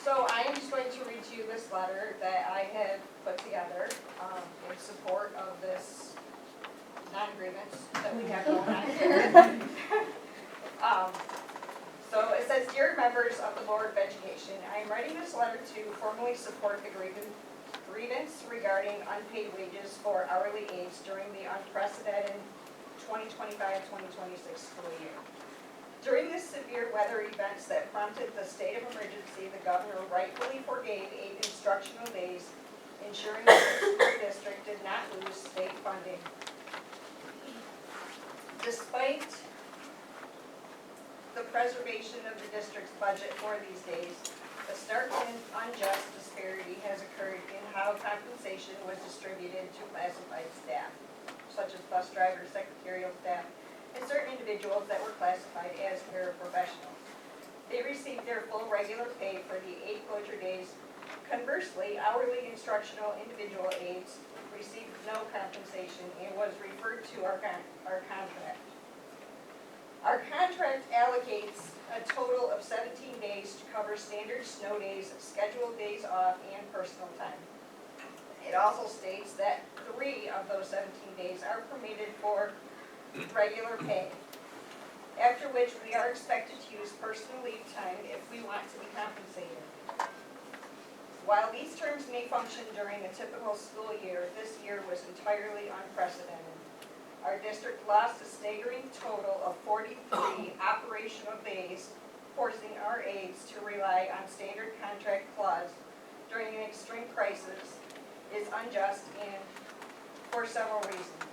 S: So I am just going to read to you this letter that I have put together in support of this non-agreement that we have going on here. So it says, dear members of the Board of Education, I am writing this letter to formally support the grievance regarding unpaid wages for hourly aides during the unprecedented 2025-2026 school year. During the severe weather events that prompted the state of emergency, the governor rightfully forgave 8 instructional days, ensuring that the school district did not lose state funding. Despite the preservation of the district's budget for these days, a stark and unjust disparity has occurred in how compensation was distributed to classified staff, such as bus drivers, secretarial staff, and certain individuals that were classified as paraprofessionals. They received their full regular pay for the 8 closure days. Conversely, hourly instructional individual aides received no compensation and was referred to our contract. Our contract allocates a total of 17 days to cover standard snow days, scheduled days off, and personal time. It also states that 3 of those 17 days are permitted for regular pay, after which we are expected to use personal leave time if we want to be compensated. While these terms may function during a typical school year, this year was entirely unprecedented. Our district lost a staggering total of 43 operational days, forcing our aides to rely on standard contract clause during an extreme crisis is unjust and for several reasons.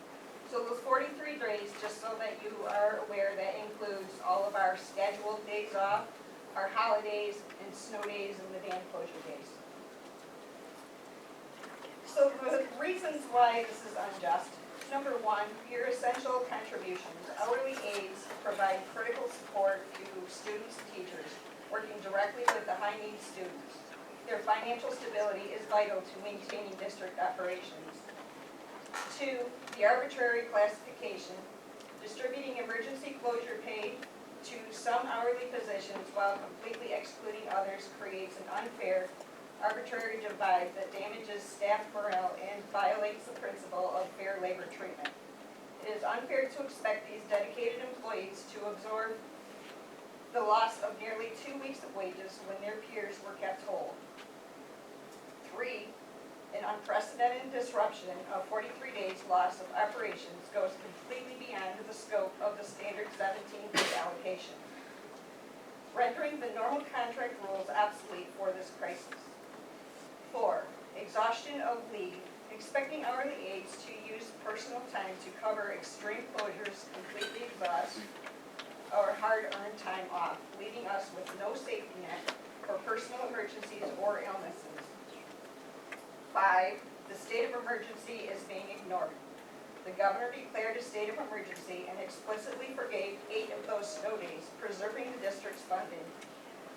S: So those 43 days, just so that you are aware, that includes all of our scheduled days off, our holidays and snow days and the dam closure days. So the reasons why this is unjust. Number 1, your essential contributions. Hourly aides provide critical support to students and teachers, working directly with the high-need students. Their financial stability is vital to maintaining district operations. 2, the arbitrary classification. Distributing emergency closure pay to some hourly positions while completely excluding others creates an unfair
T: arbitrary divide that damages staff morale and violates the principle of fair labor treatment. It is unfair to expect these dedicated employees to absorb the loss of nearly 2 weeks of wages when their peers were kept whole. 3, an unprecedented disruption of 43 days loss of operations goes completely beyond the scope of the standard 17-day allocation, rendering the normal contract rules obsolete for this crisis. 4, exhaustion of leave, expecting hourly aides to use personal time to cover extreme closures completely exhaust our hard-earned time off, leaving us with no safety net for personal emergencies or illnesses. 5, the state of emergency is being ignored. The governor declared a state of emergency and explicitly forgave 8 of those snow days, preserving the district's funding.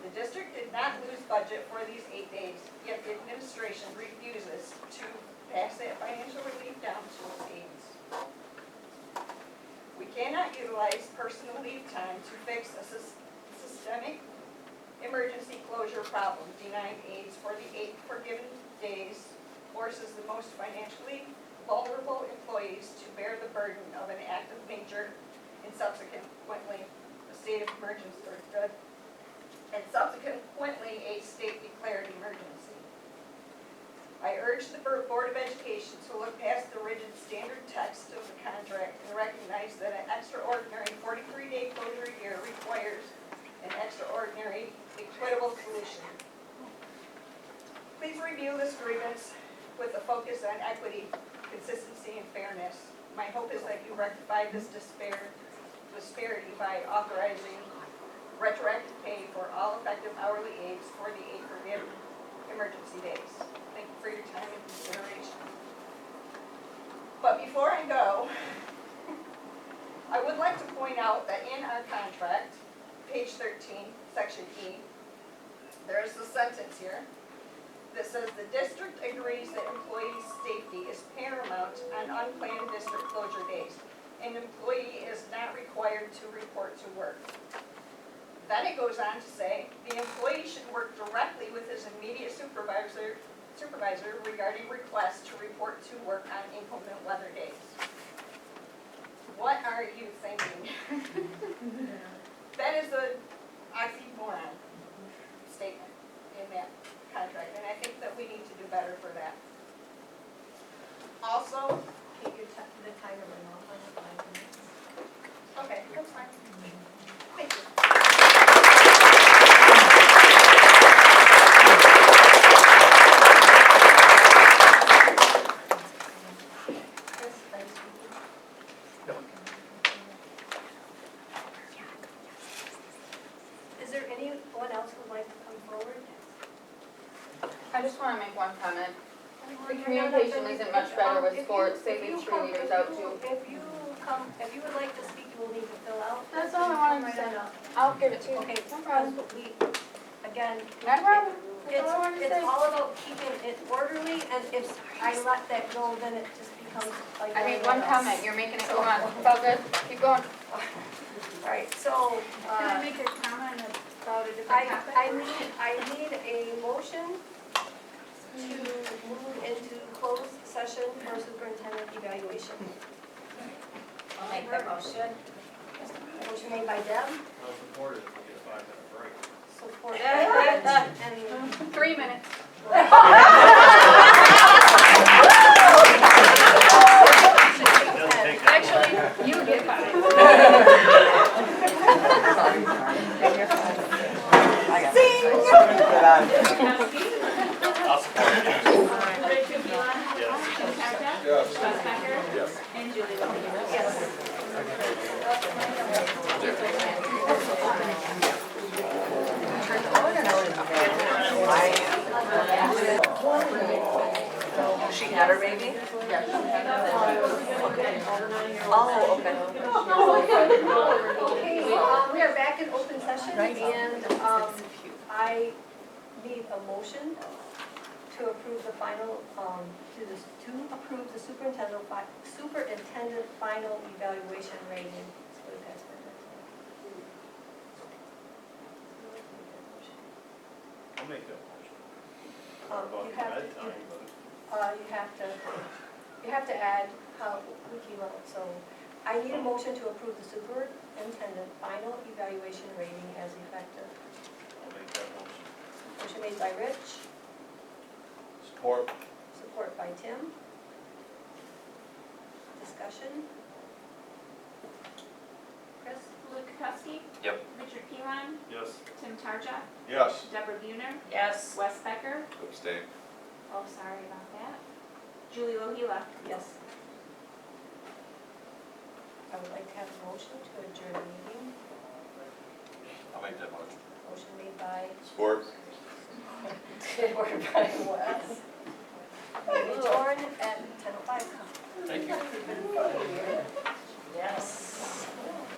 T: The district did not lose budget for these 8 days, yet the administration refuses to pass that financial relief down to its aides. We cannot utilize personal leave time to fix a systemic emergency closure problem. Denying aides for the 8 forgiven days forces the most financially vulnerable employees to bear the burden of an act of nature and subsequently a state of emergency, a state declared emergency. I urge the Board of Education to look past the rigid standard text of the contract and recognize that an extraordinary 43-day closure year requires an extraordinary equitable solution. Please review this grievance with a focus on equity, consistency, and fairness. My hope is that you rectify this disparity by authorizing retroactive pay for all effective hourly aides for the 8 forgiven emergency days. Thank you for your time and consideration. But before I go, I would like to point out that in our contract, page 13, section E, there's a sentence here that says the district agrees that employee safety is paramount on unplanned district closure days. An employee is not required to report to work. Then it goes on to say the employee should work directly with his immediate supervisor regarding requests to report to work on inclement weather days. What are you thinking? That is an oxymoron statement in that contract, and I think that we need to do better for that. Also,
B: Keep the timer went off on the 5 minutes.
T: okay, that's fine. Thank you.
B: Is there anyone else who would like to come forward?
E: I just want to make one comment. The communication isn't much better with sports, they leave cheerleaders out too.
B: If you would like to speak, you will need to fill out.
E: That's all I wanted to say. I'll give it to you.
B: Okay,
E: No problem.
B: Again,
E: No problem. That's all I wanted to
B: it's
E: say.
B: all about keeping it orderly, and if I let that go, then it just becomes like.
E: I made one comment, you're making it go on. It's all good, keep going.
B: All right, so,
Q: Can I make a comment about a different topic?
B: I need a motion to move into closed session for superintendent evaluation.
J: I'll make that motion.
B: Motion made by Deb,
N: I'll support it if we get a 5-minute break.
B: support by and
Q: 3 minutes. Actually, you get 5.
N: I'll support it.
C: Richard Gila.
N: Yes.
C: Tim Tarja.
F: Yes.
C: Russ Becker.
F: Yes.
C: And Julie Williams.
B: yes.
J: She had her baby? Yeah. Oh, okay.
B: Okay, we are back in open session, and I need a motion to approve the final, to approve the superintendent final evaluation rating.
N: I'll make that motion.
P: about
B: You
P: the
B: have to-
P: bedtime, but.
B: You have to add how we came out, so I need a motion to approve the superintendent final evaluation rating as effective.
P: I'll make that motion.
B: Motion made by Rich,
F: Support.
B: support by Tim. Discussion? Chris?
I: Luke Kuski.
M: Yep.
I: Richard Pilon.
P: Yes.
I: Tim Tarja.
F: Yes.
I: Deborah Buhner.
S: Yes.
I: Wes Becker.
M: Abstain.
I: Oh, sorry about that. Julie Lohila.
B: Yes. I would like to have a motion to adjourn the meeting.
M: I'll make that motion.
B: Motion made by,
M: Support.
B: supported by Wes. We adjourn at 10:05.
O: Thank you.